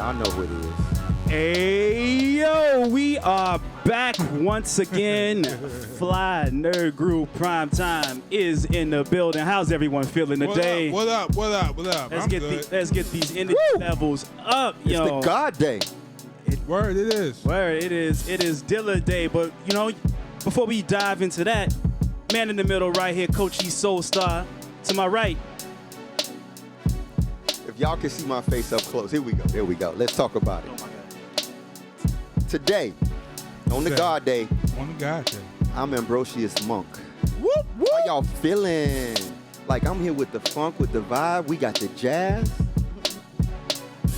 Y'all know who it is. Hey, yo, we are back once again. Fly Nerd Group Prime Time is in the building. How's everyone feeling today? What up? Let's get these energy levels up, yo. It's the God Day. Word, it is. It is Dilla Day, but, you know, before we dive into that, man in the middle right here, Coach E Soul Star. To my right. If y'all can see my face up close, here we go. Let's talk about it. Oh, my God. Today, on the God Day, I'm Ambrosius Monk. Whoop, whoop. How y'all feeling? Like, I'm here with the funk, with the vibe. We got the jazz.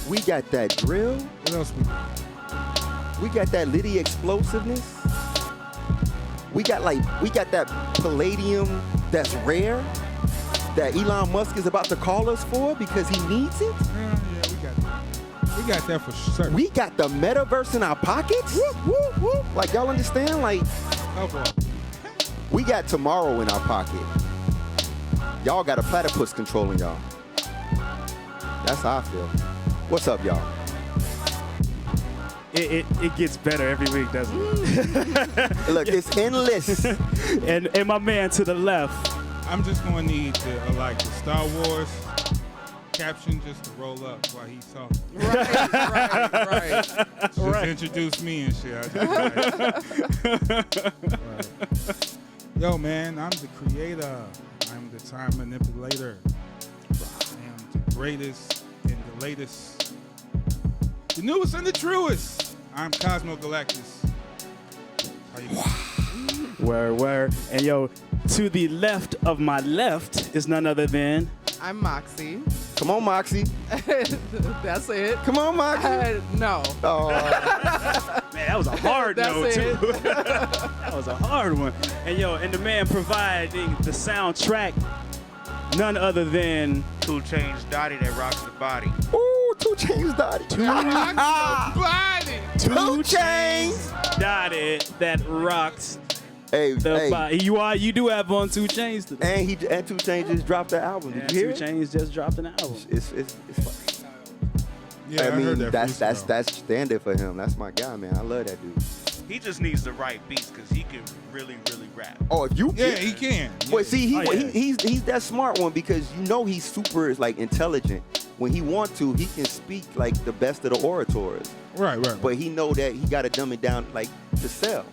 We got that drill. What else we got? We got that Liddy explosiveness. We got that palladium that's rare that Elon Musk is about to call us for because he needs it. Yeah, we got that. We got that for certain. We got the metaverse in our pockets. Whoop, whoop, whoop. Like, y'all understand? Like, we got tomorrow in our pocket. Y'all got a platypus controlling y'all. That's how I feel. What's up, y'all? It gets better every week, doesn't it? Look, it's endless. and my man to the left. I'm just going to need the Star Wars caption just to roll up while he's talking. Right. Just introduce me and shit. Right. Yo, man, I'm the creator. I'm the time manipulator. I am the greatest and the latest. The newest and the truest. I'm Cosmo Galactus. How you doing? Word. And yo, to the left of my left is none other than... I'm Moxie. Come on, Moxie. That's it. Come on, Moxie. No. Oh. Man, that was a hard note, That's too. That was a hard one. And yo, and the man providing the soundtrack, none other than... 2 Chainz Dottie that rocks the body. Ooh, 2 Chainz Dottie. 2 Chainz Dottie that rocks Hey, the body. You do have on 2 Chainz today. And 2 Chainz just dropped the album. Did you hear 2 it? Chainz just dropped an album. It's fun. Yeah, I mean, heard that that's standard for him. That's my guy, man. I love that dude. He just needs the right beats because he can really, really rap. Oh, if you Yeah, he can. But see, yeah. he's that smart one because you know he's super intelligent. When he want to, he can speak like the best of the orators. Right. But he know that he got to dumb it down like to sell.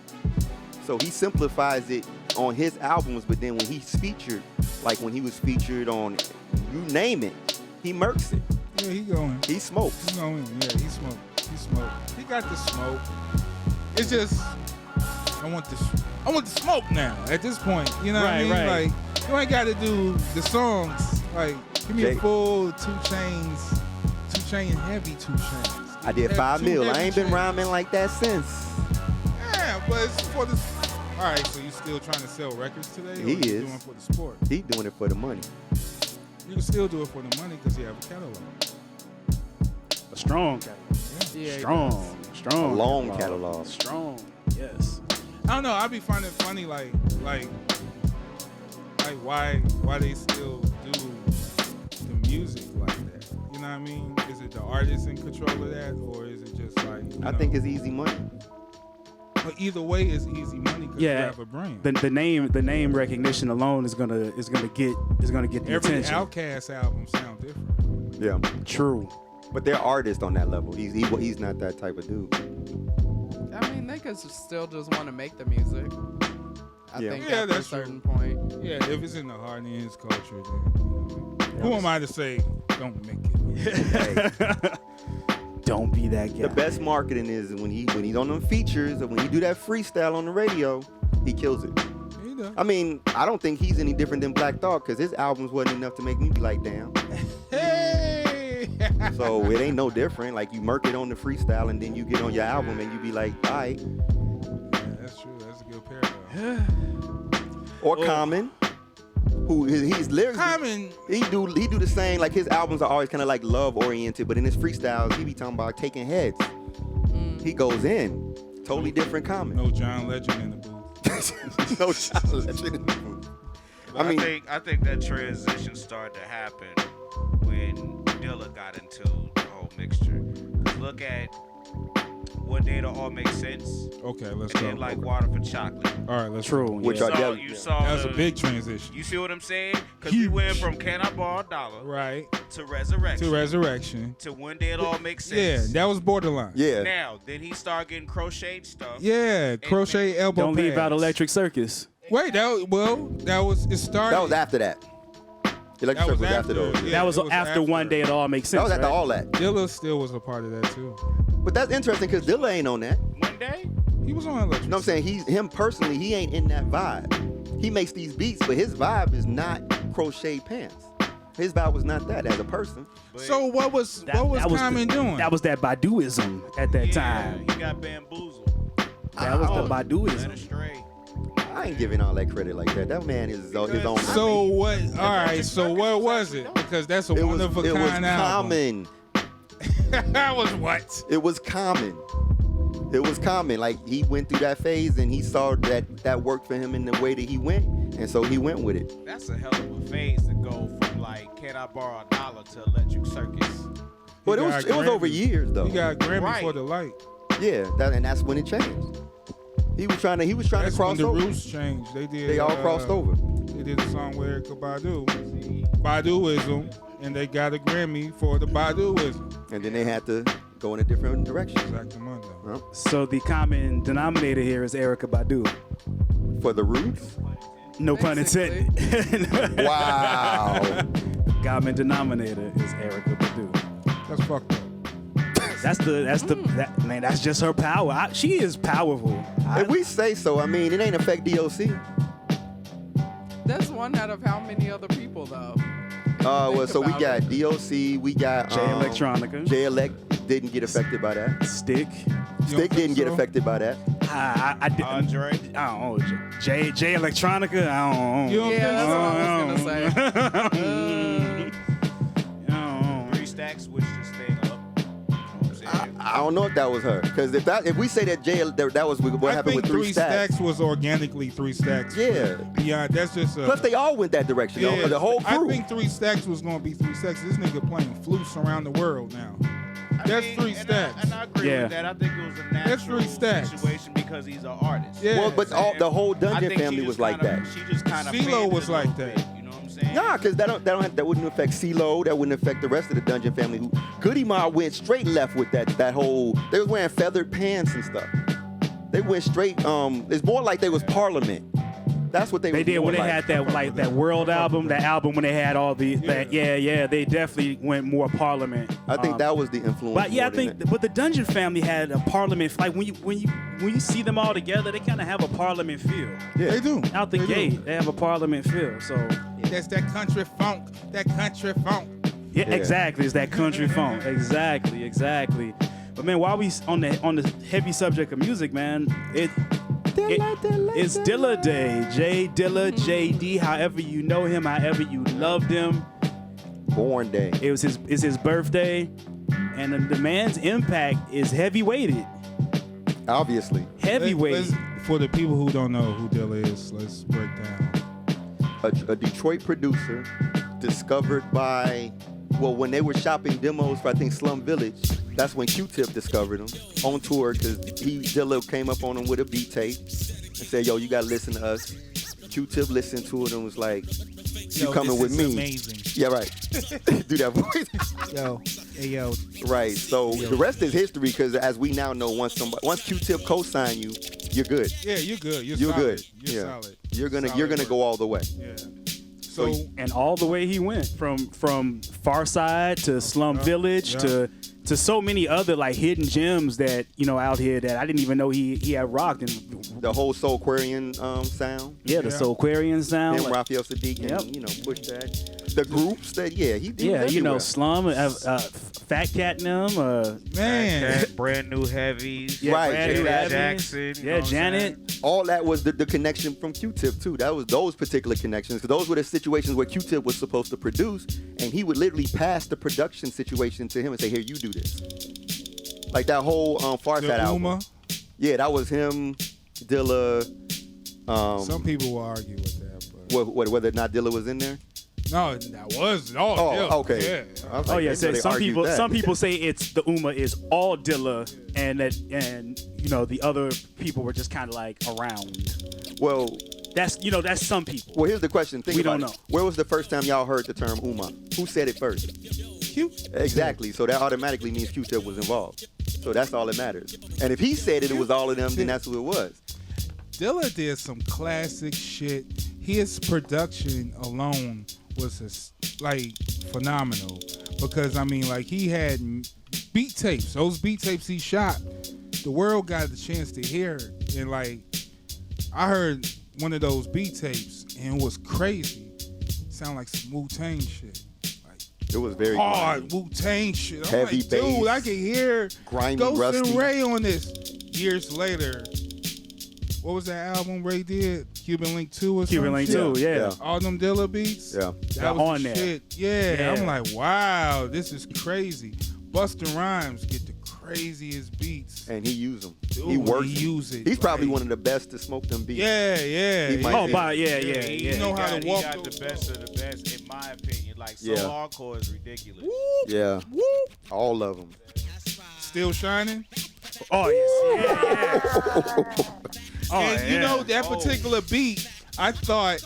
So he simplifies it on his albums, but then when he's featured, like when he was featured on, you name it, he murks it. Yeah, he going. He smokes. He going. Yeah, he smoked. He got the smoke. It's just, I want the smoke now. At this point, you know what I mean? Right. Like, you ain't got to do the songs. Like, give me a full 2 Chainz, 2 Chainz heavy 2 Chainz. I did 5 mil. I ain't been rhyming like that since. Yeah, but it's for the. All right, so you still trying to sell records today? Or He you is. doing it for the sport? He doing it for the money. You can still do it for the money because you have a catalog. A strong catalog. Yeah, Strong. A long catalog. Strong, yes. I don't know. I be finding it funny, like why they still do the music like that. You know what I mean? Is it the artist in control of that, or is it just like? I think it's easy money. But either way, it's easy money because you have a brand. The name recognition alone is gonna get the Every attention. Outkast album sound different. Yeah. True. But they're artists on that level. He's not that type of dude. I mean, they could still just want to make the music. I think at a that's certain true. point. Yeah, if it's in the heart and his culture, then who am I to say don't make it? Don't be that guy. The best marketing is when he's on them features or when he do that freestyle on the radio, he kills it. He does. I mean, I don't think he's any different than Black Thought because his albums wasn't enough to make me be like, damn. Hey! So it ain't no different. Like you murk it on the freestyle and then you get on your album and you be like, all right. Yeah, that's true. That's a good parallel. Or Common, who he's lyrically. Common. He do the same. Like his albums are always kind of like love oriented, but in his freestyles he be talking about taking heads. He goes in. Totally different Common. No John Legend in the booth. No John Legend in the booth. I think that transition started to happen when Dilla got into the whole mixture. look at One Day It'll All Make Sense. Okay, let's And go. then like Water for Chocolate. All right, let's True. go. Which yeah. are So definitely- you saw That was a the- big transition. You see what I'm saying? Because we went from Can I Borrow a Dollar Right. to Resurrection To Resurrection. to One Day It All Makes Yeah, Sense. that was borderline. Yeah. Now, then he started getting crocheted stuff. Yeah, crochet elbow Don't leave out pads. Electric Circus. Wait, that was it started. That was after that. Electric That Circle was after those. yeah, That was it after One Day It All Makes Sense. That was after right? all that. Dilla still was a part of that too. But that's interesting because Dilla ain't on that. One day? He was on Electric. You know what I'm saying? Him personally, he ain't in that vibe. He makes these beats, but his vibe is not crochet pants. His vibe was not that as a person. So what was Common doing? That was that Baduism at that Yeah, time. he got bamboozled. That was the Led Baduism. astray. I ain't giving all that credit like that. That man is his own. So what? All right. So what was it? Because that's a it was, one of a it was kind album. common. That was what? It was common. It was common. Like he went through that phase and he saw that worked for him in the way that he went, and so he went with it. That's a hell of a phase to go from like Can I Borrow a Dollar to Electric Circus. But He it got was over Grammy. years though. He got a Grammy Right. for the light. Yeah, and that's when it changed. He was trying to That's when cross the over. roots changed. They all crossed over. They did a song with Erykah Baduism, and they got a Grammy for the Baduism. And then they had to go in a different direction. Exactamundo. Huh? So the common denominator here is Erykah Badu. For the roots? No pun Basically. intended. Wow. Common denominator is Erykah Badu. That's fucked up. That's just her power. She is powerful. If we say so, I mean, it ain't affect DOC. That's one out of how many other people though? Well, Think so we about got it. DOC, we got Jay Electronica. Jay Elect didn't get affected by that. Stick. Stick didn't get affected by that. I didn't. Andre. I don't know. Jay Electronica. I don't know. You don't Yeah, think that's so? what I was gonna say. I don't know. 3 Stacks switched this thing up. You know what I'm saying? I don't know if that was her, because if we say that that was what I happened think with 3 Stacks. was organically 3 Stacks. Yeah. Beyond that's just a. Plus, they all went that direction. yeah, The whole I crew. think 3 Stacks was gonna be 3 Stacks. This nigga playing flutes around the world now. That's 3 Stacks. And I agree Yeah. with that. I think it was a That's 3 natural Stacks. situation because he's an artist. Yeah. Well, but the whole I Dungeon think she family just was like kinda- that. She just kind of CeeLo was like that. You know what I'm saying? Nah, because that wouldn't affect CeeLo. That wouldn't affect the rest of the Dungeon family. Who Goody Mob went straight left with that whole. They was wearing feathered pants and stuff. They went straight. It's more like they was Parliament. That's what they. They was did more when they like. had that World album, that album when they had all the they definitely went more Parliament. I think that was the influence. But yeah, I more than think that. but the Dungeon family had a Parliament like when you see them all together, they kind of have a Parliament feel. Yeah. They do. Out the They do. gate, they have a Parliament feel. So That's that country funk. That country funk. yeah, Yeah. exactly, it's that country funk. Exactly. But man, while we on the heavy subject of music, man, it's Dilla Day. J Dilla, JD, however you know him, however you loved him. Born Day. It's his birthday, and the man's impact is heavy weighted. Obviously, Heavyweight. For the people who don't know who Dilla is, let's break down. a Detroit producer discovered by, well, when they were shopping demos for I think Slum Village. That's when Q-Tip discovered him on tour because Dilla came up on him with a beat tape and said, "Yo, you gotta listen to us." Q-Tip listened to it and was like, "You coming with me?" Amazing. Yeah, right. Do that voice. Yo, hey yo. Right. So the rest is history because as we now know, once Q-Tip co-sign you, you're good. Yeah, you're good. You're You're solid. good. You're Yeah. solid. You're gonna Solid go work. all the way. Yeah. So And all the way he went from Far Side to Slum Village yeah. to so many other like hidden gems that out here that I didn't even know he had rocked. And The whole Soulquarian sound. the Yeah. Soulquarian sound. Him, like- Raphael Sadiq, Yep. and push that. The groups that he did. yeah, everywhere. Slum, Fat Cat and them, man, Brand new heavies. yeah, Right, Brad Janet Evans, Jackson, you know yeah, what I'm Janet. All that was the connection from Q-Tip too. That was those particular connections. 'Cause those were the situations where Q-Tip was supposed to produce, and he would literally pass the production situation to him and say, "Here, you do this." Like that whole Far the Side album. Uma. Yeah, that was him, Dilla. Some people will argue with that, but Whether or not Dilla was in there. No, that was all Dilla. Okay. Yeah. I was Oh like, yeah, they some argued people that. some people say it's the Uma is all Dilla, and you know the other people were just kind of like around. Well, That's some people. well, here's the question. Think We about don't it. know. Where was the first time y'all heard the term Uma? Who said it first? Q. Exactly. So that automatically means Q-Tip was involved. So that's all that matters. And if he said it was all of them, then that's who it was. Dilla did some classic shit. His production alone was like phenomenal because I mean, like he had beat tapes. Those beat tapes he shot, the world got the chance to hear it. And like, I heard one of those beat tapes and it was crazy. Sound like some Wu-Tang shit. It was very Hard grimy. Wu-Tang shit. I'm Heavy like, dude, bass, I can hear grimy, Ghost rusty. and Ray on this. Years later, what was that album Ray did? Cuban Link 2 or something? Cuban Link 2, yeah. All them Dilla beats? Yeah. That was on the there. shit. Yeah. Yeah. I'm like, wow, this is crazy. Busta Rhymes get the craziest beats. And he used them. Dude, he works. he use it, He's probably like- one of the best to smoke them beats. Yeah. He might Oh, be. yeah. You know how to He walk got those the best of the best, in my opinion. Like, so Yeah. hardcore is ridiculous. Yeah. All of them. Still Shining? Oh yes. Oh, And you yeah. know, that particular beat, I thought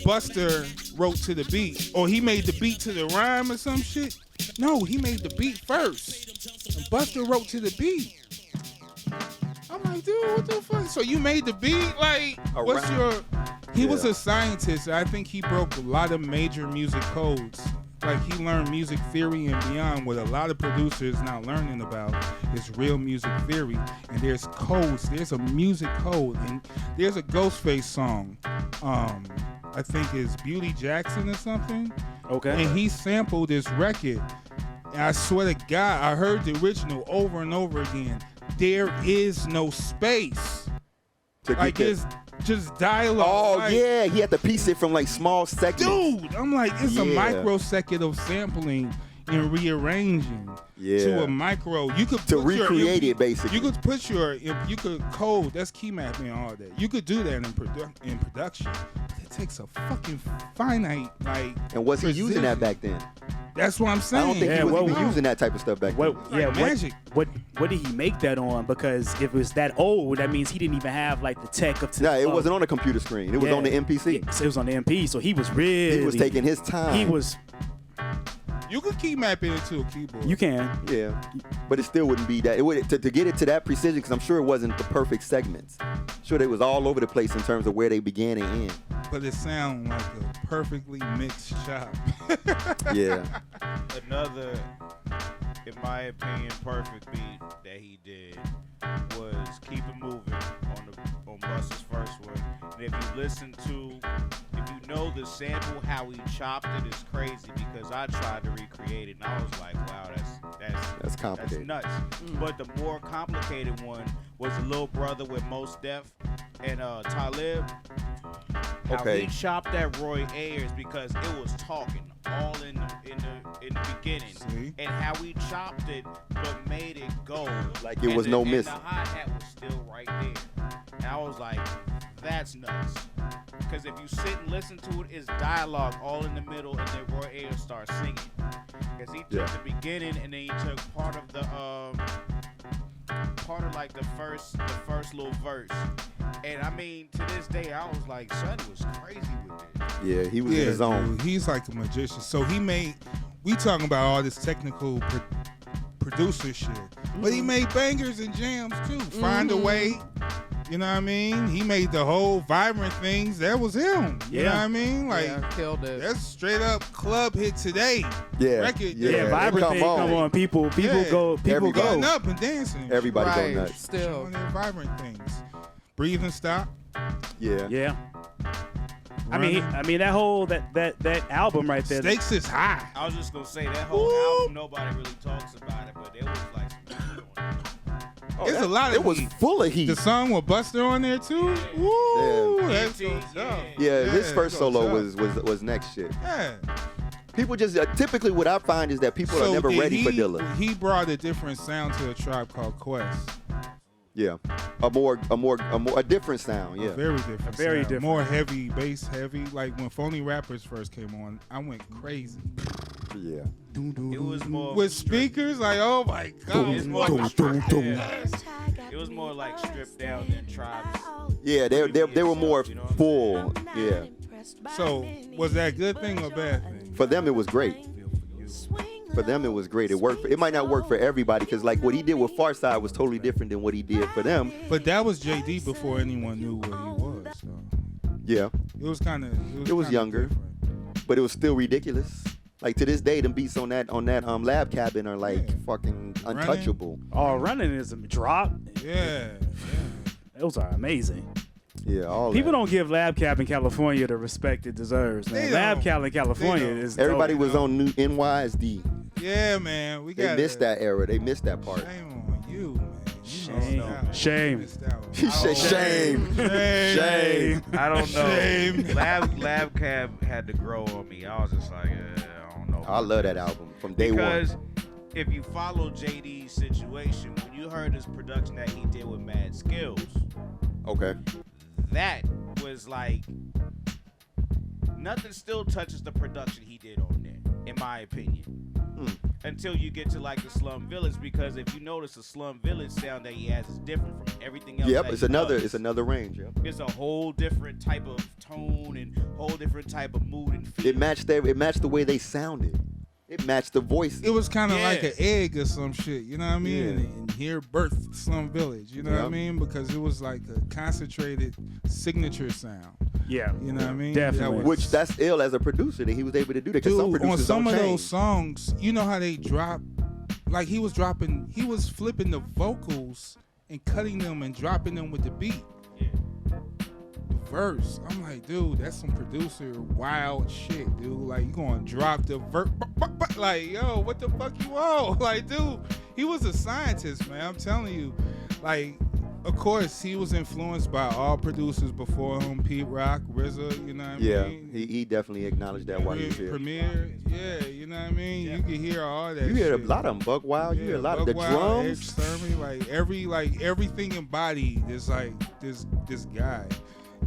Buster wrote to the beat. Or he made the beat to the rhyme or some shit. No, he made the beat first. And Buster wrote to the beat. I'm like, dude, what the fuck? So you made the beat? Like, what's Around. your... He was Yeah. a scientist. I think he broke a lot of major music codes. Like, he learned music theory and beyond. What a lot of producers not learning about is real music theory. And there's codes. There's a music code. And there's a Ghostface song. I think it's Beauty Jackson or something. Okay. And he sampled this record. And I swear to God, I heard the original over and over again. There is no space. To Like, get it's just dialogue. Oh, Like, yeah. He had to piece it from like small segments. dude, I'm like, it's a Yeah. microsecond of sampling and rearranging to Yeah. a micro. You could To put your- recreate it, basically. You could put you could code. That's key mapping and all that. You could do that in production. But it takes a fucking finite like. And was he using that back then? That's what I'm I saying. don't think Yeah, he was well, even wow. using that type of stuff back then. What? like Yeah. magic. What did he make that on? Because if it was that old, that means he didn't even have like the tech of. No, it wasn't on a computer screen. It was Yeah. on the MPC. So it was on the MP. So he was really. He was taking his time. He was. You could key map it into a keyboard. You can. Yeah, but it still wouldn't be that. It would to get it to that precision because I'm sure it wasn't the perfect segments. Sure, they was all over the place in terms of where they began and end. But it sounds like a perfectly mixed chop. Yeah, Another, in my opinion, perfect beat that he did was "Keep It Moving" on Busta's first one. And if you listen to, if you know the sample, how he chopped it is crazy because I tried to recreate it and I was like, wow, that's complicated. nuts. But the more complicated one was the little brother with Mos Def and Talib. How Okay. he chopped that Roy Ayers because it was talking all in the beginning, See? and how he chopped it but made it go Like it was no and missing. the hi-hat was still right there, and I was like, that's nuts. Because if you sit and listen to it, it's dialogue all in the middle, and then Roy Ayers starts singing. Because he took Yeah. the beginning, and then he took part of like the first little verse. And I mean, to this day, I was like, son was crazy with it. Yeah, he was in his own. dude, he's like a magician. So we talking about all this technical producer shit, but he made bangers and jams too. Find a Way, you know what I mean? He made the whole Vibrant Things. That was him. You know what I mean? Like Yeah, killed it. that's straight up club hit today. Yeah, Record, yeah, Yeah, Vibrant come thing. on. Come on, people. People Yeah. go. People Everybody. Getting go. up and dancing. Everybody right, go nuts. still. Showing their Vibrant Things. Breathe and Stop. Yeah. Yeah. Running. I mean that whole that album right there. Stakes is high. I was just gonna say that whole album, nobody really talks about it, but it was like some heat on it. Oh, It's a lot of It was heat. full of heat. The song with Buster on there too. Woo! Yeah. That's Yeah. what's up. Yeah, his Yeah, first it solo goes was next shit. Yeah. People just typically what I find is that people are never did ready for Dilla. He brought a different sound to a Tribe Called Quest. Yeah, a different sound. Yeah, A very different. Very sound. different. More heavy, bass heavy. Like when Phony Rappers first came on, I went crazy. yeah. It was more With speakers, like, oh my God. It was more What the It was more like stripped down than Tribe's. Yeah, they were more full. Yeah, So, was that a good thing or bad thing? for them it was great. For them it was great. It worked. It might not work for everybody because like what he did with Farside was totally different than what he did for them. But that was JD before anyone knew what he was. So. Yeah, It was kind of. It was younger. But it was still ridiculous. Like to this day, them beats on that Lab Cabin are like fucking untouchable. Oh, running is a drop. Yeah. Those are amazing. Yeah, all People that. don't give Lab Cap in California the respect it deserves. Man. They Lab don't. Cap in California They don't. is Everybody dope. was on new NYSD. Yeah, man. We They got missed that era. They missed that part. Shame on you, man. You Shame. missed out. Shame. You missed out. He said shame. Shame. I don't know. Shame. Lab Cab had to grow on me. I was just like, I don't know. I love that album from day one. Because if you follow JD's situation, when you heard his production that he did with Mad Skills, Okay. that was like nothing still touches the production he did on there, in my opinion. Until you get to like the Slum Village, because if you notice the Slum Village sound that he has is different from everything else. Yep, that it's he another does. it's another range. Yep. It's a whole different type of tone and whole different type of mood and feel. It matched the way they sounded. It matched the voice. It was kind of Yeah. like an egg or some shit, you know what I mean? Yeah. And here birthed Slum Village, you know what I Yeah. mean? Because it was like a concentrated signature sound, Yeah. you know what I mean? Definitely. That was- Which that's ill as a producer that he was able to do that. Because some Dude, on producers some don't of change. those songs, you know how they drop, like he was flipping the vocals and cutting them and dropping them with the beat. Yeah. The verse, I'm like, dude, that's some producer wild shit, dude. Like, you gonna drop the verse, like, yo, what the fuck you want? Like, dude, he was a scientist, man. I'm telling you, like. Of course, he was influenced by all producers before him, Pete Rock, RZA, you know what I Yeah, mean? he definitely acknowledged that while he was here. Premier, yeah, you know what I mean? Yeah. You can hear all that You hear a shit. lot of them, Buck Wild. You hear a lot of the Buck Wild, Ed drums. Sturmy, like everything embodied is like this guy.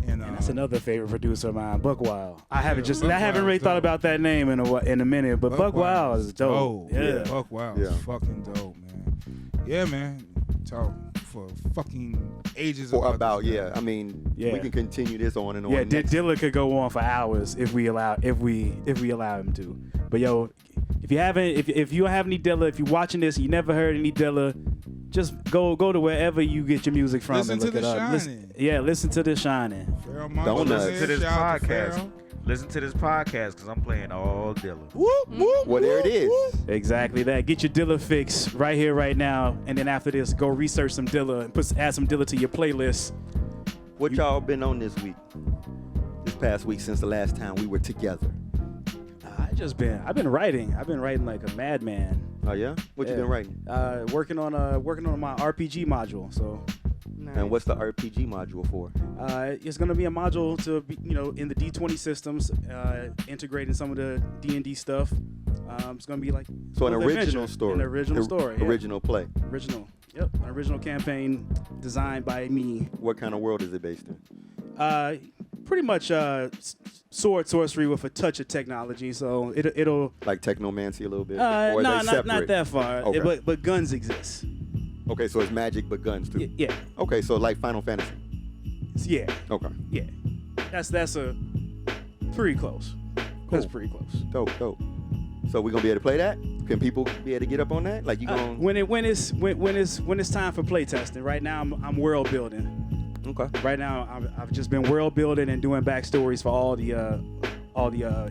And That's another favorite producer of mine, Buck Wild. I haven't Buck really Wild's thought dope. about that name in a minute, but Buck Wild is dope. Yeah. Buck Wild Yeah. is fucking dope, man. Yeah, man. Talk for fucking ages About this yeah. guy. I mean, Yeah. we can continue this on and on. Yeah, next- Dilla could go on for hours if we allow him to. But yo, if you don't have any Dilla, if you're watching this and you never heard any Dilla, just go to wherever you get your music from Listen and to look it The up. Shining. Listen to The Shining. Pharaoh Donuts. Monk was Listen there. to this Shout out to podcast. Pharaoh. Listen to this podcast because I'm playing all Dilla. Well, there it is. Exactly that. Get your Dilla fix right here, right now, and then after this, go research some Dilla and add some Dilla to your playlist. What y'all been on this week? This past week since the last time we were together. I've been writing. I've been writing like a madman. Oh yeah? What you Yeah. been writing? Working on my RPG module. So And what's the RPG module for? it's gonna be a module to be, in the D20 systems, integrating some of the D&D stuff. It's gonna be like So an both original adventure, story. An original story. Yeah. Original play. Original. Yep. An original campaign designed by me. What kind of world is it based in? Pretty much sword sorcery with a touch of technology. So it'll Like technomancy a little bit? Or are they not separate? that far. Okay. But guns exist. Okay, so it's magic but guns too. Yeah. Okay, so like Final Fantasy. Yeah. Okay. Yeah. That's a pretty close. That's Cool. pretty close. Dope. So we gonna be able to play that? Can people be able to get up on that? Like you gonna When it's time for play testing. Right now I'm world building. Okay. Right now I've just been world building and doing backstories for all the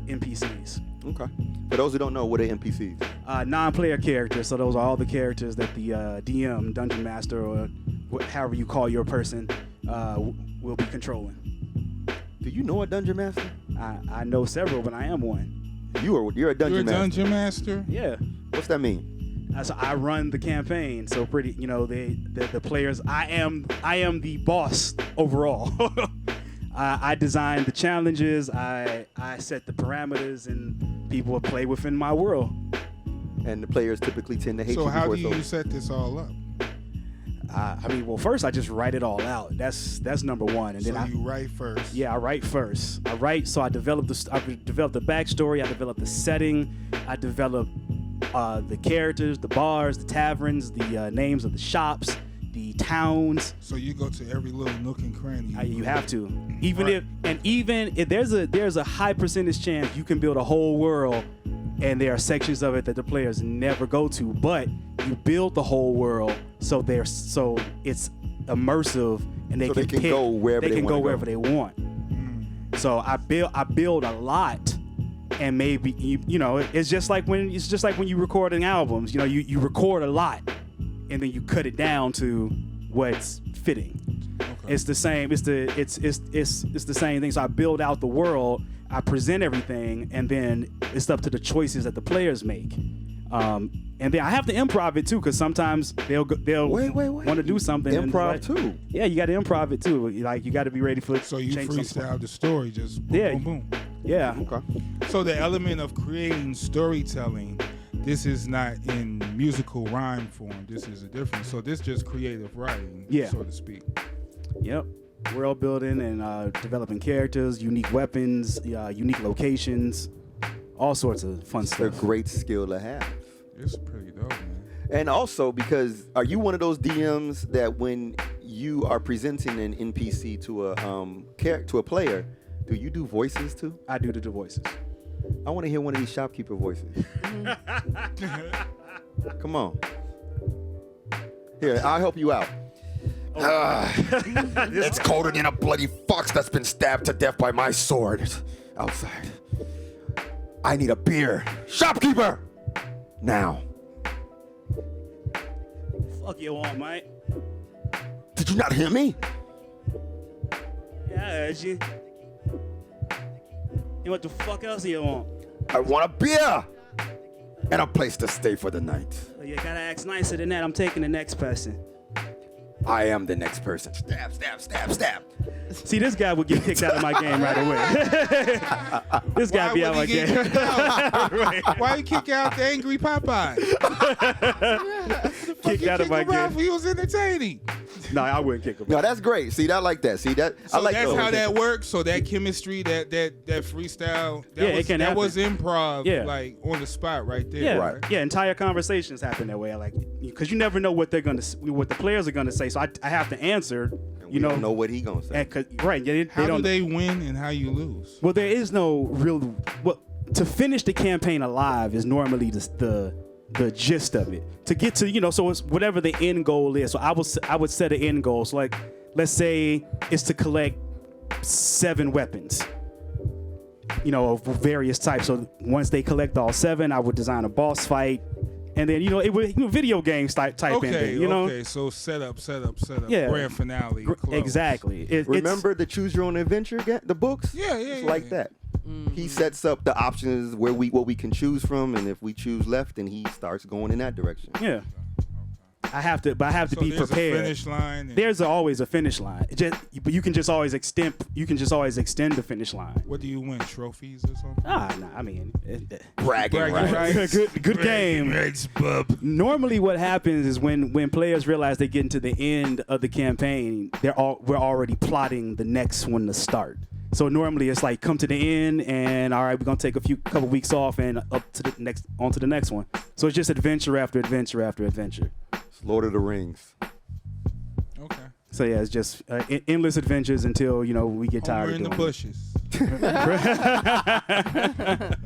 NPCs. Okay. For those who don't know, what are NPCs? Non-player characters. So those are all the characters that the DM, Dungeon Master, or however you call your person, will be controlling. Do you know a dungeon master? I know several, but I am one. You're a You're dungeon a master. dungeon master? Yeah. What's that mean? So I run the campaign. So the players. I am the boss overall. I design the challenges. I set the parameters, and people will play within my world. And the players typically tend to hate So you how before do you set this all up? I mean, well, first I just write it all out. That's number one, and So then you write first. I write first. I write, so I develop the backstory. I develop the setting. I develop the characters, the bars, the taverns, the names of the shops, the towns. So you go to every little nook and cranny. You have to, even Right. if there's a high percentage chance you can build a whole world, and there are sections of it that the players never go to, but you build the whole world so it's immersive and they So can they can go wherever they wanna go. they want. So I build a lot, and maybe you know it's just like when you recording albums. You know, you record a lot, and then you cut it down to what's fitting. Okay. It's the same. It's the same thing. So I build out the world. I present everything, and then it's up to the choices that the players make. And then I have to improv it too, because sometimes they'll Wait. want to do something. and Improv it's too. Yeah, you got to improv it too. Like you got to be ready for. So you change something. freestyle the story, just boom, Yeah. boom, boom. Yeah. Okay. So the element of creating storytelling, this is not in musical rhyme form. This is a different. So this just creative writing, Yeah. so to speak. Yep. World building and developing characters, unique weapons, unique locations, all sorts of fun It's a stuff. great skill to have. It's pretty dope, man. And also, because are you one of those DMs that when you are presenting an NPC to a player, do you do voices too? I do the voices. I want to hear one of these shopkeeper voices. Come on. Here, I'll help you out. It's colder than a bloody fox that's been stabbed to death by my sword outside. I need a beer. Shopkeeper! Now. Fuck you want, mate? Did you not hear me? Yeah, I heard you. And what the fuck else do you want? I want a beer and a place to stay for the night. Well, you gotta ask nicer than that. I'm taking the next person. I am the next person. Stab, stab, stab, stab. See, this guy would get kicked out of my game right away. This guy be out of my game. Why you kick out the angry Popeye? Kicked out of my game. He was entertaining. No, I wouldn't kick him. No, that's great. See, I like that. See that? So I like that's those. how that works. So that chemistry, that freestyle, Yeah, it can happen. was improv, Yeah. like on the spot right there. Yeah, Right. yeah. Entire conversations happen that way. Like, because you never know what the players are gonna say. So I have to answer. We don't know what he gonna say. Right? Yeah, How they don't. do they win and how you lose? Well, there is no real. Well, to finish the campaign alive is normally the gist of it. To get to so it's whatever the end goal is. So I would set an end goal. So like, let's say it's to collect 7 weapons. Of various types. So once they collect all 7, I would design a boss fight, and then it would video games type ending. Okay. So set up. Yeah. Grand finale. close. Exactly. Remember the Choose Your Own Adventure the books? Yeah. It's like that. He sets up the options what we can choose from, and if we choose left, then he starts going in that direction. Yeah. I have to So be there's prepared. a finish line. And There's always a finish line. But you can just always extend. You can just always extend the finish line. what do you win? Trophies or something? Nah. I mean, Bragging Bragging rights. rights. good game. Rights, bub. Normally, what happens is when players realize they get into the end of the campaign, we're already plotting the next one to start. So normally it's like come to the end, and all right, we're gonna take a couple weeks off and on to the next one. So it's just adventure after adventure after adventure. It's Lord of the Rings. Okay. So yeah, it's just endless adventures until we get tired Homer of in the doing bushes.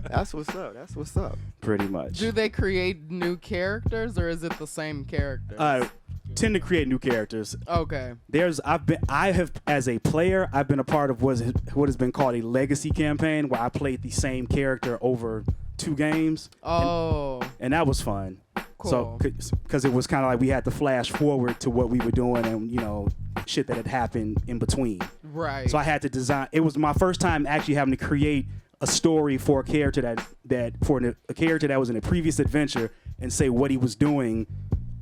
That's what's up. That's what's up. it. Pretty much. Do they create new characters or is it the same characters? Tend to create new characters. Okay. I have as a player, I've been a part of what has been called a legacy campaign, where I played the same character over 2 games. Oh. And that was fun. Cool. So, because it was kind of like we had to flash forward to what we were doing and shit that had happened in between. Right. So I had to design. It was my first time actually having to create a story for a character a character that was in a previous adventure and say what he was doing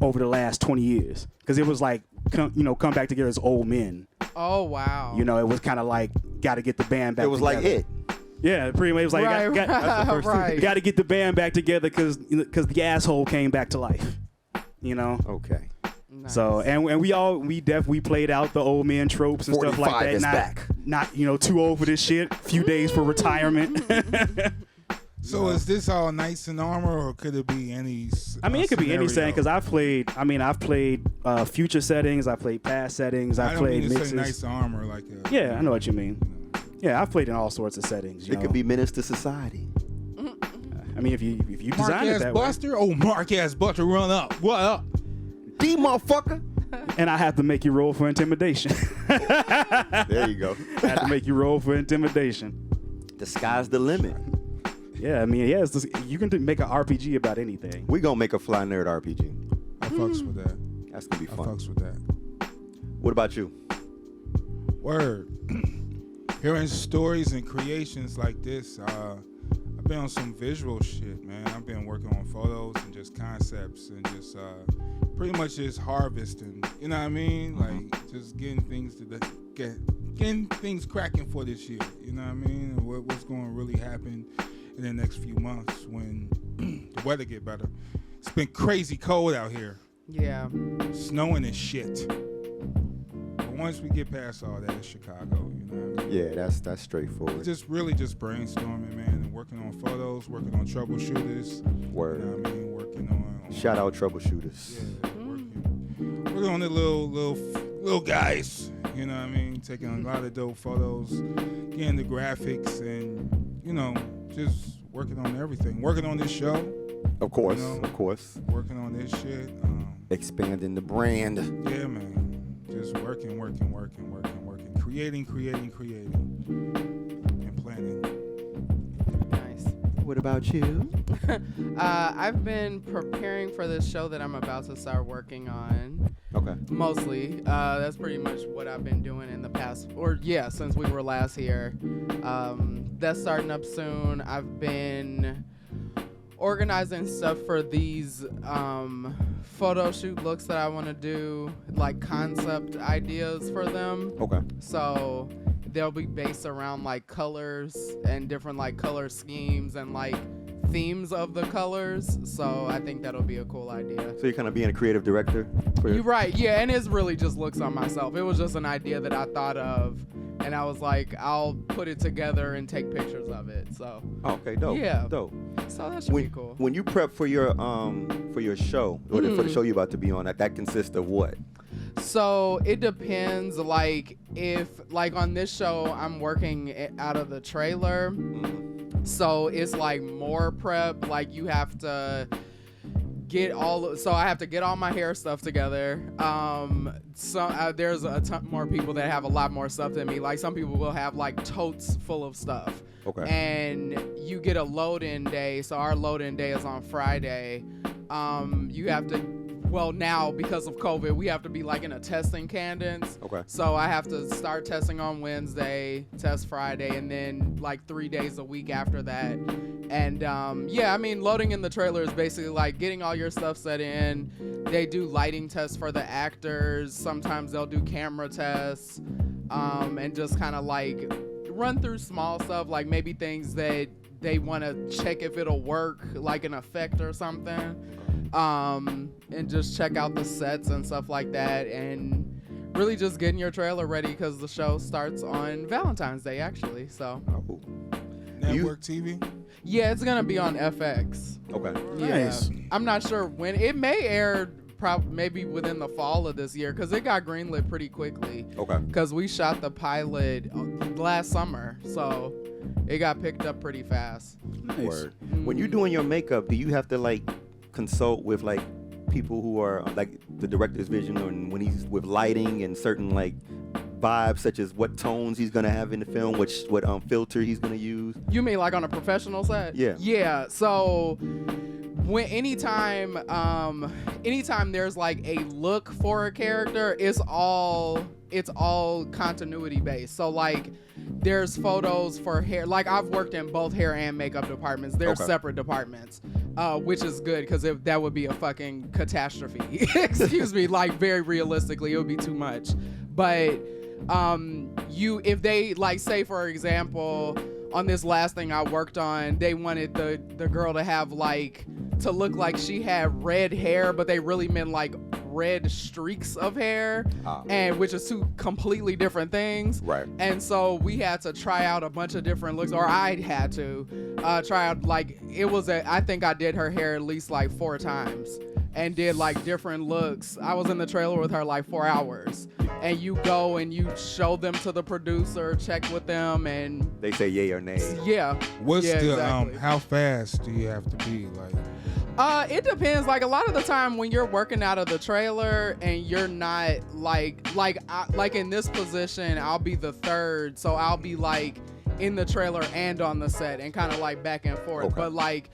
over the last 20 years, because it was like come back together as old men. Oh wow. It was kind of like got to get the band back. It was together. like it. Yeah, pretty much. It was like Right. got to get the band back together because the asshole came back to life. Okay. So and we played out the old man tropes and stuff like 45 that. is back. Not too old for this shit. Few days for retirement. So is this all knights in armor, or could it be any? I mean, it could be any setting because scenario? I've played future settings, I played past settings, I I've don't played mean to mixes. say knights in armor like. Yeah, I know what you mean. Yeah, I've played in all sorts of settings. It could be menace to society. I mean, if you design Mark it ass that Buster. Oh, Mark ass Buster, run up. What up? D motherfucker. way, and I have to make you roll for intimidation. There you go. I have to make you roll for intimidation. The sky's the limit. Yeah, I mean, you can make an RPG about anything. We gonna make a Fly Nerd RPG. I fucks with that. That's gonna be I fun. fucks with that. What about you? Word. Hearing stories and creations like this, I've been on some visual shit, man. I've been working on photos and just concepts and just pretty much just harvesting. You know what I mean? Like just getting things getting things cracking for this year. You know what I mean? And what's going to really happen in the next few months when the weather get better. It's been crazy cold out here, Yeah. snowing and shit. But once we get past all that, it's Chicago. You know what I mean? Yeah, that's straightforward. Just really just brainstorming, man, and working on photos, working on troubleshooters. Word. You know what I mean? Working on Shout out troubleshooters. yeah, working on the little guys. You know what I mean? Taking a lot of dope photos, getting the graphics, and just working on everything. Working on this show. Of course, You know, of course. Working on this shit. Expanding the brand. Yeah, man. Just working. Creating, and planning. Nice. What about you? I've been preparing for this show that I'm about to start working on. Okay. Mostly. That's pretty much what I've been doing in the past, since we were last here. That's starting up soon. I've been organizing stuff for these photo shoot looks that I want to do, like concept ideas for them. Okay. So they'll be based around like colors and different like color schemes and like themes of the colors. So I think that'll be a cool idea. So you're kind of being a creative director? You're right, yeah, and it's really just looks on myself. It was just an idea that I thought of, and I was like, I'll put it together and take pictures of it. So Oh, okay, dope. Yeah. Dope. so that should be cool. When you prep for your show, or for the show you're about to be on, that consists of what? So it depends. Like if like on this show, I'm working out of the trailer, so it's like more prep. Like you have to I have to get all my hair stuff together. There's a ton more people that have a lot more stuff than me. Like some people will have like totes full of stuff. Okay. And you get a load-in day. So our load-in day is on Friday. You have to, now because of COVID, we have to be like in a testing cadence. Okay. So I have to start testing on Wednesday, test Friday, and then like 3 days a week after that. And loading in the trailer is basically like getting all your stuff set in. They do lighting tests for the actors. Sometimes they'll do camera tests, and just kind of like run through small stuff, like maybe things that they want to check if it'll work, like an effect or something. And just check out the sets and stuff like that, and really just getting your trailer ready because the show starts on Valentine's Day, actually. So Network TV? yeah, it's gonna be on FX. Okay. Yeah, Nice. I'm not sure when it may air. Maybe within the fall of this year, because it got greenlit pretty quickly. Okay. Because we shot the pilot last summer, so it got picked up pretty fast. Nice. Word. When you're doing your makeup, do you have to like consult with like people who are like the director's vision, or when he's with lighting and certain like vibes, such as what tones he's gonna have in the film, what filter he's gonna use? You mean like on a professional set? Yeah. Yeah. So anytime there's like a look for a character, it's all continuity based. So like there's photos for hair. Like I've worked in both hair and makeup departments. They're separate departments, which is good because that would be a fucking catastrophe. Excuse me. Like very realistically, it would be too much. But if they like say for example on this last thing I worked on, they wanted the girl to have to look like she had red hair, but they really meant like red streaks of hair, and which is two completely different things. Right. And so we had to try out a bunch of different looks, or I had to try out, like, I think I did her hair at least like 4 times and did like different looks. I was in the trailer with her like 4 hours, and you go and you show them to the producer, check with them, and They say yay or nay. yeah. What's Yeah, the exactly. how fast do you have to be? Like, It depends. Like a lot of the time when you're working out of the trailer and you're not like in this position, I'll be the third, so I'll be like in the trailer and on the set and kind of like back and forth. Okay. But like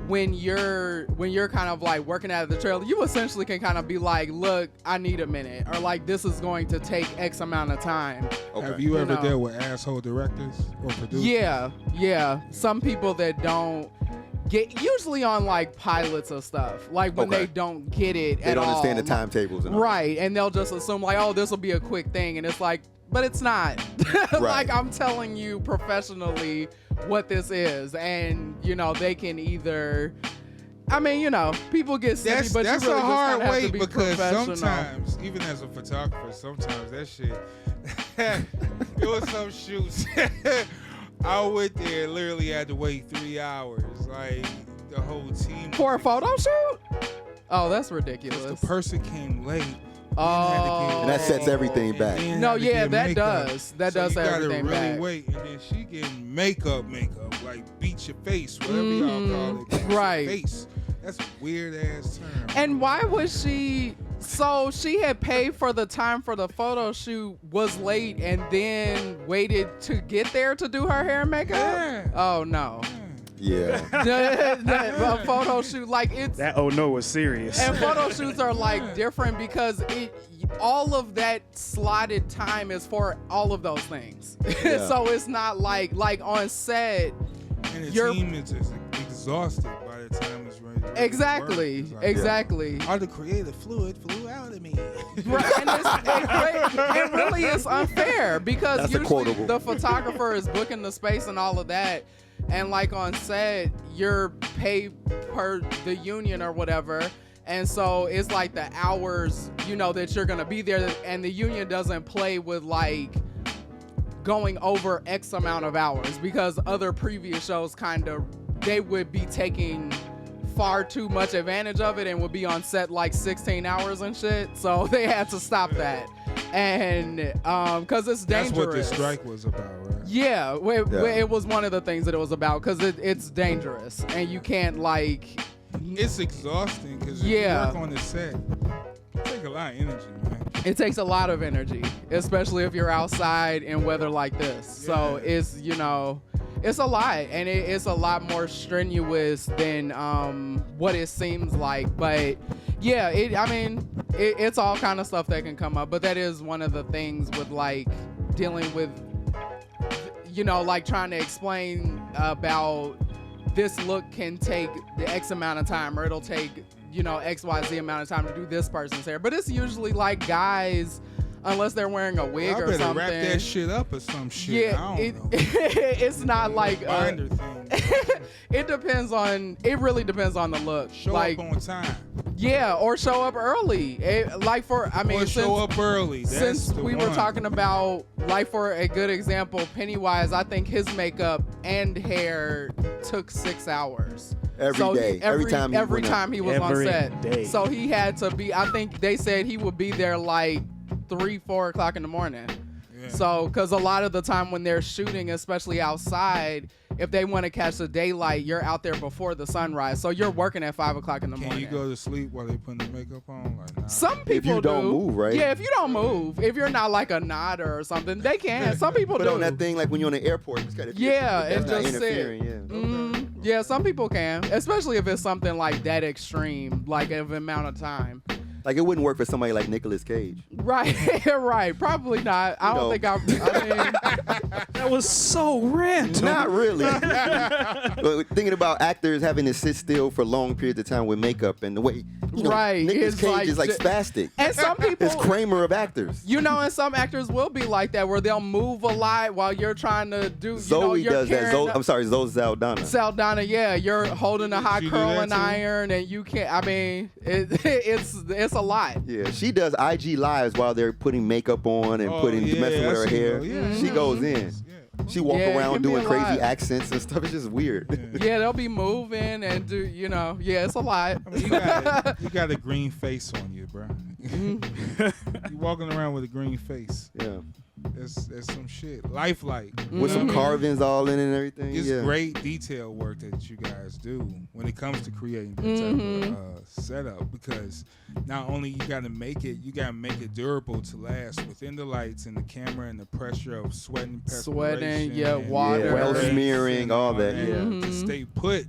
when you're kind of like working out of the trailer, you essentially can kind of be like, look, I need a minute, or like this is going to take X amount of time. Okay. have you ever know. dealt with asshole directors or producers? Yeah. Some people that don't get, usually on like pilots of stuff, like when Okay. they don't get it They at don't all. understand the timetables. And all. Right, and they'll just assume like, oh, this will be a quick thing, and it's like, but it's not. Like I'm telling you professionally what this is, and you know they can either. I mean, you know, people get silly, That's but you really a hard just way have to be because professional. sometimes, even as a photographer, sometimes that shit. It was some shoots. I went there, literally had to wait 3 hours, like the whole team. For a photo shoot? Oh, that's Because ridiculous. the person came late. Oh. And that sets everything and back. then No, had to yeah, get that makeup. does. That So does you set gotta everything really back. wait, and then she getting makeup, like beat your face, whatever y'all call it. Beat your right. Face. That's a weird ass term. And why was she? So she had paid for the time for the photo shoot, was late, and then waited to get there to do her hair and makeup. Yeah. Oh no. Yeah. A photo shoot, like it's. That oh no was serious. And photo shoots are like different because all of that slotted time is for all of those things. Yeah. So it's not like on set. And the You're- team is just exhausted by the time it's ready. to Exactly. work. It's like, Exactly. all the creative fluid flew out of me. Right, and it really is unfair because That's a usually quotable. the photographer is booking the space and all of that, and like on set you're paid per the union or whatever, and so it's like the hours that you're gonna be there, and the union doesn't play with like going over X amount of hours because other previous shows they would be taking far too much advantage of it and would be on set like 16 hours and shit, so they had to stop that. And because it's dangerous. That's what the strike was about, right? Yeah, it was one of the things that it was about because it's dangerous and you can't like. It's exhausting because Yeah. you work on the set. It takes a lot of energy, man. It takes a lot of energy, especially if you're outside in weather like this. So Yeah. it's a lot, and it's a lot more strenuous than what it seems like. But yeah, it's all kind of stuff that can come up. But that is one of the things with like dealing with, like trying to explain about this look can take the X amount of time, or it'll take XYZ amount of time to do this person's hair. But it's usually like guys, unless they're wearing a wig I or better something. wrap that shit up or some shit. Yeah, I don't know. it's not like binder thing. it really depends on the look. Show like, up on time. yeah, or show up early. Or show up early. That's Since the we one. were talking about, like, for a good example, Pennywise, I think his makeup and hair took 6 hours. Every day. Every time he was on Every set. day. So he had to be, I think they said he would be there like 3-4 o'clock in the morning. Yeah. So, because a lot of the time when they're shooting, especially outside, if they want to catch the daylight, you're out there before the sunrise. So you're working at 5 o'clock in the Can morning. you go to sleep while they putting the makeup on? Like, nah. Some people If you don't do. move, right? Yeah, if you don't move, if you're not like a nodder or something, they can. Some people But do. on that thing, like when you're on the airport, it's got to Yeah, that's it not just interfering. Yeah. Yeah, some people can, especially if it's something like that extreme, like of amount of time. Like it wouldn't work for somebody like Nicolas Cage. Right, right. Probably not. I don't think I mean, That was so random. Not really. But thinking about actors having to sit still for long periods of time with makeup and the way, Right, Nicolas it's Cage like is like ju- spastic. and some people, It's Kramer of actors. and some actors will be like that, where they'll move a lot while you're trying to do. Zoe you're does that. carrying I'm sorry, Zoe Saldana. Saldana, yeah, you're holding a hot She do that curling too? iron, and you can't. I mean, it's it's a lot. Yeah, she does IG lives while they're putting makeup on and messing with her hair. Yeah, she goes in. She walk Yeah, it around can be doing a crazy lot. accents and stuff. It's just weird. Yeah, they'll be moving and do, it's a lot. I mean, you got a green face on you, bro. You walking around with a green face. Yeah. It's some shit. Lifelike. With some carvings all in it and everything. It's yeah. great detail work that you guys do when it comes to creating that type of setup, because not only you got to make it durable to last within the lights and the camera and the pressure of sweating, perspiration, and water, well smearing, all that. Yeah. to stay put,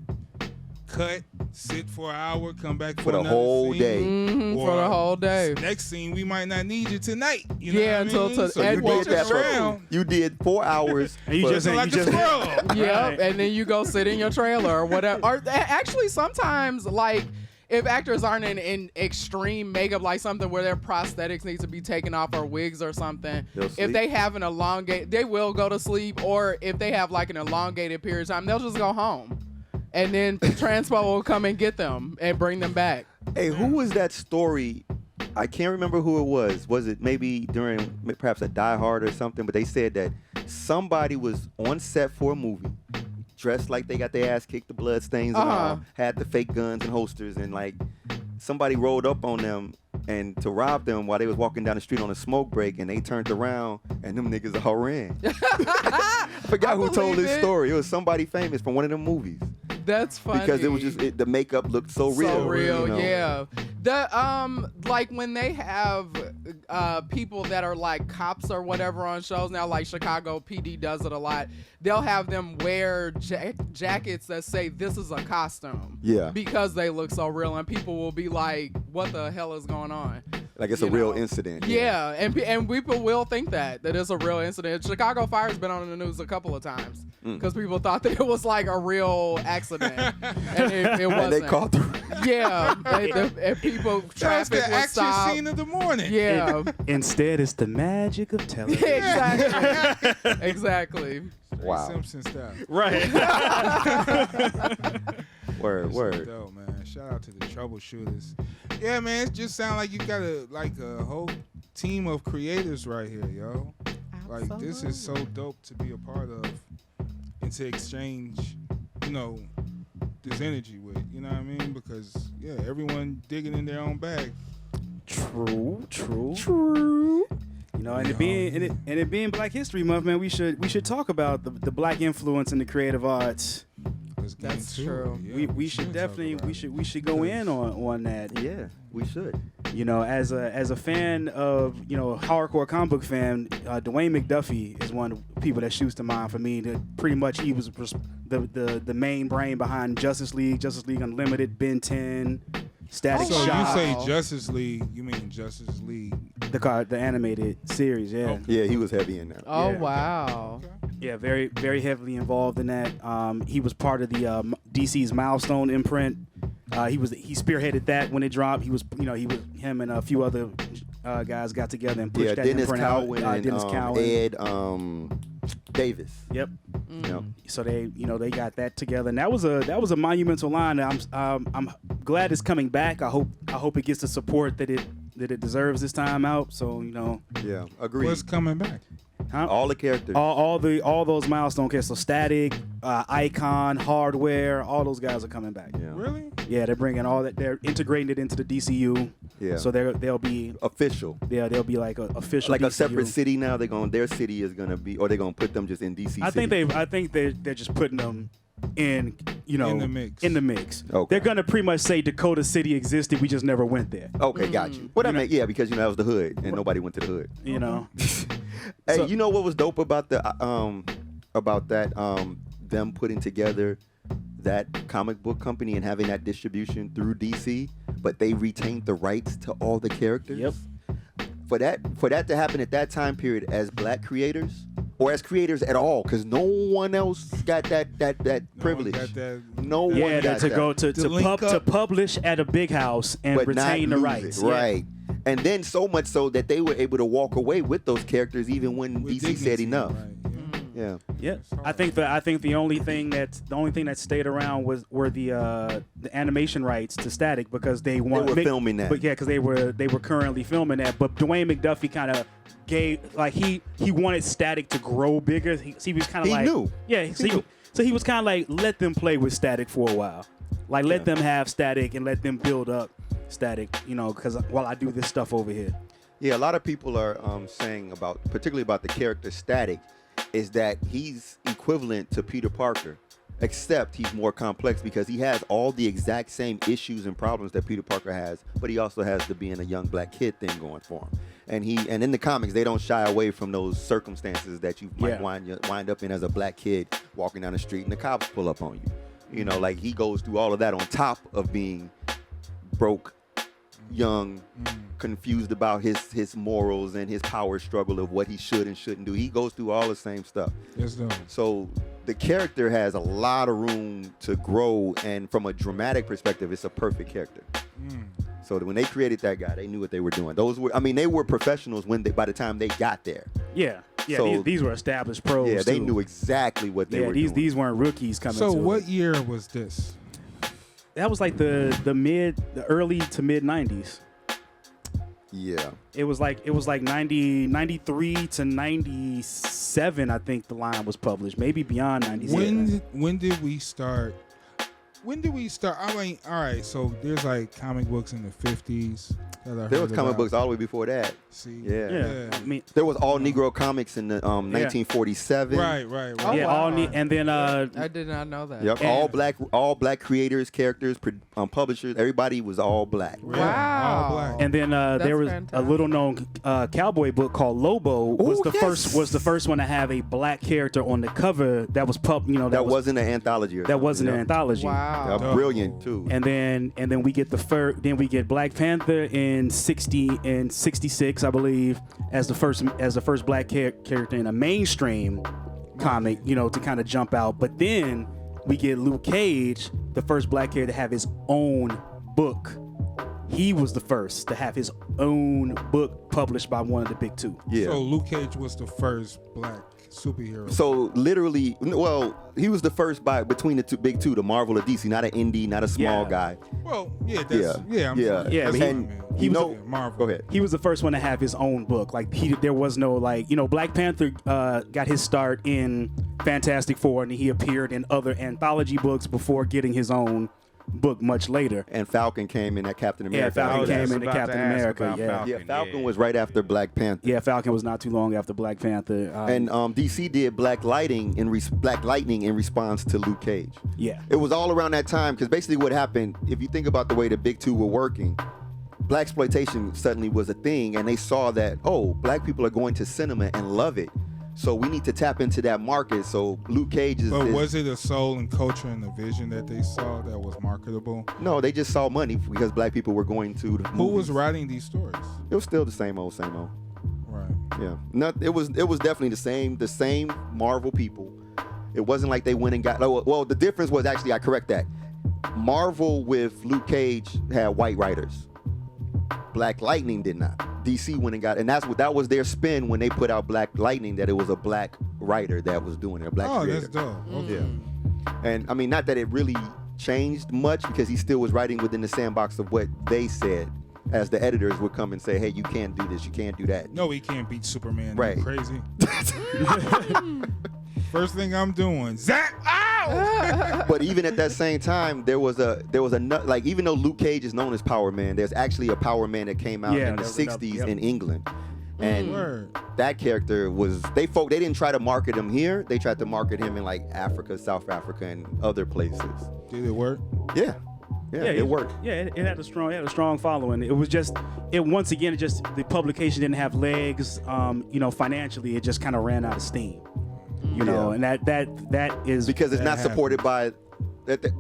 cut, sit for an hour, come back For the another whole scene. day. For the whole day. Next scene, we might not need you tonight. You know Yeah, what until I mean? to So Ed you walks walk that around. You did 4 hours. And you for- just like a squirrel. Yep, and then you go sit in your trailer or whatever. Or actually, sometimes like if actors aren't in extreme makeup, like something where their prosthetics need to be taken off or wigs or something, They'll if sleep. they have an elongated, they will go to sleep. Or if they have like an elongated period of time, they'll just go home, and then Transpo will come and get them and bring them back. Hey, who was that story? I can't remember who it was. Was it maybe during perhaps a Die Hard or something? But they said that somebody was on set for a movie, dressed like they got their ass kicked, the blood stains and all, had the fake guns and holsters, and like somebody rolled up on them and to rob them while they was walking down the street on a smoke break, and they turned around and them niggas all ran. I forgot who told believe this it. story. It was somebody famous from one of them movies. That's funny. Because it was just the makeup looked so real. So real, you know? yeah. The like when they have people that are like cops or whatever on shows now, like Chicago PD does it a lot. They'll have them wear jackets that say this is a costume. Yeah. Because they look so real, and people will be like, "What the hell is going on?" Like it's a You real know? incident. Yeah, and people will think that it's a real incident. Chicago Fire's been on the news a couple of times because people thought that it was like a real accident, and it wasn't. And they caught the. Yeah, and people That's traffic the was action stopped. scene of the morning. Yeah, Instead, it's the magic of television. exactly, exactly. Wow. Simpson style. Right. Word, That's word. dope, man. Shout out to the troubleshooters. Yeah, man. It just sounds like you got a whole team of creators right here, yo. Like this is so dope to be a part of and to exchange, this energy with. You know what I mean? Because everyone digging in their own bag. True. You know, and it being Black History Month, man, we should talk about the Black influence in the creative arts. Let's get That's into true. it. Yeah, we should talk definitely about it. we should go in on that. Yeah, we should. You know, as a fan of, hardcore comic book fan, Dwayne McDuffie is one of the people that shoots to mind for me. That pretty much he was the main brain behind Justice League Unlimited, Ben 10, Static So Shock, you say Justice League, you mean Justice League? the animated series, yeah. Okay. Yeah, he was heavy in that. Oh Yeah. wow. Yeah, very, very heavily involved in that. He was part of the DC's Milestone imprint. He spearheaded that when it dropped. Him and a few other guys got together and pushed Yeah, that Dennis imprint out. Cowan and Dennis Cowan. Ed Davis. Yep. Yep. So they got that together, and that was a monumental line. I'm glad it's coming back. I hope it gets the support that it deserves this time out. So Yeah, agreed. What's coming back? huh? All the characters. all those milestone characters. So Static, Icon, Hardware, all those guys are coming back. Yeah. Really? Yeah, they're bringing all that. They're integrating it into the DCU. Yeah. So they'll be Official. they'll be like a official Like a DCU. separate city now. Their city is gonna be, or they're gonna put them just in DC. I think city. they're just putting them in In the mix. In the mix. Okay. They're gonna pretty much say Dakota City existed. We just never went there. Okay, got you. What I meant, yeah, because that was the hood, and nobody went to the hood. You know. Hey, So- you know what was dope about them putting together that comic book company and having that distribution through DC, but they retained the rights to all the characters. Yep. For that to happen at that time period as Black creators, or as creators at all, because no one else got that privilege. got that. No one Yeah, got to that. go to link up. publish at a big house and but not retain the lose rights. it, Yeah. right? And then so much so that they were able to walk away with those characters even when With DC said dignity, enough. right, yeah. Yeah. Yeah, I think the only thing that stayed around were the animation rights to Static because they were filming that. But yeah, because they were currently filming that. But Dwayne McDuffie kind of gave he wanted Static to grow bigger. He was kind of He like knew. Yeah, so he was kind of like let them play with Static for a while, like let them have Static and let them build up Static, because while I do this stuff over here. Yeah, a lot of people are saying particularly about the character Static, is that he's equivalent to Peter Parker, except he's more complex because he has all the exact same issues and problems that Peter Parker has, but he also has the being a young black kid thing going for him. And in the comics, they don't shy away from those circumstances that you might wind up in as a black kid walking down the street and the cops pull up on you. Like he goes through all of that on top of being broke, young, confused about his morals and his power struggle of what he should and shouldn't do. He goes through all the same stuff. Yes, no. So the character has a lot of room to grow, and from a dramatic perspective, it's a perfect character. So when they created that guy, they knew what they were doing. They were professionals by the time they got there. Yeah. So, these were established pros. Yeah, they too. knew exactly what they were doing. These weren't rookies coming. So to what it. year was this? That was like the early to mid 90s. Yeah. It was like 93 to 97, I think the line was published. Maybe beyond 97. When did we start? I mean, all right, so there's like comic books in the 50s. There was comic books all the way before that. See? Yeah. I mean, there was all Negro comics in the 1947. Right. Oh, yeah, wow. and then I did not know that. Yep. All black creators, characters, publishers. Everybody was all black. Wow. All black. and then there was fantastic. a little known cowboy book called Lobo was the first one to have a black character on the cover that was That wasn't an anthology. That wasn't an anthology. Wow. Brilliant too. And then we get we get Black Panther in 66, I believe, as the first black character in a mainstream comic, to kind of jump out. But then we get Luke Cage, the first black character to have his own book. He was the first to have his own book published by one of the big two. Yeah. So Luke Cage was the first black superhero. So literally, he was the first between the big two, the Marvel or DC, not an indie, not a small guy. Well, yeah, Yeah. That's he was Marvel. Go ahead. He was the first one to have his own book. Like there was no Black Panther got his start in Fantastic Four, and he appeared in other anthology books before getting his own book much later. And Falcon came in at Captain America. Yeah, Falcon came into into Captain America. Yeah. Falcon was right after Black Panther. Yeah, Falcon was not too long after Black Panther. And DC did Black Lightning in response to Luke Cage. Yeah. It was all around that time because basically what happened, if you think about the way the big two were working, blaxploitation suddenly was a thing, and they saw that, black people are going to cinema and love it. So we need to tap into that market. So Luke Cage is... But was it a soul and culture and the vision that they saw that was marketable? No, they just saw money because black people were going to the Who movies. was writing these stories? It was still the same old. Right. Yeah. It was definitely the same Marvel people. It wasn't like they went and got... Well, the difference was actually, I correct that. Marvel with Luke Cage had white writers. Black Lightning did not. DC went and got, and that was their spin when they put out Black Lightning, that it was a black writer that was doing it, a black creator. That's dope. Okay. Yeah. And I mean, not that it really changed much because he still was writing within the sandbox of what they said, as the editors would come and say, hey, you can't do this, you can't do that. No, he can't beat Superman. Right. You're crazy. First thing I'm doing, Zach, ow! But even at that same time, there was like, even though Luke Cage is known as Power Man, there's actually a Power Man that came out in the 60s in England. And that character was, they didn't try to market him here. They tried to market him in like Africa, South Africa, and other places. Did it work? Yeah, it worked. Yeah, it had a strong following. It was just, once again, the publication didn't have legs. Financially, it just kind of ran out of steam. And that is because it's not happened. supported by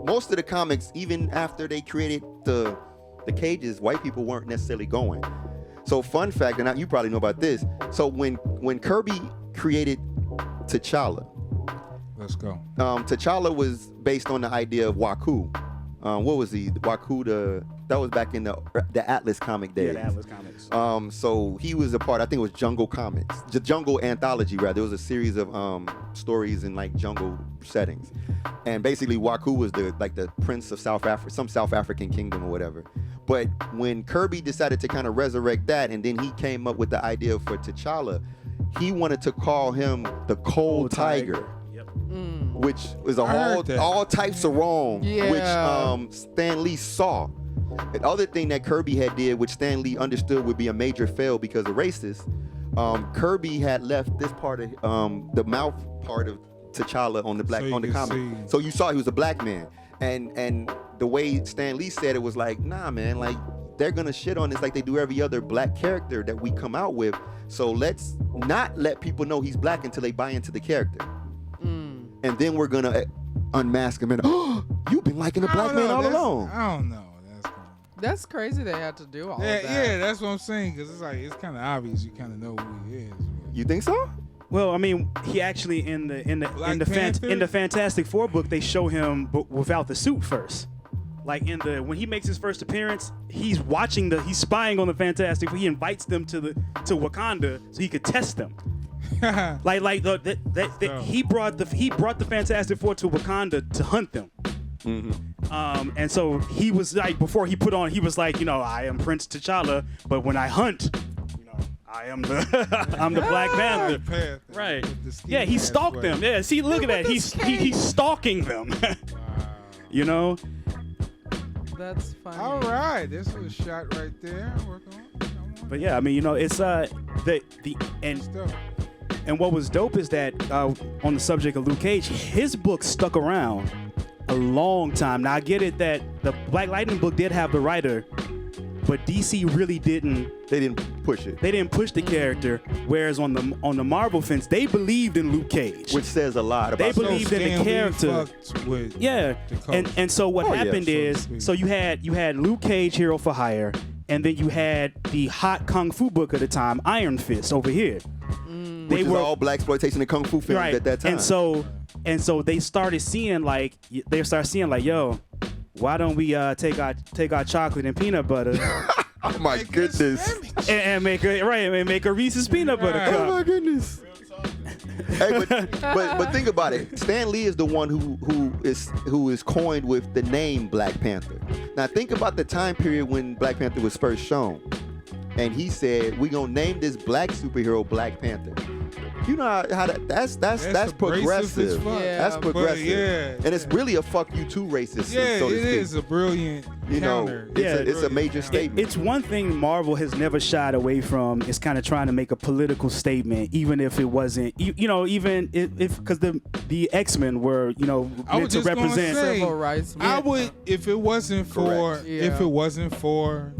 most of the comics. Even after they created the Cages, white people weren't necessarily going. So fun fact, and you probably know about this. So when Kirby created T'Challa, Let's go. T'Challa was based on the idea of Waku. what was he? Wakuda. That was back in the Atlas comic days. Yeah, the Atlas comics. So he was a part. I think it was Jungle Comics, the Jungle Anthology. Rather, it was a series of stories in like jungle settings, and basically Waku was the prince of South Africa, some South African kingdom or whatever. But when Kirby decided to kind of resurrect that, and then he came up with the idea for T'Challa, he wanted to call him the Cold Tiger. Yep. Which is all types of wrong, which Stan Lee saw. The other thing that Kirby had did, which Stan Lee understood would be a major fail because of racist, Kirby had left this part of the mouth part of T'Challa on the comic. So you saw he was a black man, and the way Stan Lee said it was like, nah, man, like they're gonna shit on this like they do every other black character that we come out with. So let's not let people know he's black until they buy into the character. And then we're gonna unmask him and you've been liking a black man all along. I don't know. That's crazy they had to do all of that. Yeah, that's what I'm saying, because it's kind of obvious. You kind of know who he is. You think so? Well, I mean, he actually in the Fantastic Four book, they show him without the suit first. Like when he makes his first appearance, he's spying on the Fantastic Four. He invites them to Wakanda so he could test them. He brought the Fantastic Four to Wakanda to hunt them. Mm-hmm. And so he was like, before he put on, he was like, I am Prince T'Challa, but when I hunt, I am I'm the Black Panther. Right. Yeah, he stalked them. Yeah, see, look at that. He's stalking them. Wow. That's funny. All right, this was a shot right there. Work on. But yeah, I mean, it's and what was dope is that on the subject of Luke Cage, his book stuck around a long time. Now I get it that the Black Lightning book did have the writer, but DC really didn't. They didn't push it. They didn't push the character. Whereas on the Marvel fence, they believed in Luke Cage, which says a lot about. They believed in the character. Yeah, and so what happened is, so you had Luke Cage, Hero for Hire, and then you had the hot kung fu book at the time, Iron Fist, over here. Which is all black exploitation and kung fu films at that time. And so they started seeing like, yo, why don't we take our chocolate and peanut butter? Oh my goodness! and make a Reese's peanut butter cup. Oh my goodness! Hey, but think about it. Stan Lee is the one who is coined with the name Black Panther. Now think about the time period when Black Panther was first shown, and he said, "We're gonna name this black superhero Black Panther." You know how that's progressive. That's progressive, and it's really a fuck you too racist. Yeah, so to it speak. is a brilliant counter. It's a major statement. It's one thing Marvel has never shied away from is kind of trying to make a political statement, even if it wasn't, even if because the X-Men were, meant to represent civil rights. I would, if it wasn't for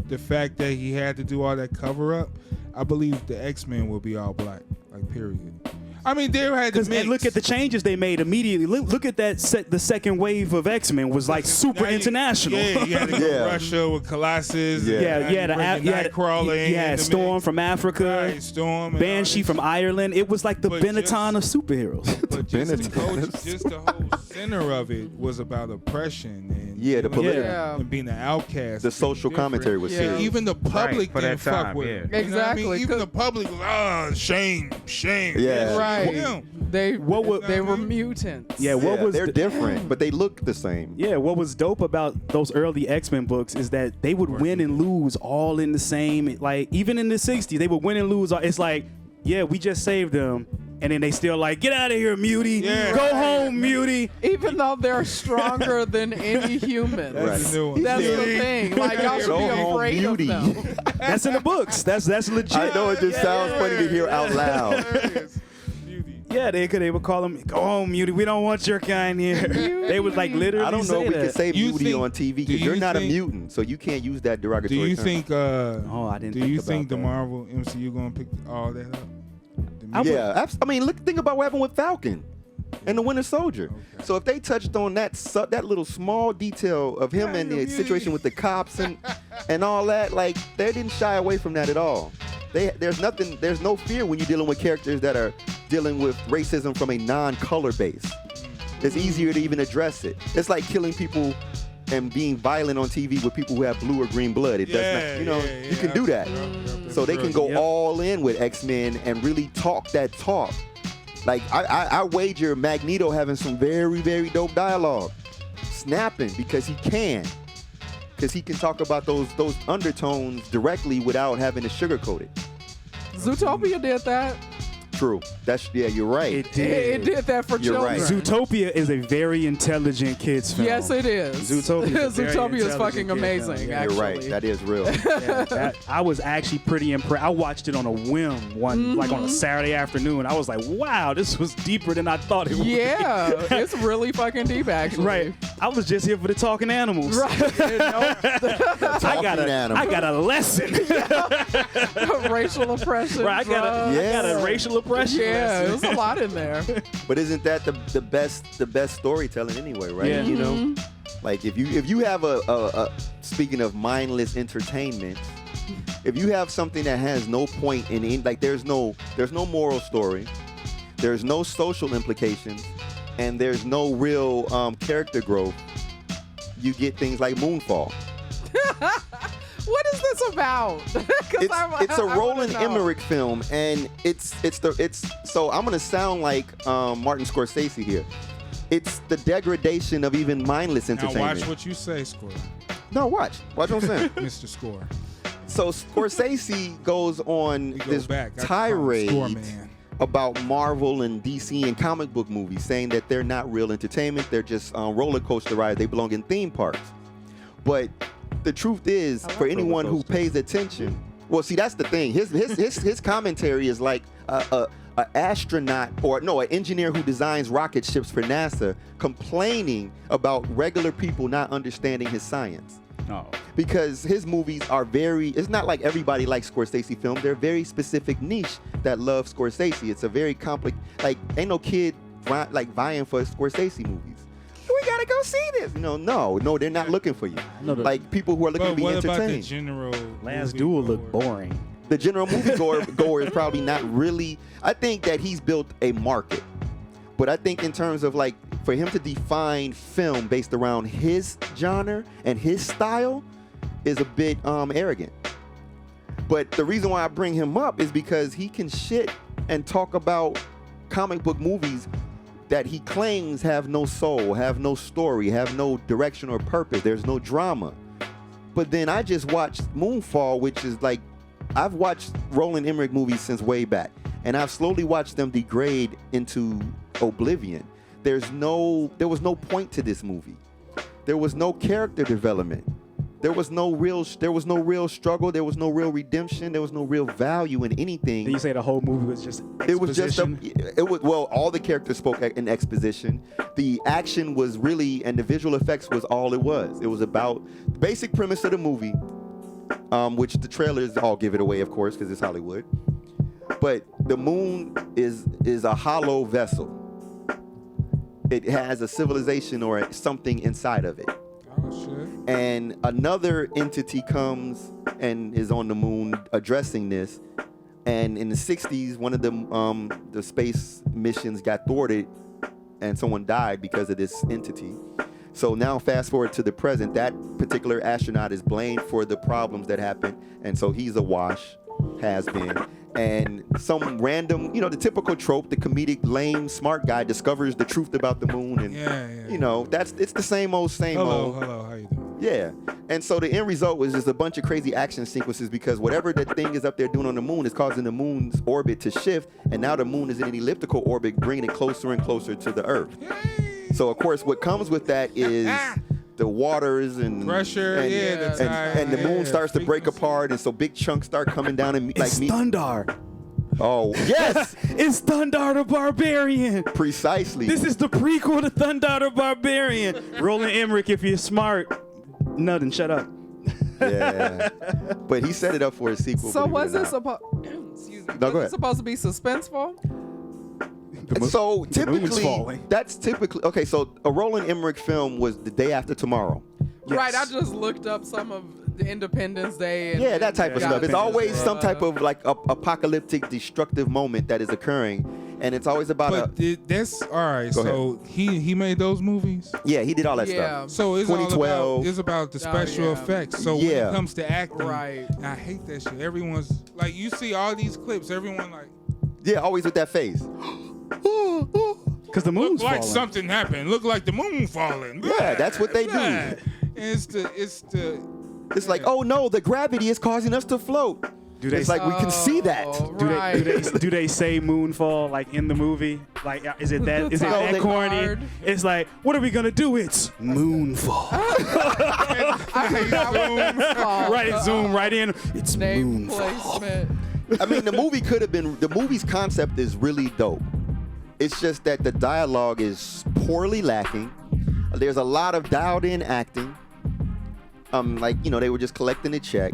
the fact that he had to do all that cover up, I believe the X-Men will be all black, like period. I mean, they had to mix. And look at the changes they made immediately. Look at that. The second wave of X-Men was like super international. Yeah, you had to go to Russia with Colossus. You had Storm from Africa. Right, Storm. Banshee from Ireland. It was like the Benetton of superheroes. But just the whole center of it was about oppression and the political and being an outcast. The social commentary was serious. Even the public didn't fuck with it. Exactly. You know what I mean? Even the public was shame. Yeah. Right. They were mutants. Yeah, they're different, but they look the same. Yeah, what was dope about those early X-Men books is that they would win and lose all in the same, like even in the 60s, they would win and lose. It's like, yeah, we just saved them. And then they still like, get out of here, Mutie. Yeah. Go home, Mutie. Even though they're stronger than any human. That's the thing. Like, y'all should be afraid of them. That's in the books. That's legit. I know it just sounds funny to hear out loud. Yeah, they would call him, go home, Mutie. We don't want your kind here. They would like literally I don't know if we can say Mutie on TV because you're not a mutant, so you can't use that derogatory term. Do you think? I didn't. Do you think the Marvel MCU gonna pick all that up? I mean, think about what happened with Falcon and the Winter Soldier. Okay. So if they touched on that little small detail of him and the situation with the cops and all that, like they didn't shy away from that at all. There's no fear when you're dealing with characters that are dealing with racism from a non-color base. It's easier to even address it. It's like killing people and being violent on TV with people who have blue or green blood. It does not, you know, you can do that. So they can go all in with X-Men and really talk that talk. Like, I wager Magneto having some very, very dope dialogue. Snapping because he can. Because he can talk about those undertones directly without having to sugarcoat it. Zootopia did that. True. You're right. It did. It did that for You're children. right. Zootopia is a very intelligent kids film. Yes, it is. Zootopia is fucking amazing. Yeah. Actually, You're right. That is real. I was actually pretty impressed. I watched it on a whim like on a Saturday afternoon. I was like, wow, this was deeper than I thought it would. Yeah, it's really fucking deep, actually. Right. I was just here for the talking animals. Right. I got a lesson. Racial oppression. Right. I got a racial oppression. Yeah, lesson. there's a lot in there. But isn't that the best storytelling anyway, right? Yeah. You know, like if you have a speaking of mindless entertainment, if you have something that has no point in like there's no moral story, there's no social implications, and there's no real character growth, you get things like Moonfall. What is this about? It's a Roland Emmerich film, and it's so I'm gonna sound like Martin Scorsese here. It's the degradation of even mindless Now entertainment. watch what you say, Score. No, watch what I'm saying. Mr. Score. So Scorsese goes on We go this back. I call him tirade Score Man. about Marvel and DC and comic book movies, saying that they're not real entertainment. They're just roller coaster rides. They belong in theme parks. But the truth is, for anyone who pays attention, well, see, that's the thing. His commentary is like an astronaut an engineer who designs rocket ships for NASA complaining about regular people not understanding his science. No. Because his movies are it's not like everybody likes Scorsese films. They're very specific niche that love Scorsese. It's a very complex, like, ain't no kid vying for Scorsese movies. We gotta go see this. No, they're not looking for you. Like people who are looking to be what entertained. about the general Last movie Duel goer? looked boring. The general moviegoer is probably not really. I think that he's built a market, but I think in terms of like for him to define film based around his genre and his style is a bit arrogant. But the reason why I bring him up is because he can shit and talk about comic book movies that he claims have no soul, have no story, have no direction or purpose. There's no drama. But then I just watched Moonfall, which is like, I've watched Roland Emmerich movies since way back, and I've slowly watched them degrade into oblivion. There was no point to this movie. There was no character development. There was no real struggle. There was no real redemption. There was no real value in anything. Did you say the whole movie was just exposition? It was all the characters spoke in exposition. The action was really, and the visual effects was all it was. It was about the basic premise of the movie, which the trailers all give it away, of course, because it's Hollywood. But the moon is a hollow vessel. It has a civilization or something inside of it. Oh, shit. And another entity comes and is on the moon addressing this. And in the 60s, one of the space missions got thwarted and someone died because of this entity. So now fast forward to the present, that particular astronaut is blamed for the problems that happened. And so he's awash, has been. And some random, the typical trope, the comedic, lame, smart guy discovers the truth about the moon. And, it's the same old. Hello, how you doing? Yeah. And so the end result was just a bunch of crazy action sequences because whatever the thing is up there doing on the moon is causing the moon's orbit to shift. And now the moon is in an elliptical orbit, bringing it closer and closer to the Earth. So, of course, what comes with that is the waters and pressure, and the moon starts to break apart. And so big chunks start coming down and It's Thundar. Oh, yes. It's Thundar the Barbarian. Precisely. This is the prequel to Thundar the Barbarian. Roland Emmerich, if you're smart. Nothing, shut up. Yeah. But he set it up for a sequel. So was it go ahead. supposed to be suspenseful? So moon's falling. that's typically okay. So a Roland Emmerich film was The Day After Tomorrow. Yes. Right, I just looked up some of the Independence Day. And, That type of stuff. It's always some type of like apocalyptic, destructive moment that is occurring, and it's always about that's all right. Go So he made those movies. yeah, he did all that Yeah. stuff. So it's 2012. It's about the special yeah. effects. So Yeah. when it comes to acting, Right. I hate that shit. Everyone's like, you see all these clips. Everyone like, Yeah, always with that face. Because the moon's look like falling. something happened. Look like the moon falling. Yeah, that's what they do. And it's the It's like, oh no, the gravity is causing us to float. It's like we can see that. Do Right. do they say moonfall like in the movie? Like, is it that No, that they- corny? hard. It's like, what are we gonna do? It's moonfall. I hate that one. Right, it zoom right in. It's Name moonfall. placement. I mean, the movie could have been. The movie's concept is really dope. It's just that the dialogue is poorly lacking. There's a lot of dialed-in acting. Like, you know, they were just collecting a check,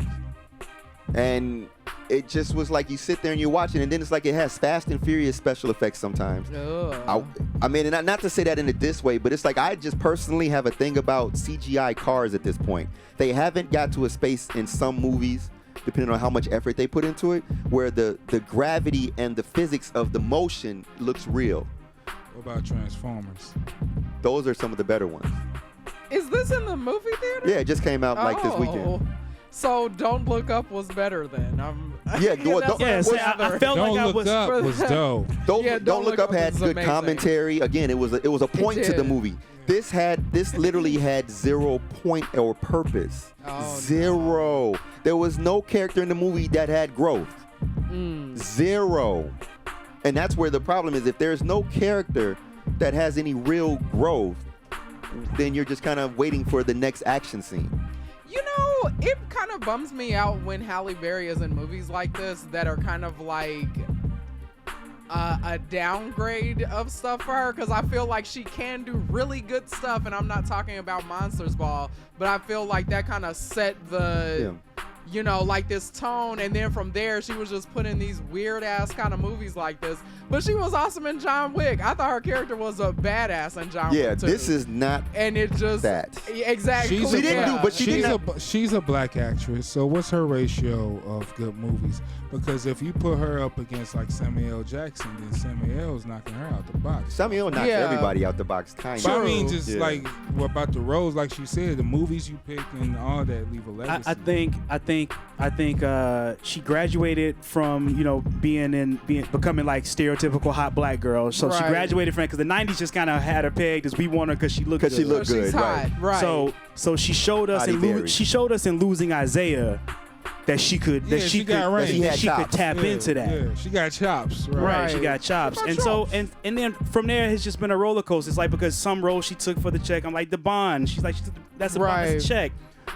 and it just was like you sit there and you're watching, and then it's like it has Fast and Furious special effects sometimes. Ugh. I mean, and not to say that in a diss way, but it's like I just personally have a thing about CGI cars at this point. They haven't got to a space in some movies, depending on how much effort they put into it, where the gravity and the physics of the motion looks real. what about Transformers? Those are some of the better ones. Is this in the movie theater? Yeah, it just came out like this Oh. weekend. So Don't Look Up was better then. Yeah, that's don't- what Yeah, I'm see, gathering. I felt Don't like I Look was. Up was dope. Don't Look Up had is good amazing. commentary. Again, it was a point to the did. movie. This literally had 0 point or purpose. Oh, 0. There was no character in the movie that had growth. 0. And that's where the problem is. If there's no character that has any real growth, then you're just kind of waiting for the next action scene. You know, it kind of bums me out when Halle Berry is in movies like this that are kind of like a downgrade of stuff for her, because I feel like she can do really good stuff, and I'm not talking about Monsters Ball, but I feel like that kind of set the you know, like this tone, and then from there she was just put in these weird ass kind of movies like this. But she was awesome in John Wick. I thought her character was a badass in John Yeah, Wick too. this is not and it just that. exactly. She's She a didn't black- do, but she she's didn't she's a black actress. So what's her ratio of good movies? Because if you put her up against like Samuel L. Jackson, then Samuel L. is knocking her out the box. Samuel knocks Yeah. everybody out the box, kind But of. I mean, True. just Yeah. like what about the roles, like she said, the movies you pick and all that leave a legacy. I think she graduated from, you know, becoming like stereotypical hot black girl. So she Right. graduated from it because the 90s just kind of had her pegged as we want her because she looked good. Because she looked So she's good, hot, right? So she showed us Halle Berry. she showed us in Losing Isaiah that she could Yeah, she got range. She had she could chops. tap into that. Yeah, she got chops. Right. Right, she Right. got chops, What about and so chops? and then from there it's just been a roller coaster. It's like because some roles she took for the check, I'm like the Bond. She's like that's a Bond, that's a check,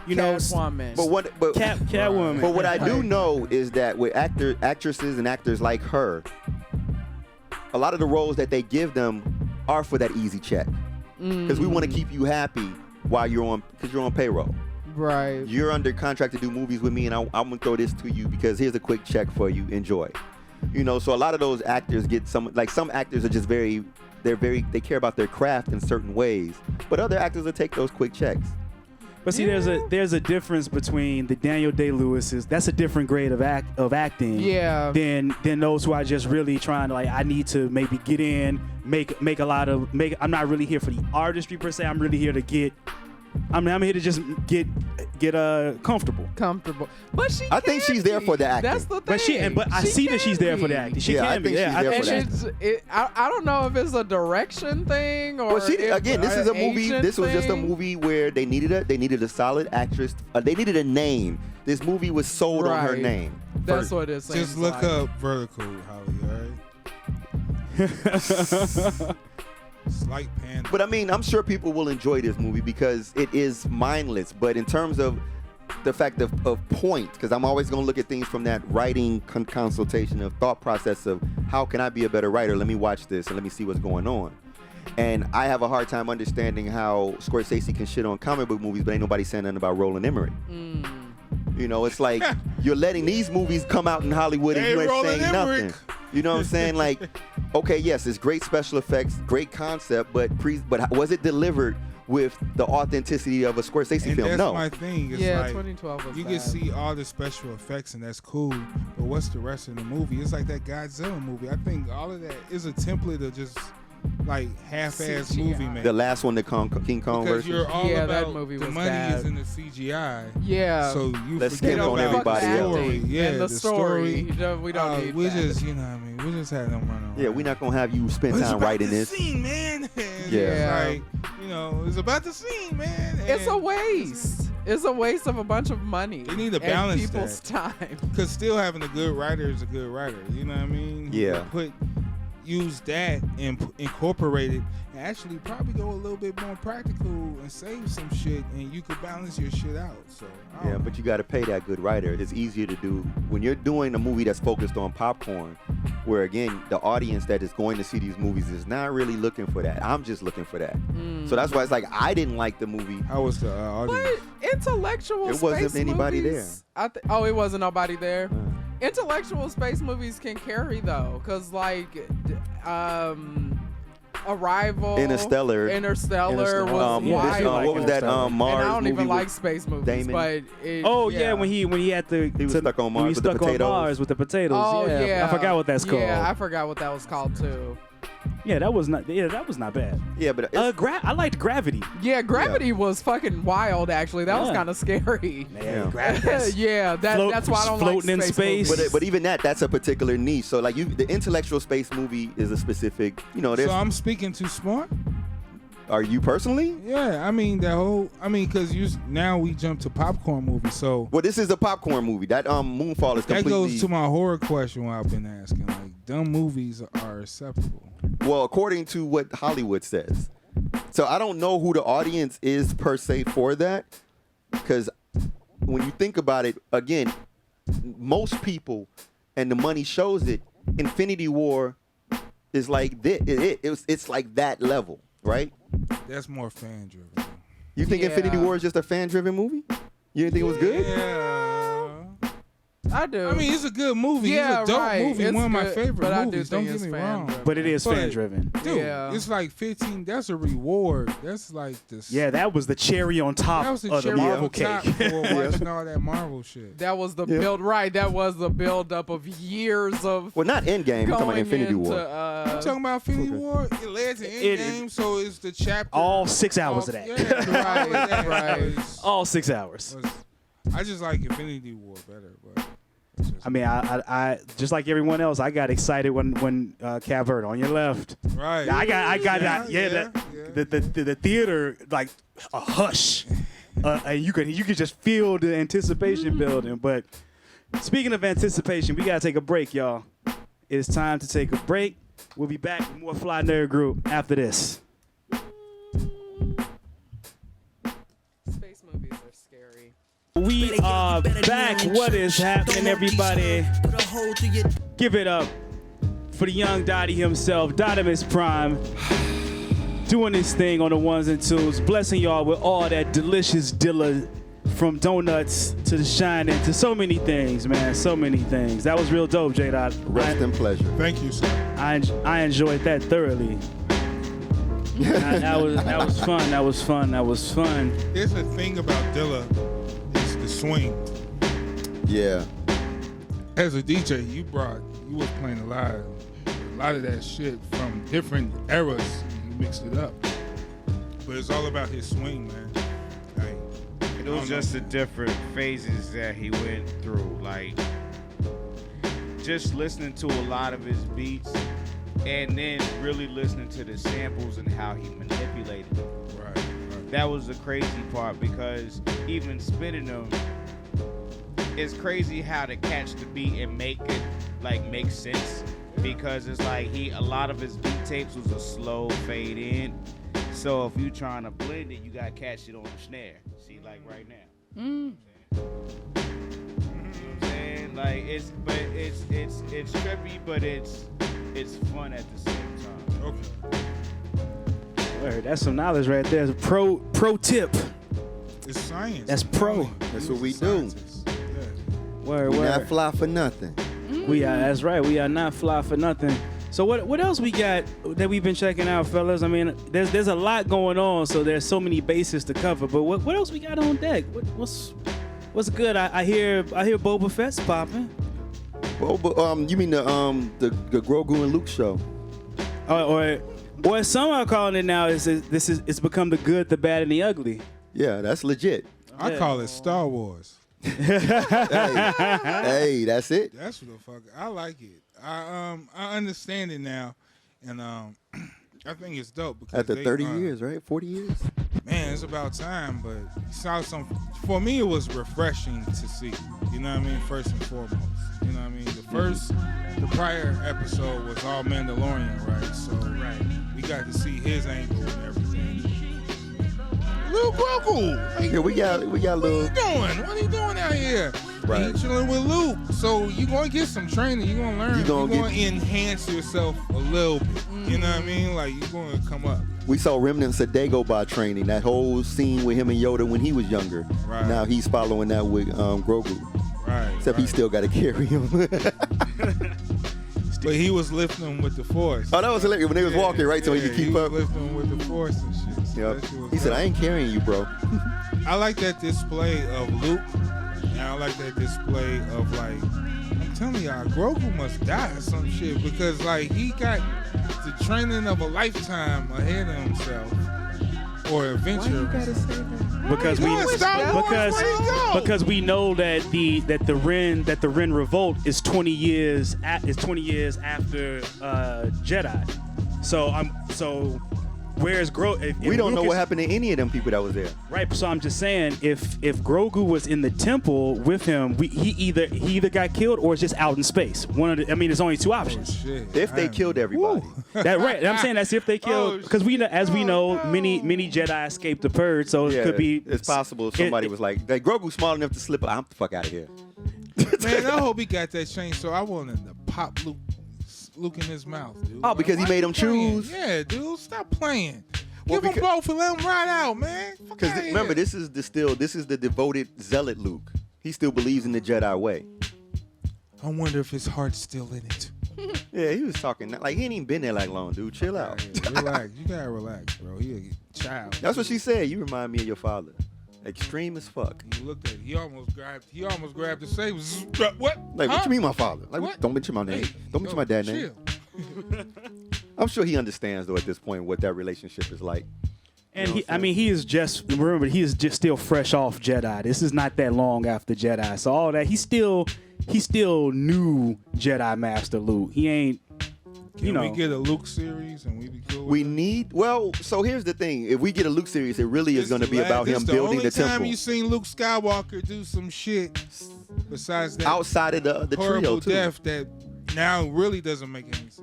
you know. Catwoman. But Catwoman. But what I do know is that with actresses and actors like her, a lot of the roles that they give them are for that easy check. Because we want to keep you happy while you're on payroll. Right. You're under contract to do movies with me, and I'm gonna throw this to you because here's a quick check for you. Enjoy. You know, so a lot of those actors get some actors are just they care about their craft in certain ways, but other actors will take those quick checks. But see, there's a difference between the Daniel Day-Lewis's. That's a different grade of acting. Yeah. Than those who are just really trying to like. I need to maybe get in, make a lot of. I'm not really here for the artistry per se. I'm really here to get. I'm here to just get comfortable. But I think she's there for the acting. That's the thing. But I see that she's there for the acting. She Yeah, I can be. think Yeah, she's there I for think that. she's- I don't know if it's a direction thing or. Well, again, this is a movie. agent This was just a thing. movie where they needed a solid actress. They needed a name. This movie was sold on her Right. name. That's what it seems Just look like. up Vertical, Holly. All right. Slight panda. But I mean, I'm sure people will enjoy this movie because it is mindless. But in terms of the fact of point, because I'm always going to look at things from that writing consultation of thought process of how can I be a better writer? Let me watch this and let me see what's going on. And I have a hard time understanding how Scorsese can shit on comic book movies, but ain't nobody saying nothing about Roland Emmerich. You know, it's like you're letting these movies come out in Hollywood and Hey, you ain't Roland saying Emmerich. nothing. You know what I'm saying? Like, okay, yes, it's great special effects, great concept, but was it delivered with the authenticity of a Scorsese And film. that's No. my thing. It's Yeah, like, 2012 was you bad. can see all the special effects and that's cool, but what's the rest of the movie? It's like that Godzilla movie. I think all of that is a template of just like half-ass CGI. movie making. The last one, the King Kong Because version. you're all Yeah, that about movie the was money bad. is in the CGI. Yeah. So you Let's forget skip on about everybody the else. story. Yeah, and the story. You know, we don't need we that. just, you know what I mean? We just had them run around. Yeah, we're not gonna have you spend But it's time about writing the this. scene, man. Yeah. It's like, you know, it's about the scene, man. It's a And- waste. It's a waste of a bunch of money. They need to and balance people's time. Cause still having a good writer is a good writer. You know what I mean? Who Yeah. can use that and incorporate it, and actually probably go a little bit more practical and save some shit, and you could balance your shit out. So I don't Yeah, know. but you got to pay that good writer. It's easier to do when you're doing a movie that's focused on popcorn, where again the audience that is going to see these movies is not really looking for that. I'm just looking for that. So that's why it's like I didn't like the movie. How was the audience? But intellectual It wasn't space anybody movies, oh, it wasn't nobody there. Intellectual space movies can carry though, cause like, Arrival, Interstellar. Interstellar. was Yeah, wild. what was that Interstellar. Mars and I don't movie even with like space movies, Damon? but it, Oh yeah, when he had to He was stuck on when Mars he with the stuck on potatoes. Mars with the potatoes. Oh yeah, I forgot what that's called. Yeah, I forgot what that was called too. Yeah, that was not. Yeah, that was not bad. Yeah, but it's, I liked Gravity. Yeah, Gravity was fucking wild. Actually, that was Yeah. kind of scary. Yeah. Gravity. Yeah, that's why I don't floating in like space. movies. but even that's a particular niche. So like the intellectual space movie is a specific. You know, there's. So I'm speaking too smart. Are you personally? Yeah, I mean because now we jump to popcorn movies. So Well, this is a popcorn movie. That Moonfall is that completely. goes to my horror question. What I've been asking, like, dumb movies are acceptable. Well, according to what Hollywood says. So I don't know who the audience is per se for that, because when you think about it, again, most people, and the money shows it. Infinity War is like this. It's like that level, right? That's more fan driven. You think Yeah. Infinity War is just a fan-driven movie? You didn't think it was good? Yeah. I do. I mean, it's a good movie. Yeah, it's a dope right. movie. It's One of my good, favorite but I do movies. think Don't it's get me wrong. fan-driven. But it is But- fan driven. Dude, Yeah. it's like 15. That's a reward. That's like this. Yeah, that was the cherry on top that was the of the cherry Marvel on top cake. for watching all that Marvel shit. that was the Yeah. build. Right, that was the build up of years of Well, not Endgame. I'm talking about going Infinity into. War. I'm talking about Infinity War. It led to It- Endgame, so it's the chapter. All 6 hours of that. Yeah, all of that Right. was- All 6 hours. I just like Infinity War better, but. it's just- I mean, I just like everyone else, I got excited when Cavert on your left. right. I got that. yeah. The theater like a hush, and you could just feel the anticipation building. But speaking of anticipation, we gotta take a break, y'all. It is time to take a break. We'll be back with more Fly Nerd Group after this. Space movies are scary. We are back. What is happening, everybody? Give it up for the young Dottie himself, Dotimus Prime, doing his thing on the ones and twos, blessing y'all with all that delicious dilla, from donuts to the shining to so many things, man. So many things. That was real dope, J. Dot. Rest in pleasure. Thank you, sir. I enjoyed that thoroughly. That was fun. That was fun. That was fun. Here's the thing about Dilla, is the swing. Yeah. As a DJ, you was playing a lot of that shit from different eras. You mixed it up, but it's all about his swing, man. Like, It was just the different phases that he went through. Like, just listening to a lot of his beats and then really listening to the samples and how he manipulated them. right. That was the crazy part, because even spitting them, it's crazy how to catch the beat and make it make sense. Because it's like a lot of his beat tapes was a slow fade in. So if you trying to blend it, you gotta catch it on the snare. See, like right now. You know what I'm saying? Like it's trippy, but it's fun at the same time. Okay. Word, that's some knowledge right there. Pro tip. It's science. That's pro. That's He what we was a do. scientist. Yeah. Word, We word. not fly for nothing. That's right. We are not fly for nothing. So what else we got that we've been checking out, fellas? I mean, there's a lot going on, so there's so many bases to cover. But what else we got on deck? What's good? I hear Boba Fett's popping. Boba, you mean the Grogu and Luke show? Or some are calling it now. It's become the good, the bad, and the ugly. Yeah, that's legit. I call it Star Wars. Hey, that's it. That's what the fuck. I like it. I understand it now, and I think it's dope because After 30 years, right? 40 years. Man, it's about time. But saw some. For me, it was refreshing to see. You know what I mean? First and foremost. You know what I mean? The prior episode was all Mandalorian, right? So we got to see his angle and everything. Little Grogu. Like, Yeah, we got a little. What are you doing? What are you doing out here? Right. You chilling with Luke. So you're going to get some training. You're going to learn. You're going to enhance yourself a little bit. You know what I mean? Like, you're going to come up. We saw remnants of Dagobah training. That whole scene with him and Yoda when he was younger. Right. Now he's following that with Grogu. Right. Except he still got to carry him. But he was lifting him with the Force. Oh, that was hilarious when they was walking, right? So he could keep he up. was lifting him with the Force and shit. So Yep. that shit was He said, dope. I ain't carrying you, bro. I like that display of Luke. And I like that display of, like, I'm telling y'all, Grogu must die or some shit because, like, he got the training of a lifetime ahead of himself. Or adventure. Because we know that the Ren revolt is 20 years after Jedi. So where's Grogu? We don't know what happened to any of them people that was there. Right, so I'm just saying, if Grogu was in the temple with him, he either got killed or is just out in space. There's only two options. If they killed everybody. That right? I'm saying that's if they killed, because we know, many Jedi escaped the purge, so it could be. It's possible somebody was like, Grogu's small enough to slip out. I'm the fuck out of here. Man, I hope he got that change. So I wanted to pop Luke in his mouth, dude. Oh, because he made him choose? Yeah, dude, stop playing. Well, Give them both and let them ride out, man. Because remember, this is the devoted zealot Luke. He still believes in the Jedi way. I wonder if his heart's still in it. Yeah, he was talking like he ain't even been there like long, dude. Chill out. Yeah, relax. You gotta relax, bro. He a child. That's what she said. You remind me of your father. Extreme as fuck. You looked at it. He almost grabbed the saber. What? Like, Huh? what you mean, my father? Like, What? don't mention my name. Hey, Don't mention my dad's name. chill. I'm sure he understands though at this point what that relationship is like. And You know what I'm he is just still fresh off Jedi. This is not that long after Jedi, so all that he still knew Jedi Master Luke. He ain't. Can we get a Luke series and we be cool? We need. Well, so here's the thing. If we get a Luke series, it really is going to be about him building the This the only time temple. you seen Luke Skywalker do some shit besides that Outside of the horrible trio too. death that now really doesn't make any sense.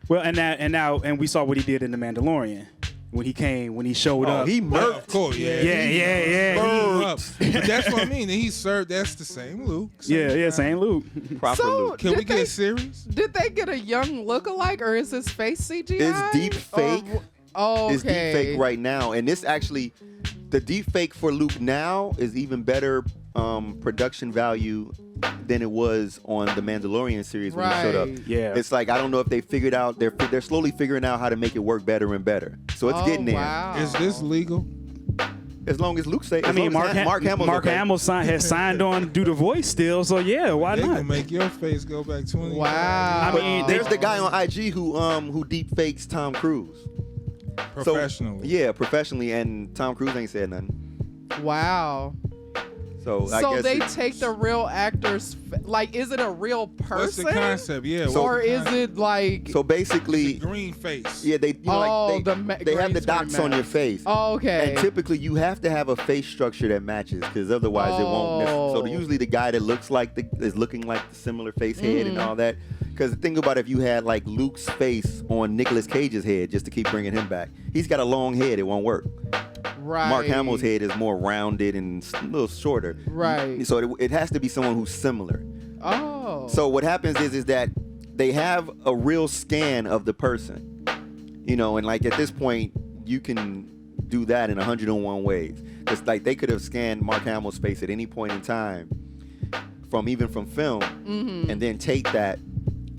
Well, and we saw what he did in The Mandalorian when he showed up. He Well, murked. of course, yeah. Yeah. But that's what I mean. He served. That's the same Luke. Same Luke. Proper So, Luke. Can we get a series? Did they get a young look-alike, or is his face CGI? It's deep fake. Oh, okay. It's deep fake right now, and this actually, the deep fake for Luke now is even better production value than it was on the Mandalorian series when he showed up. Yeah. It's like I don't know if they figured out. They're slowly figuring out how to make it work better and better. So it's getting there. Wow. Is this legal? As long as Luke say. I mean, Mark Hamill has signed on to do the voice still, so yeah, why They not? gonna make your face go back 20 Wow. I mean, There's the guy on IG who deep fakes Tom Cruise. professionally. Yeah, professionally, and Tom Cruise ain't said nothing. Wow. So I So guess they it's- take the real actors, like, is it a real person? What's the concept? Yeah. what's Or the is concept? it like, So basically, green face? yeah, they Oh, the they have green the screen dots on mask. your face. oh, okay. And typically, you have to have a face structure that matches, because otherwise it won't. So Oh. usually, the guy that looks like is looking like the similar face head and all that. Because think about if you had like Luke's face on Nicolas Cage's head, just to keep bringing him back. He's got a long head; it won't work. right. Mark Hamill's head is more rounded and a little shorter. Right. So it has to be someone who's similar. Oh. So what happens is that they have a real scan of the person, and like at this point you can do that in 101 ways. It's like they could have scanned Mark Hamill's face at any point in time, from film, and then take that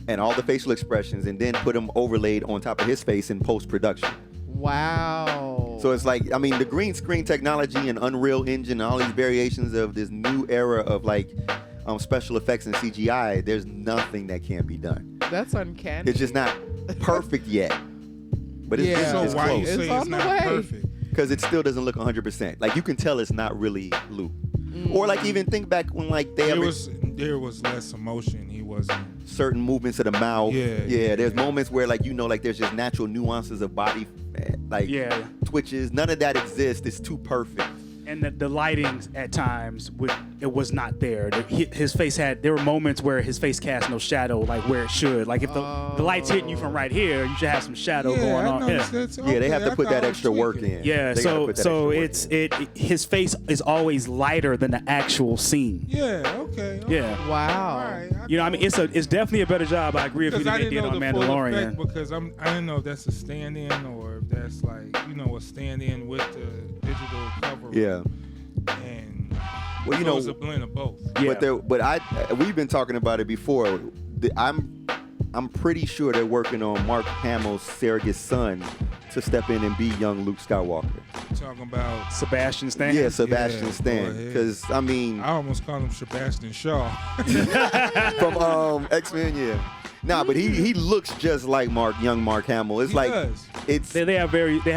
and all the facial expressions, and then put them overlaid on top of his face in post-production. Wow. So it's like, I mean, the green screen technology and Unreal Engine and all these variations of this new era of like special effects and CGI, there's nothing that can't be done. That's uncanny. It's just not perfect yet. But it's, Yeah. it's So why you close. say It's it's on the not way. perfect? Because it still doesn't look 100%. Like, you can tell it's not really Luke. Or like even think back when like they There was less emotion. He wasn't. certain movements of the mouth. Yeah. There's moments where like like there's just natural nuances of body, like twitches. None of that exists. It's too perfect. And the lighting at times it was not there. His face there were moments where his face cast no shadow like where it should. Like if the light's hitting you from right here, you should have some shadow going on. Yeah, they Yeah, they have to put that extra work in. Yeah, They gotta put that so extra work in. his face is always lighter than the actual scene. Yeah. Okay. Yeah. Wow. All right. You know, I mean, it's definitely a better job. I agree with you Because I than they didn't did know on the full Mandalorian. effect because I didn't know if that's a stand-in or if that's like a stand-in with the digital cover. Yeah. And Well, so it was a blend of both. Yeah. But we've been talking about it before. I'm pretty sure they're working on Mark Hamill's surrogate son to step in and be young Luke Skywalker. Talking about. Sebastian Stan. Yeah, Sebastian Yeah, Stan. go ahead. Because I mean, I almost called him Sebastian Shaw. from X-Men, yeah. Nah, but he looks just like young Mark Hamill. It's He like does. it's They have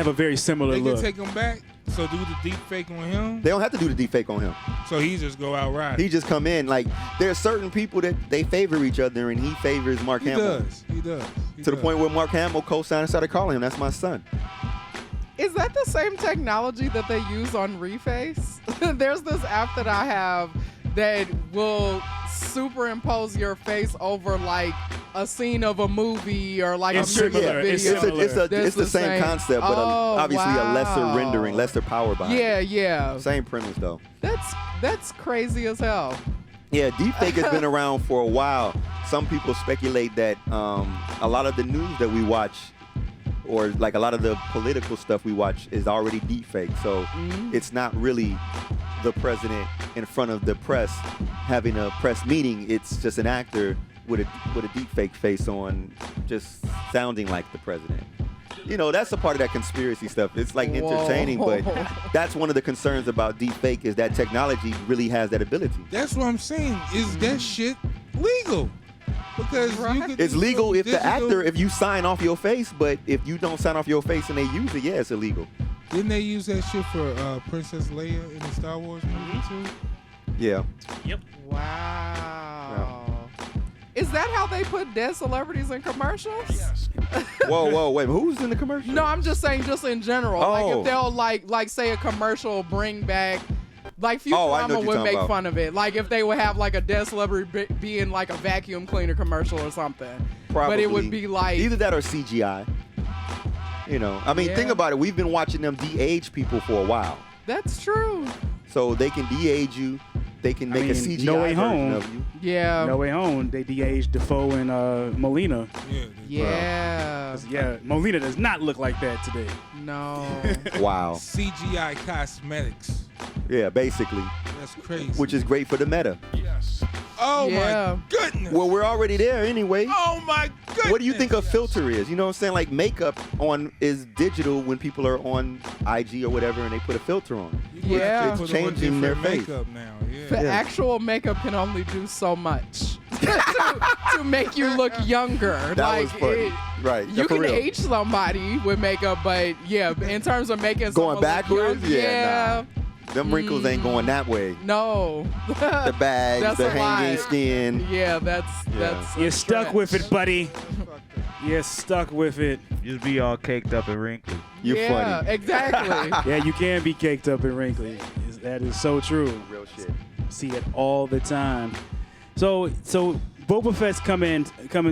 a very similar They look. can take him back. So do the deep fake on him. they don't have to do the deep fake on him. So he just go out right. He just come in like there's certain people that they favor each other, and he favors Mark He Hamill does. He does. He to the does. point where Mark Hamill co-signed and started calling him, "That's my son." Is that the same technology that they use on Reface? There's this app that I have that will superimpose your face over like a scene of a movie or like It's a music similar. video. It's similar. It's the same concept, but obviously a lesser wow. rendering, lesser power behind it. Yeah. Same premise though. That's crazy as hell. Yeah, deepfake has been around for a while. Some people speculate that a lot of the news that we watch, or like a lot of the political stuff we watch, is already deepfake. So it's not really the president in front of the press having a press meeting. It's just an actor with a deepfake face on, just sounding like the president. You know, that's a part of that conspiracy stuff. It's like entertaining, but that's one of the concerns about deepfake is that technology really has that ability. That's what I'm saying. Is that shit legal? Because you could It's do legal if the digital- actor, if you sign off your face, but if you don't sign off your face and they use it, yeah, it's illegal. Didn't they use that shit for Princess Leia in the Star Wars movie too? Yeah. Wow. Is that how they put dead celebrities in commercials? Yes. Whoa, wait, who's in the commercial? No, I'm just saying, just in general. Oh. Like if they'll like say a commercial bring back, like Oh, I know what Futurama you're would talking make about. fun of it. Like if they would have like a dead celebrity be in like a vacuum cleaner commercial or something. Probably. But it would be like either that or CGI. You know, I mean, Yeah. think about it. We've been watching them de-age people for a while. that's true. So they can de-age you. They can make a mean, CGI No Way version Home. of you. Yeah. No Way Home, they de-aged Defoe and Molina. Yeah. Yeah, Molina does not look like that today. No. Wow. CGI cosmetics. Yeah, basically, That's crazy. which is great for the meta. oh Yeah. my goodness. Well, we're already there anyway. Oh my goodness. What do you think a filter is? You know what I'm saying? Like makeup is digital when people are on IG or whatever and they put a filter on. You put- Yeah. you It's put on changing their different face. makeup now. The Yeah. actual makeup can only do so much to make you look younger. That like was funny. Right. You for can real. age somebody with makeup, but yeah, in terms of making Going someone look backwards? young, Yeah, Them wrinkles ain't going that way. no. The bags, That's the a hanging lie. skin. Yeah, that's a You're stuck with it, stretch. buddy. You're stuck with it. Just be all caked up and wrinkled. You're yeah, funny. exactly. Yeah, you can be caked up and wrinkly. That is so true. Real shit. See it all the time. So Boba Fett's coming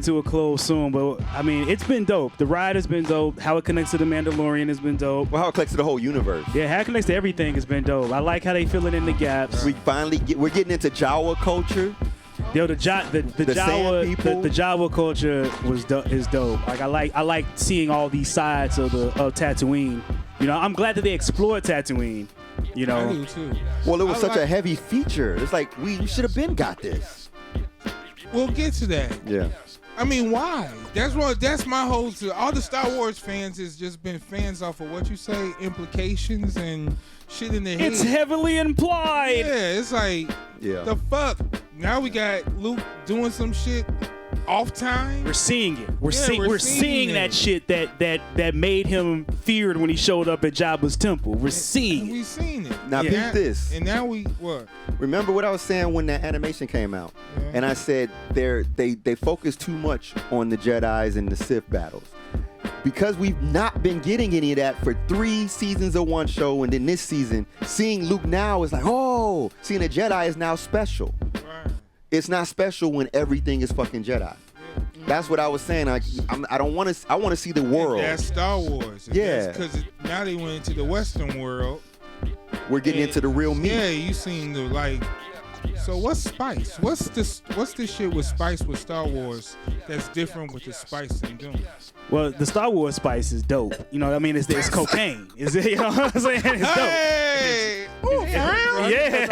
to a close soon, but I mean, it's been dope. The ride has been dope. How it connects to the Mandalorian has been dope. Well, how it connects to the whole universe. Yeah, how it connects to everything has been dope. I like how they filling in the gaps. We're getting into Jawa culture. Yo, the sand Jawa people. the Jawa culture is dope. Like I like seeing all these sides of Tatooine. You know, I'm glad that they explored Tatooine. You I know, do too. Well, it was I such like- a heavy feature. It's like we should have been got this. We'll get to that. Yeah. I mean, why? That's my whole. All the Star Wars fans has just been fans off of what you say, implications and shit in their head. It's heavily implied. Yeah, it's like, the fuck. Now we got Luke doing some shit off time. We're seeing it. We're seeing that shit that made him feared when he showed up at Jabba's temple. We're seeing it. We seen it. Now, peep this. And now we what? Remember what I was saying when that animation came out? Yeah. And I said they focus too much on the Jedis and the Sith battles. Because we've not been getting any of that for 3 seasons of one show, and then this season, seeing Luke now is like, oh, seeing a Jedi is now special. Right. It's not special when everything is fucking Jedi. That's what I was saying. I want to see the world. And that's Star Wars. And Yeah. Because now they went into the Western world. We're getting into the real meat. Yeah, you seen the like. So what's spice? What's this shit with spice with Star Wars that's different with the spice in Doom? Well, the Star Wars spice is dope. You know what I mean? It's cocaine. Is it? You know what I'm saying? It's dope. Hey! Ooh, for real? Yeah.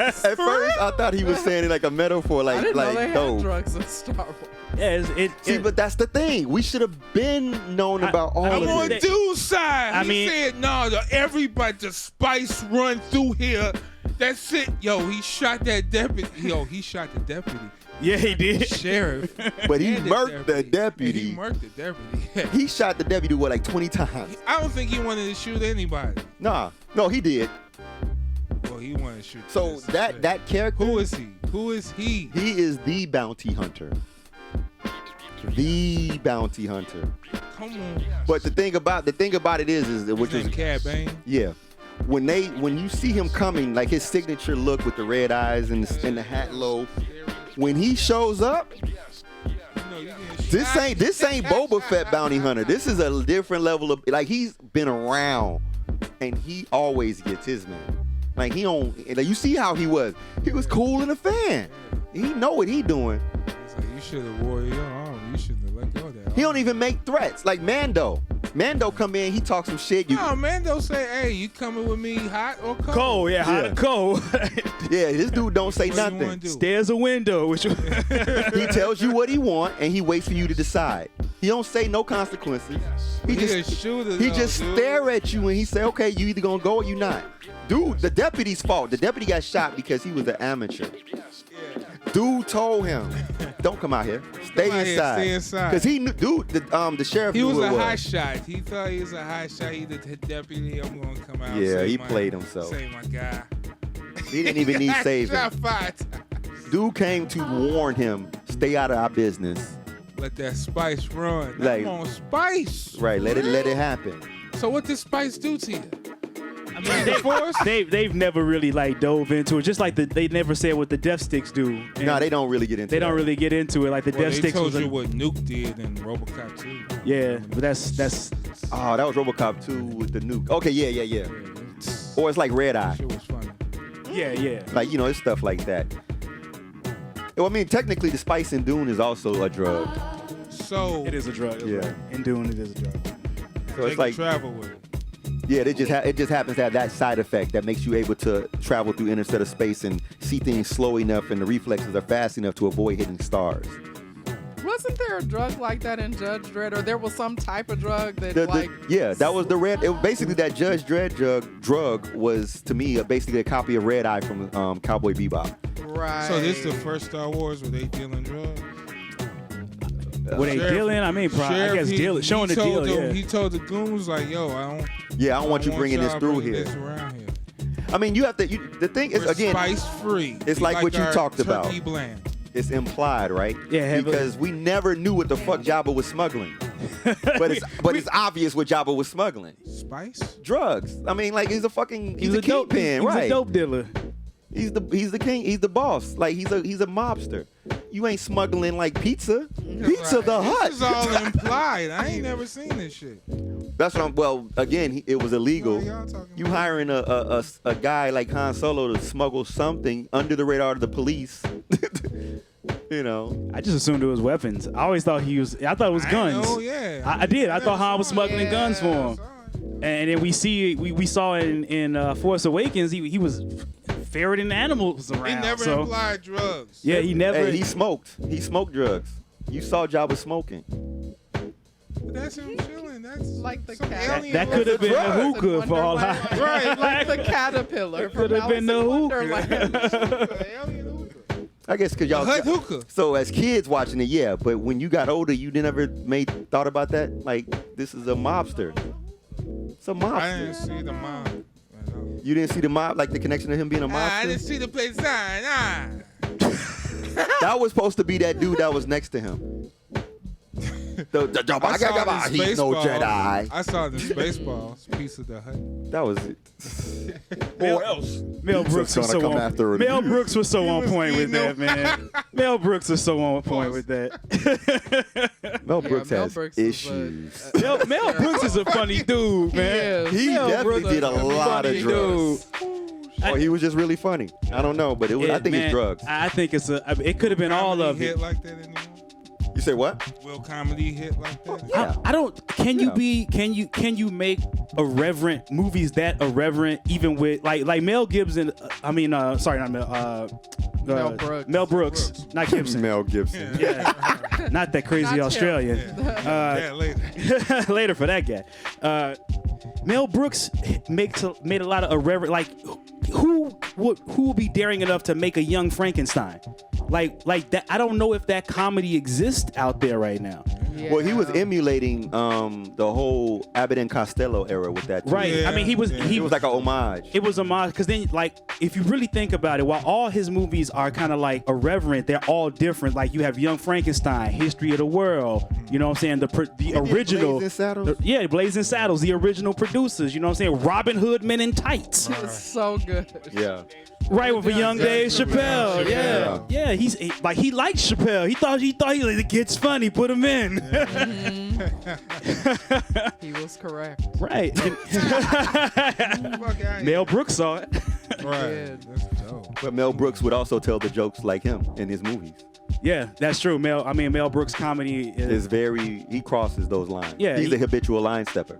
At first, I thought he was saying it like a metaphor, I didn't know they had dope. drugs in Star Wars. Yeah, See, but that's the thing. We should have been known about all I'm of on it. dude's side. I He said, no, everybody, the spice run through here. That's it. Yo, he shot that deputy. Yo, he shot the deputy. Yeah, he did. Sheriff. But he And murked the deputy. Yeah, he murked the deputy. He shot the deputy, like 20 times? I don't think he wanted to shoot anybody. Nah. No, he did. Well, he wanted to shoot. So this. that character, Who is he? Who is he? he is the bounty hunter. The bounty hunter. Come on. But the thing about it is which His is name Cad Bane. yeah. When you see him coming, like his signature look with the red eyes and the hat low, when he shows up, this ain't Boba Fett bounty hunter. This is a different level of, like, he's been around and he always gets his man. Like, he don't, like, you see how he was. He was cool in a fan. He know what he doing. He's like, you should have wore your arm. You shouldn't have let go of that. He don't even make threats. Like Mando. Mando come in, he talk some shit. No, Mando say, hey, you coming with me hot or cold? Cold, yeah, hot and cold. Yeah, this dude don't say What you wanna nothing. do? There's a window. Which He tells you what he want and he waits for you to decide. He don't say no consequences. He He a just shooter, he though, just dude. stare at you and he say, okay, you either gonna go or you not. Dude, the deputy's fault. The deputy got shot because he was an amateur. Dude told him, don't come out here. Stay Come out here, inside. stay inside. Because he knew, dude, the sheriff He knew was who a it hot shot. He thought he was a hot shot. He the deputy. I'm going to come out. Yeah, save he my- played himself. Save my guy. He didn't even need saving. Shot fired. Dude came to warn him, stay out of our business. Let that spice run. Like- Come on, spice. Right, let it happen. So what did spice do to you? I mean, they've never really like dove into it. Just like they never said what the death sticks do. And No, they don't really get into They that. don't really get into it. Like the Well, death they sticks told was you what Nuke did in RoboCop 2. yeah, but that's Oh, that was RoboCop 2 with the nuke. Okay, yeah. Or it's like Red Eye. Shit was funny. yeah. Like, you know, it's stuff like that. Well, I mean, technically, the spice in Dune is also a drug. So It is a drug. Yeah. Right. In doing it is a drug. So they it's like, can travel with it. yeah, it just happens to have that side effect that makes you able to travel through interstellar space and see things slow enough and the reflexes are fast enough to avoid hitting stars. Wasn't there a drug like that in Judge Dredd, or there was some type of drug that Yeah, that was the red. Basically, that Judge Dredd drug was, to me, basically a copy of Red Eye from Cowboy Bebop. right? So this is the first Star Wars where they dealing drugs? Were they Sheriff- dealing? I mean, probably, I Sheriff, guess he- dealing, showing he the deal. told them- Yeah. He told the goons like, "Yo, I don't want you bringing this y'all through bringing here." This around here. I mean, you have to. The thing is, We're again, spice free. it's like what you our talked about. Turkey blend. it's implied, right? Yeah, heavily. Because we never knew what the fuck Jabba was smuggling. But it's obvious what Jabba was smuggling. Spice. Drugs. I mean, like, he's a fucking He was a dope kingpin, He was right? a dope dealer. He's the king. He's the boss. Like, he's a mobster. You ain't smuggling like pizza. Pizza Right. the Hut. This is all implied. I ain't never seen this shit. That's what I'm. Well, again, it was illegal. What y'all talking You about? hiring a guy like Han Solo to smuggle something under the radar of the police. You know. I just assumed it was weapons. I always thought I thought it was guns. Oh yeah. I did. I thought Han was smuggling Yeah. guns for him. And then we saw in Force Awakens he was ferreting animals around. He never so implied drugs. yeah, he never. Hey, he smoked. He smoked drugs. You saw Jabba smoking. But that's him chilling. That's Like the some cat. alien That could have been the drugs. hookah for all I. Right, Like the caterpillar from Could have been the Alice in hookah. Wonderland. alien hookah. I guess because y'all. Hut hookah. So as kids watching it, yeah. But when you got older, you never thought about that. Like this is a mobster. It's a I mobster. didn't see the mob. You didn't see the mob, like the connection to him being a I didn't mobster. see the play sign. That was supposed to be that dude that was next to him. I saw the He's no Spaceballs. Jedi. I saw the Spaceballs piece of the hut. That was it. Or else. Mel Brooks was gonna so come on. after Mel you. Brooks was so on was point with eating that, man. Mel Brooks was so on point with that. Mel Brooks Mel has Brooks is issues. Mel Brooks is a funny dude, man. He is. He Mel definitely Brooks did a is lot of funny drugs. Or he was just really funny. I don't know, but I think Man, it's drugs. I think it could have been all Comedy of hit it. like that anymore? You say what? Will comedy hit like that? Yeah. I don't. Can you Yeah. Can you make irreverent movies that irreverent even with like Mel Gibson? Sorry, not Mel. Mel Brooks. Mel Brooks, not Gibson. Mel Gibson. Yeah, not that crazy Not him. Australian. Yeah, later. Later for that guy. Mel Brooks made a lot of irreverent. Like, who would be daring enough to make a young Frankenstein? Like that. I don't know if that comedy exists out there right now. Yeah. Well, he was emulating the whole Abbott and Costello era with that. Too. Right. Yeah, I mean, he was. yeah. He It was like a homage. It was a mod because then, like, if you really think about it, while all his movies are kind of like irreverent, they're all different. Like, you have Young Frankenstein, History of the World. You know what I'm saying? The original. Blazing Saddles? Blazing Saddles. The original producers. You know what I'm saying? Robin Hood Men in Tights. It's so good. Yeah. Right, with a young Dave Chappelle. Yeah. Yeah. He likes Chappelle. He thought he like, the kid's funny. Put him in. He was correct. Right. Fuck out here. Mel Brooks saw it. Right. did. That's dope. But Mel Brooks would also tell the jokes like him in his movies. Yeah, that's true. Mel Brooks comedy Is he crosses those lines. Yeah, He's a habitual line stepper.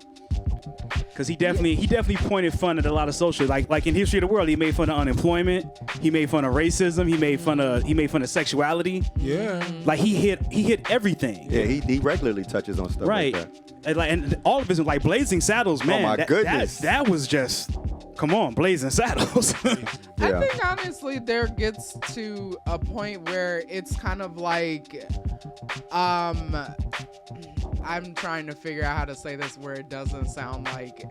because he definitely pointed fun at a lot of social, like in History of the World, he made fun of unemployment, he made fun of racism, he made fun of sexuality. Yeah. Like he hit everything. Yeah, he regularly touches on stuff Right. like that. And all of his, like Blazing Saddles, man. my goodness. That was just, come on, Blazing Saddles. I Yeah. think honestly there gets to a point where it's kind of like I'm trying to figure out how to say this where it doesn't sound like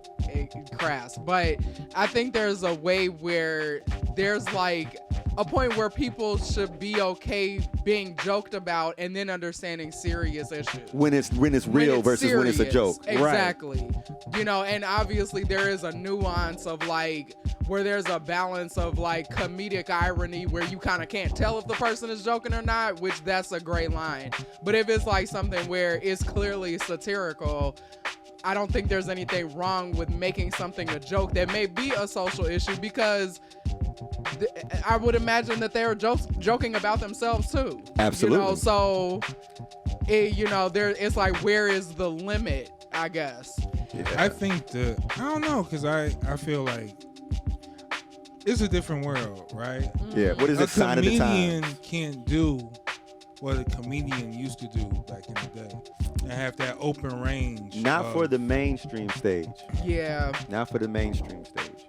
crass, but I think there's a way where there's like a point where people should be okay being joked about and then understanding serious issues. When it's real versus when it's a serious. joke. Exactly. You know, and obviously there is a nuance of like where there's a balance of like comedic irony where you kind of can't tell if the person is joking or not, which that's a gray line. But if it's like something where it's clearly satirical, I don't think there's anything wrong with making something a joke that may be a social issue, because I would imagine that they're joking about themselves too. Absolutely. You know, so it's like, where is the limit, I guess. I think I don't know, because I feel like it's a different world, right? Yeah. What is A it? Sign of the comedian time. can't do what a comedian used to do back in the day and have that open range. Not for the mainstream stage. Yeah. Not for the mainstream stage.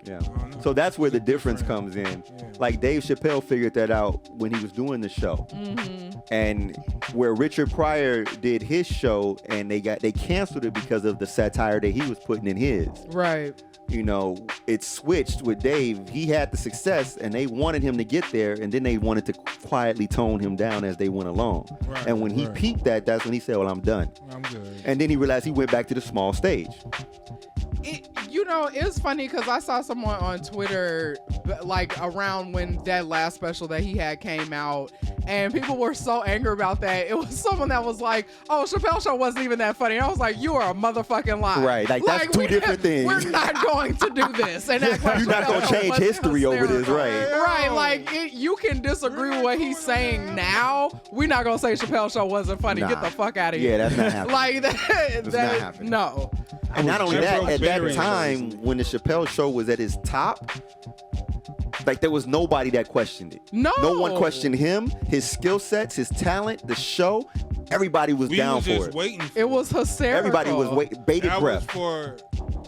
Yeah. don't know. So that's where the difference Different. comes in. Yeah. Like Dave Chappelle figured that out when he was doing the show. Mm-hmm. And where Richard Pryor did his show and they canceled it because of the satire that he was putting in his. Right. You know, it switched with Dave. He had the success and they wanted him to get there, and then they wanted to quietly tone him down as they went along. Right, and when he right. peaked that, that's when he said, well, I'm done. I'm good. And then he realized he went back to the small stage. It's funny because I saw someone on Twitter like around when that last special that he had came out, and people were so angry about that. It was someone that was like, "Oh, Chappelle Show wasn't even that funny." And I was like, "You are a motherfucking lie." Right, like, that's two different things. We're not going to do this. And act like You're not Chappelle gonna Show change wasn't history over this, hysterical. right? Right, like you can disagree with what he's saying now. We're not gonna say Chappelle Show wasn't funny. Nah. Get the fuck out of here. Yeah, that's not happening. Like that. That's not happening. No. And not only that, at that very time, when the Chappelle Show was at its top, Like there was nobody that questioned it. No one questioned him, his skill sets, his talent, the show. Everybody was We down was for just it. waiting. For It was hysterical. Everybody was bated that breath.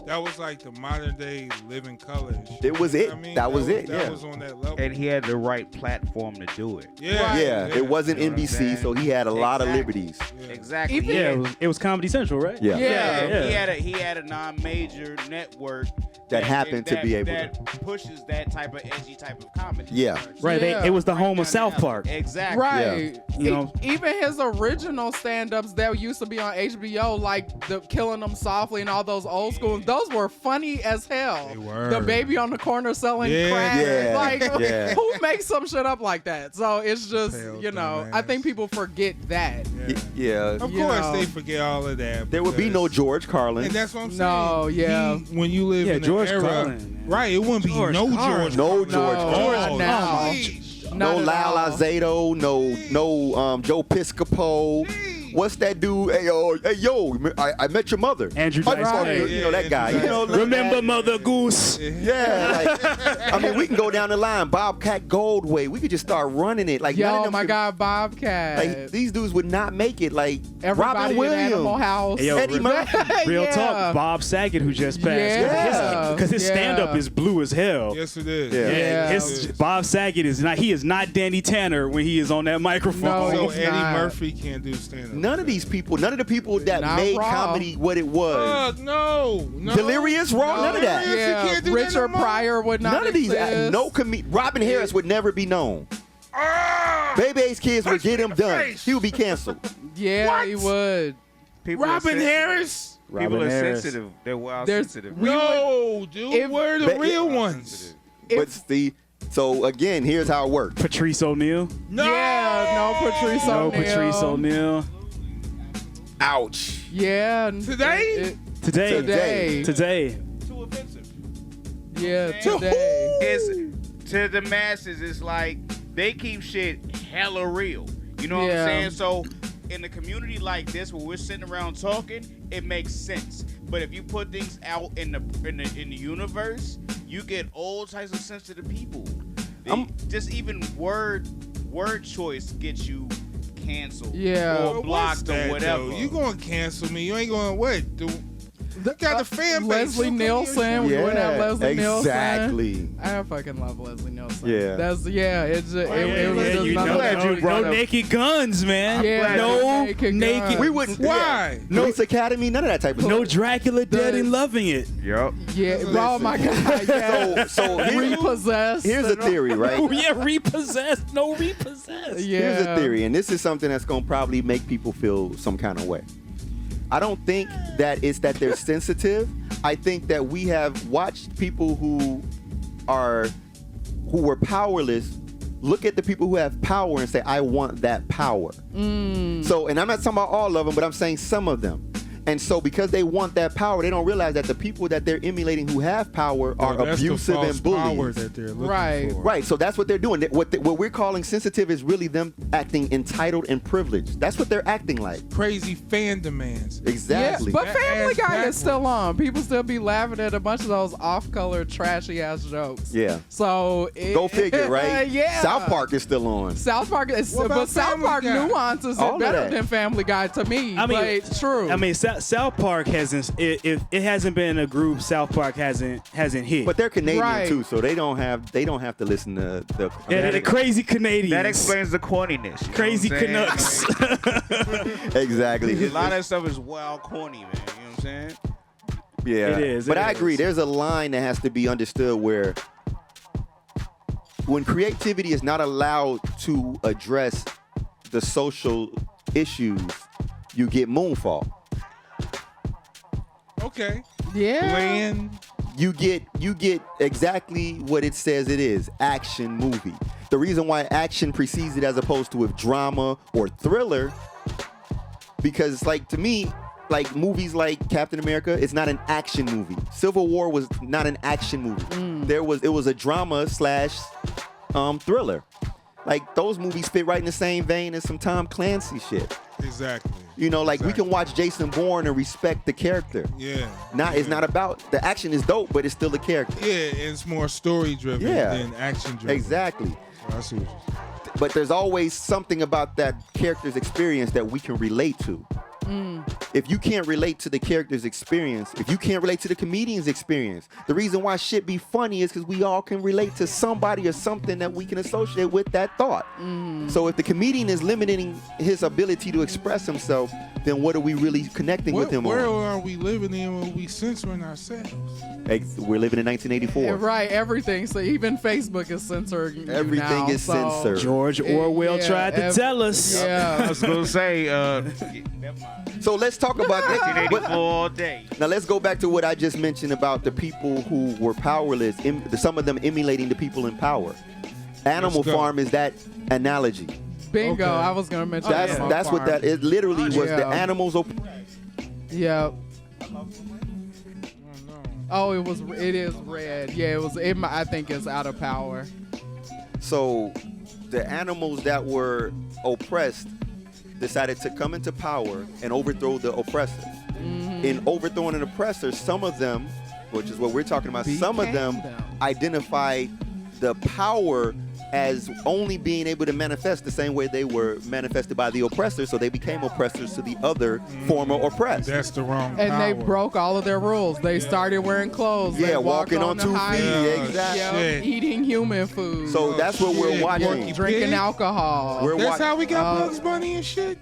That was like the modern day Living Color. shit. It was You know it. what I mean? That was it, That yeah. was on that level. And he had the right platform to do it. Yeah, Right. Yeah, it wasn't You know what I'm NBC, saying? so he had a lot of Exactly. liberties. Exactly. Even- Yeah, it was Comedy Central, right? Yeah. Yeah. He had a non-major network That happened to be able to. that pushes that type of edgy type of comedy. Yeah. Right. Yeah. It was the home of South Park. Exactly. Right. You know. Even his original stand-ups that used to be on HBO, like the Killing Them Softly and all those old schools, those were funny as hell. They were. The baby on the corner selling Yeah. crack. Yeah. Like, Yeah. who makes some shit up like that? So it's just, Pale you know, I dumbass. think people forget that. Yeah. Of You course, know. they forget all of that. There would be no because- George Carlin. And that's what I'm saying. No, yeah. When you live Yeah, in George the era, Carlin, man. right? It wouldn't George be no Carlin. George. No Carlin. George No, Carlin. Oh, now. please. No Not at Lyle all. Alzado, no Joe Piscopo. What's that dude? Hey yo, I met your mother. Andrew I Dice saw Clay. you, you know that guy. You know, Remember Mother Goose? Yeah, like, I mean, we can go down the line. Bobcat Goldthwait. We could just start running it. Like, none of Yo, them my could- God, Bobcat. Like, these dudes would not make it. Like, Everybody Robin in Williams. Animal House. Hey, yo, Eddie Murphy. Real Yeah. talk, Bob Saget, who just passed. Yeah. Because his Yeah. stand-up is blue as hell. Yes, it is. Yeah. Yeah, Yeah. Bob Saget is not. He is not Danny Tanner when he is on that microphone. No, So he's Eddie not. Murphy can't do stand-up. None of these people, none of the people that Not made Raw. comedy what it was. No. Delirious Raw, none of that. Delirious, Yeah, you can't do that Richard no more. Pryor would not None of these, exist. Robin Harris would never be known. Baby's kids would get him done. He would be canceled. Yeah, What? he would. People are Robin sensitive. Harris? People Robin are Harris. sensitive. They're wild There's- sensitive. No, dude. If- We're the But- real ones. But see, so again, here's how it works. Patrice O'Neal. No. Yeah, no Patrice No O'Neal. Patrice O'Neal. Ouch. Yeah. Today? Today. Too offensive. Yeah, To today. It's to the masses. It's like they keep shit hella real. You know what Yeah. I'm saying? So in a community like this, where we're sitting around talking, it makes sense. But if you put things out in the universe, you get all types of sensitive people. Just even word choice gets you canceled Yeah. or What's blocked that, or whatever. though? You gonna cancel me? You ain't gonna what? You got the fan base. Leslie Look at Nielsen. your We wouldn't have Leslie Nielsen. exactly. I fucking love Leslie Nielsen. Yeah. That's It's just, it was Yeah, just you none know, of glad that. you brought no up- naked guns, man. Yeah, no naked naked. guns. We wouldn't. Why? Yeah. Police Academy, none of that type of No stuff. Dracula dead The- and loving it. Yep. Yeah. Oh my God. Yeah. So Repossessed. here's a theory, right? Oh yeah, repossessed. No repossessed. Yeah. Here's a theory, and this is something that's gonna probably make people feel some kind of way. I don't think that it's that they're sensitive. I think that we have watched people who were powerless look at the people who have power and say, I want that power. So, and I'm not talking about all of them, but I'm saying some of them. And so because they want that power, they don't realize that the people that they're emulating who have power are That's the abusive false and power bullies. that they're looking Right. for. Right, so that's what they're doing. What we're calling sensitive is really them acting entitled and privileged. That's what they're acting like. Crazy fan demands. Exactly. Yeah, but Family Ass Guy backwards. is still on. People still be laughing at a bunch of those off-color, trashy-ass jokes. Yeah. So Go figure, right? Yeah. South Park is still on. South Park is, What but about South Family Park Guy? nuances All are of better that. than Family Guy to me. I mean, but it's true. I mean, South Park hasn't. If it hasn't been a group, South Park hasn't hit. But they're Canadian Right. too, so they don't have to listen to the yeah, they're the crazy Canadians. That explains the corniness. You know Crazy what I'm saying? Canucks. Exactly. A lot of that stuff is wild corny, man. You know what I'm saying? Yeah. It is, But it I agree. is. There's a line that has to be understood where when creativity is not allowed to address the social issues, you get moonfall. Okay. yeah. Playing. You get exactly what it says it is, action movie. The reason why action precedes it as opposed to with drama or thriller, because like to me, like movies like Captain America, it's not an action movie. Civil War was not an action movie. It was a drama / thriller. Like those movies fit right in the same vein as some Tom Clancy shit. Exactly. You know, like we Exactly. can watch Jason Bourne and respect the character. Yeah. It's not about the action is dope, but it's still the character. Yeah, it's more story driven than action driven. Exactly. I see what you're saying. But there's always something about that character's experience that we can relate to. If you can't relate to the character's experience, if you can't relate to the comedian's experience, the reason why shit be funny is because we all can relate to somebody or something that we can associate with that thought. So if the comedian is limiting his ability to express himself, then what are we really connecting with him Where on? are we living in when we censoring ourselves? We're living in 1984. Yeah, right, everything. So even Facebook is censoring you Everything now, is so- censored. George Orwell Yeah, tried to tell us. I Yeah. was gonna say, never mind. So let's talk about that. 1984 all day. Now let's go back to what I just mentioned about the people who were powerless, some of them emulating the people in power. Animal Let's go. Farm is that analogy. Bingo. Okay. I was gonna mention That's Animal that's what Farm. that is. Literally was the Yeah. animals. Yeah. Oh, no. Oh, it is red. Yeah, I think it's out of power. So the animals that were oppressed decided to come into power and overthrow the oppressor. In overthrowing an oppressor, some of them, which is what we're talking about, some of Became them them. identify the power as only being able to manifest the same way they were manifested by the oppressor, so they became oppressors to the other former oppressed. That's the wrong And power. they broke all of their rules. They started wearing clothes. They Yeah, walked walking on the 2 high feet, heels. exactly. Yep, Shit. eating human food. So that's what we're shit, watching. Porky drinking Pig? alcohol. We're That's how we got Uh, Bugs Bunny and shit?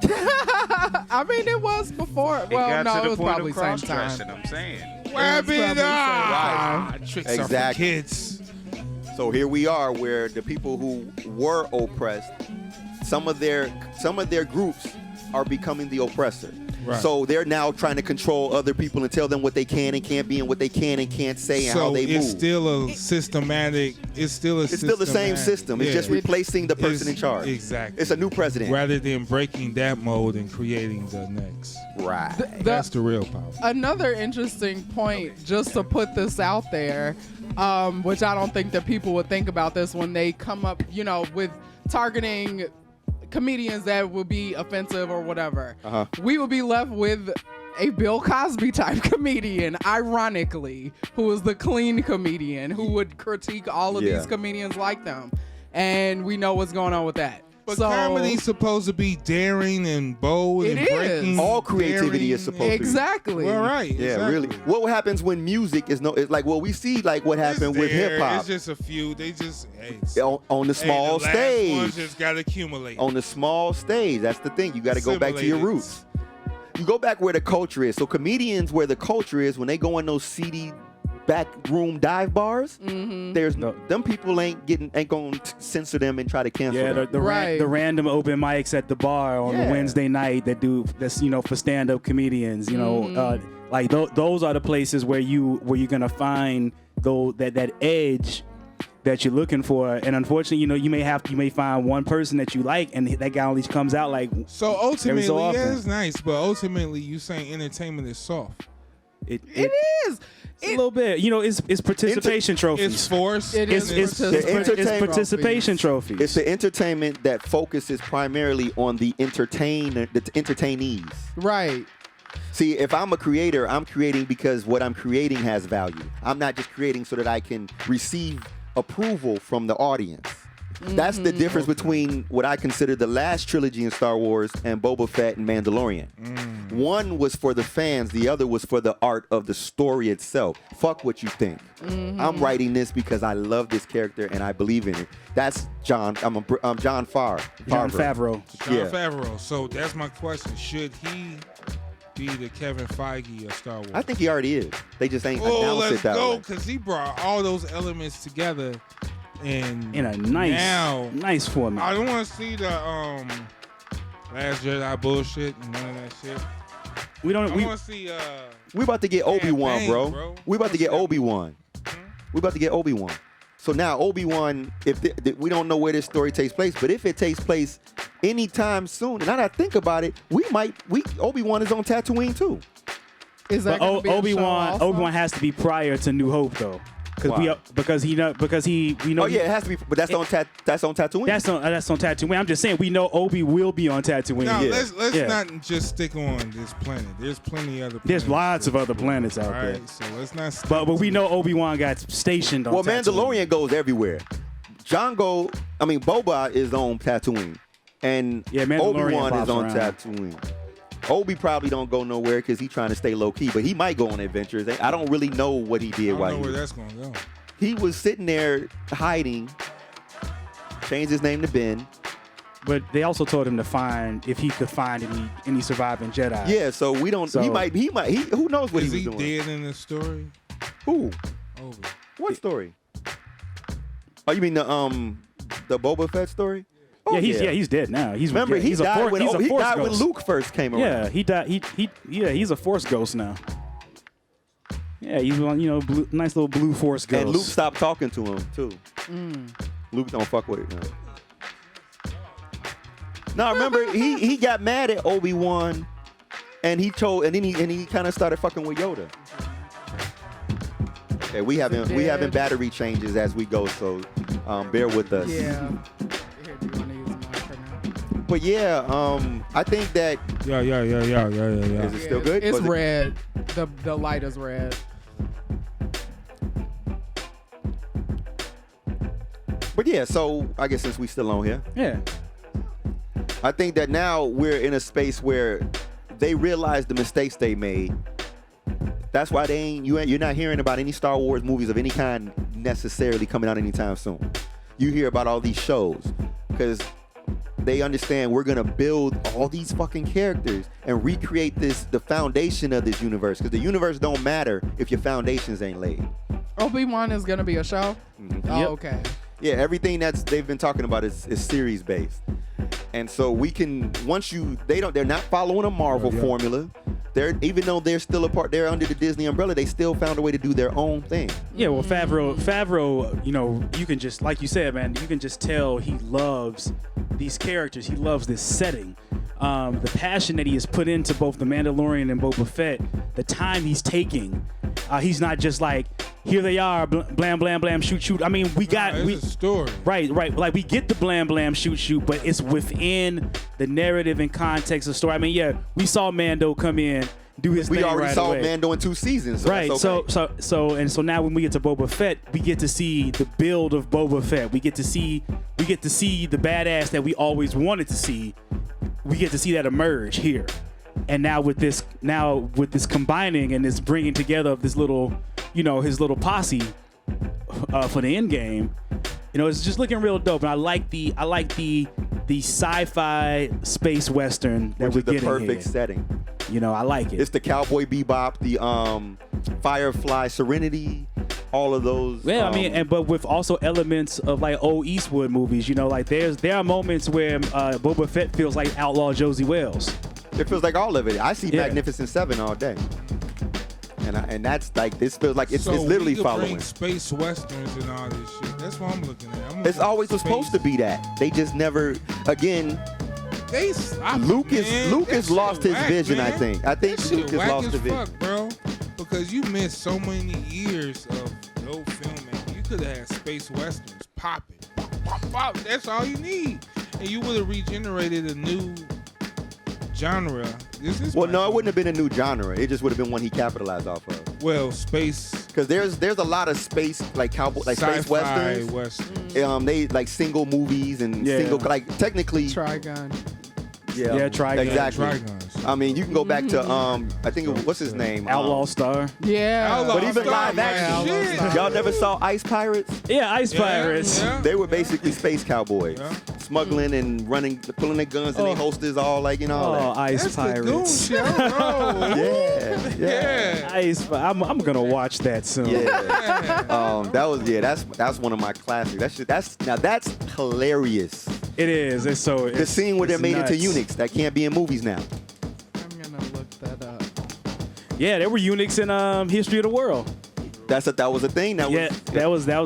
I mean, it was before. It Well, got no, to it the was point probably of same cross-dressing, time. I'm saying. Rabbit, Right. tricks are for Exactly. kids. So here we are, where the people who were oppressed, some of their groups are becoming the oppressor. Right. So they're now trying to control other people and tell them what they can and can't be and what they can and can't say and how So they it's move. still a systematic. It's still It's still the same system. It's just replacing the person in charge. Exactly. It's a new president. Rather than breaking that mold and creating the next. Right. That's the real power. Another interesting point, just to put this out there, which I don't think that people would think about this when they come up, with targeting comedians that would be offensive or whatever. Uh-huh. We would be left with a Bill Cosby type comedian, ironically, who is the clean comedian who would critique all of these comedians like them. And we know what's going on with that. But so, comedy's supposed to be daring and bold It and breaking. is. All creativity is supposed to be. Exactly. Well, right. Yeah, exactly. really. What happens when music is it's like, well, we see like what happened with there. hip hop It's just a few. They just on the small the last stage. ones just got to accumulate. On the small stage, that's the thing. You got to go back to your Assimilated. roots. You go back where the culture is. So comedians, where the culture is, when they go in those seedy back room dive bars, there's them people ain't going to censor them and try to cancel Yeah, them. Right. the random open mics at the bar on Yeah. the Wednesday night that's for stand-up comedians. Like those are the places where you're gonna find that edge that you're looking for. And unfortunately, you may find one person that you like, and that guy only comes out like So ultimately, so often. yeah, it's nice, but ultimately, you saying entertainment is soft. It is. a little bit. It's participation trophies. It's forced. It is It's entertainment participation trophies. It's the entertainment that focuses primarily on the entertainees. Right. See, if I'm a creator, I'm creating because what I'm creating has value. I'm not just creating so that I can receive approval from the audience. That's the difference between what I consider the last trilogy in Star Wars and Boba Fett and Mandalorian. One was for the fans, the other was for the art of the story itself. Fuck what you think. I'm writing this because I love this character and I believe in it. That's John. I'm John Favreau. John Favreau. John Yeah. Favreau. So that's my question. Should he be the Kevin Feige of Star Wars? I think he already is. They just ain't Oh, announced let's it that go, way. because he brought all those elements together. And In a nice I format. don't want to see the Last Jedi bullshit and none of that shit. We I don't. We, want to see We about to get Obi-Wan, bang, bro. bro. We about to get Obi-Wan. We about to get Obi-Wan. So now Obi-Wan, we don't know where this story takes place, but if it takes place anytime soon, and now that I think about it, Obi-Wan is on Tatooine too. Is that but gonna be a show Obi-Wan also? has to be prior to New Hope though. Why? because we know. Oh yeah, it has to be, but that's on Tatooine. That's on Tatooine. I'm just saying we know Obi will be on Tatooine. No, Yeah. let's Yeah. not just stick on this planet. There's plenty of other planets. There's lots of other planets out All there. right, so let's not. Stick But we know Obi-Wan got stationed on Well, Tatooine. Mandalorian goes everywhere. Boba is on Tatooine, and Yeah, Mandalorian Obi-Wan is pops on around. Tatooine. Obi probably don't go nowhere because he's trying to stay low key, but he might go on adventures. I don't really know what he did I while don't know he where was. that's gonna go. He was sitting there hiding. Changed his name to Ben. But they also told him to find if he could find any surviving Jedi. Yeah, so we don't. So- He might. Who knows what Is he he was doing? dead in the story? Who? Obi. What story? Oh, you mean the Boba Fett story? Oh, he's dead now. Remember, he he's a died Force, he's a he Force died when ghost. Luke first came around. Yeah, he died. He's a Force ghost now. Yeah, he's on nice little blue Force ghost. And Luke stopped talking to him too. Luke don't fuck with it now. Now remember, he got mad at Obi-Wan, and he kind of started fucking with Yoda. Okay, we having battery changes as we go, so bear with us. Yeah. Here, do you want to use mine for now? But yeah, I think that Yeah. is it still good? It's Was it- red. The light is red. But yeah, so I guess since we still on here, Yeah. I think that now we're in a space where they realize the mistakes they made. That's why you're not hearing about any Star Wars movies of any kind necessarily coming out anytime soon. You hear about all these shows because they understand we're gonna build all these fucking characters and recreate the foundation of this universe, because the universe don't matter if your foundations ain't laid. Obi-Wan is gonna be a show. Oh, Yep. okay. Yeah, everything they've been talking about is series based. And so we can they're not following a Marvel formula. Even though they're still they're under the Disney umbrella, they still found a way to do their own thing. Yeah, well, Favreau, you can just, like you said, man, you can just tell he loves these characters. He loves this setting. The passion that he has put into both The Mandalorian and Boba Fett, the time he's taking. He's not just like, here they are, blam, blam, blam, shoot, shoot. I mean, It's a story. Right. Like, we get the blam, blam, shoot, shoot, but it's within the narrative and context of the story. I mean, yeah, we saw Mando come in, do his thing We already right saw away. Mando in 2 seasons. So Right, that's okay. so now when we get to Boba Fett, we get to see the build of Boba Fett. We get to see the badass that we always wanted to see. We get to see that emerge here. And now with this combining and this bringing together of this little, his little posse for the end game, it's just looking real dope. And I like the sci-fi space western that Which we're is the getting perfect here. setting. I like it. It's the Cowboy Bebop, the Firefly Serenity, all of those. Yeah, I mean, but with also elements of like old Eastwood movies, there are moments where Boba Fett feels like outlaw Josie Wales. it feels like all of it. I see Yeah. Magnificent Seven all day, and that's like this feels like it's So literally we could following. bring space westerns and all this shit. That's what I'm looking at. It's always was supposed to be that. They just never. Again, They sloppy, Lucas That lost shit his whack, vision. man. I think That shit Lucas whack lost as the vision. fuck, bro. Because you missed so many years of no filmmaking. You could have had space westerns popping. Pop, pop, pop. That's all you need. And you would have regenerated a new genre. Well, no, it wouldn't have been a new genre. It just would have been one he capitalized off of. Well, space. Because there's a lot of space like cowboy space Sci-fi westerns. western. They like single movies and Yeah. single like technically. Trigun. Yeah, Trigun. Exactly. Trigons. I mean, you can go back to I think what's his name? Outlaw Star. Yeah. Outlaw But even Star, live man. action, Shit. y'all never saw Ice Pirates? Yeah, Ice Yeah, Pirates. yeah. They were basically space cowboys, Yeah. smuggling and pulling their guns and their holsters all like all Oh, that. Ice That's the goon Pirates. shit, bro. Yeah, Yeah. Ice. I'm gonna watch that soon. yeah. That's one of my classics. That's hilarious. It is. It's so. The scene where they're it's made into nuts. eunuchs that can't be in movies now. I'm gonna look that up. Yeah, there were eunuchs in History of the World. That was a thing. That was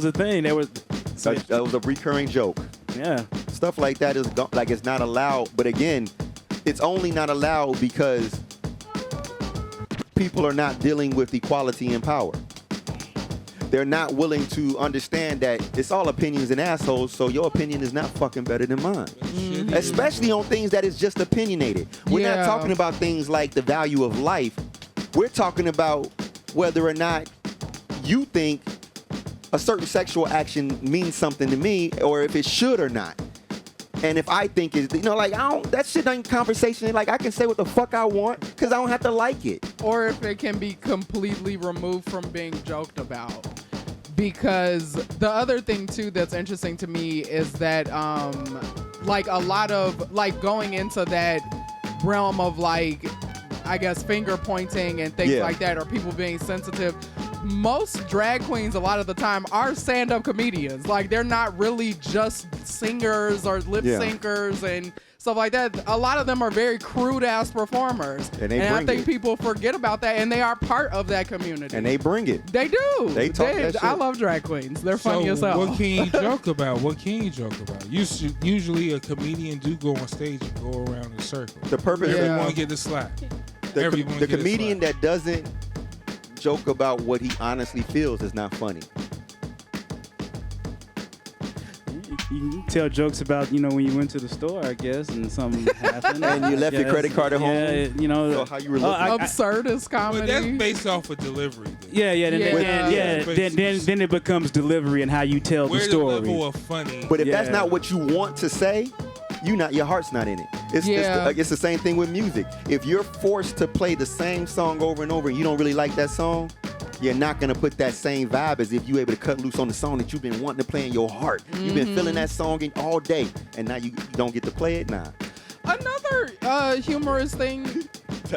a thing. That was. that was a recurring joke. Yeah. Stuff like that is like it's not allowed. But again, it's only not allowed because people are not dealing with equality and power. they're not willing to understand that it's all opinions and assholes, so your opinion is not fucking better than mine. Especially on things that is just opinionated. We're not talking about things like the value of life. We're talking about whether or not you think a certain sexual action means something to me, or if it should or not. And if I think it's, that shit ain't conversation. Like, I can say what the fuck I want because I don't have to like it. Or if it can be completely removed from being joked about. Because the other thing, too, that's interesting to me is that, like, a lot of, like, going into that realm of, like, I guess, finger pointing and things like that, or people being sensitive. Most drag queens, a lot of the time, are stand-up comedians. Like, they're not really just singers or lip syncers and stuff like that. A lot of them are very crude-ass performers. And I think people forget about that, and they are part of that community. And they bring it. They do. They talk that shit. I love drag queens. They're funny as hell. What can you joke about? Usually a comedian do go on stage and go around in a circle. The purpose Everyone get the slack. The comedian that doesn't joke about what he honestly feels is not funny. You can tell jokes about, when you went to the store, I guess, and something happened. And you left your credit card at home. So how you were looking. Absurdist comedy. But that's based off of delivery. Then it becomes delivery and how you tell the story. The level of funny. But if that's not what you want to say, your heart's not in it. It's the same thing with music. If you're forced to play the same song over and over and you don't really like that song, you're not going to put that same vibe as if you're able to cut loose on the song that you've been wanting to play in your heart. You've been feeling that song all day, and now you don't get to play it now. Another humorous thing,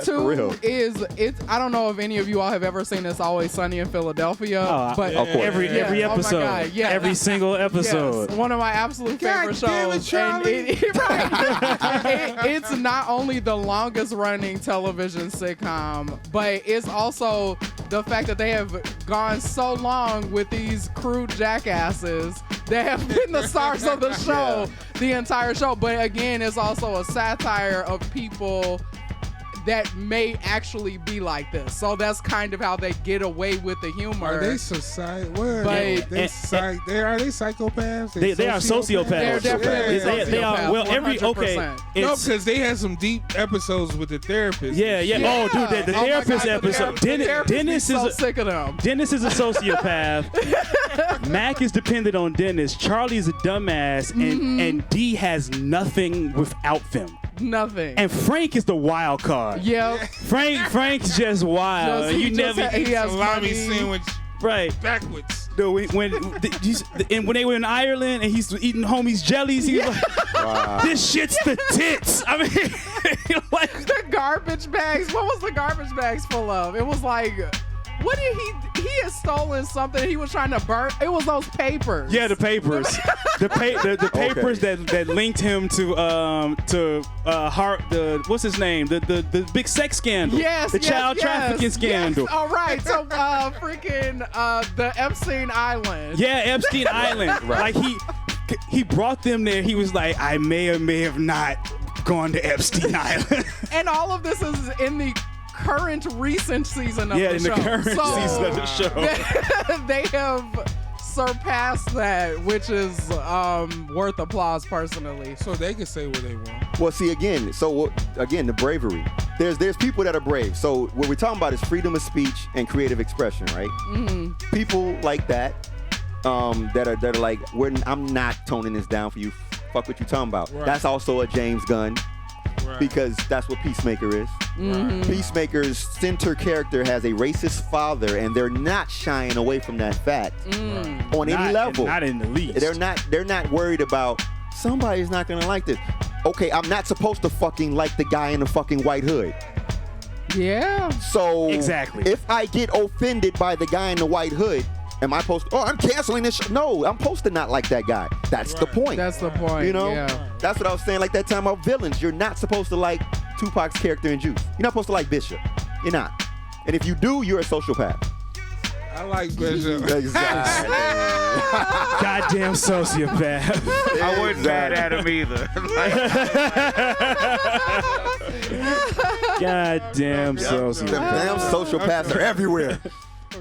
too, is I don't know if any of you all have ever seen It's Always Sunny in Philadelphia. But of course. Every episode. Oh my God, every single episode. Yes, one of my absolute favorite shows. It's not only the longest running television sitcom, but it's also the fact that they have gone so long with these crude jackasses that have been the stars of the show the entire show. But again, it's also a satire of people that may actually be like this. So that's kind of how they get away with the humor. Are they society? What? Are they psychopaths? They are sociopaths. They're definitely sociopaths. They are. Well, 100%. No, because they had some deep episodes with the therapist. Yeah. Oh, dude, the therapist episode. Dennis is so sick of them. Dennis is a sociopath. Mac is dependent on Dennis. Charlie's a dumbass, and D has nothing without them. Nothing. And Frank is the wild card. Yep. Frank's just wild. He has salami sandwich backwards. When they were in Ireland and he's eating homies jellies, he was like, wow. This shit's the tits. I mean, like the garbage bags. What was the garbage bags full of? It was like, what did he had stolen something he was trying to burn. It was those papers. Yeah, the papers. the papers that linked him to what's his name? The big sex scandal. Yes. The child trafficking scandal. Yes. All right. So the Epstein Island. Yeah, Epstein Island. Right. Like he brought them there. He was like, I may or may have not gone to Epstein Island. And all of this is in the recent season of the show. Yeah, in the current season of the show. They have surpassed that, which is worth applause personally. So they can say what they want. Well, see, again, the bravery. There's people that are brave. So what we're talking about is freedom of speech and creative expression, right? Mm-hmm. People like that, that are like, I'm not toning this down for you. Fuck what you talking about. Right. That's also a James Gunn. Right. Because that's what Peacemaker is. Mm-hmm. Peacemaker's center character has a racist father, and they're not shying away from that fact on any level. Not in the least. They're not worried about somebody's not gonna like this. Okay, I'm not supposed to fucking like the guy in the fucking white hood. Yeah. So exactly. If I get offended by the guy in the white hood, am I supposed to, I'm canceling this show? No, I'm supposed to not like that guy. That's the point. That's the point. You know? Yeah. That's what I was saying like that time about villains. You're not supposed to like Tupac's character in Juice. You're not supposed to like Bishop. You're not. And if you do, you're a sociopath. I like Bishop. Exactly. Goddamn sociopath. I wasn't mad at him either. Goddamn sociopath. The damn sociopaths are everywhere.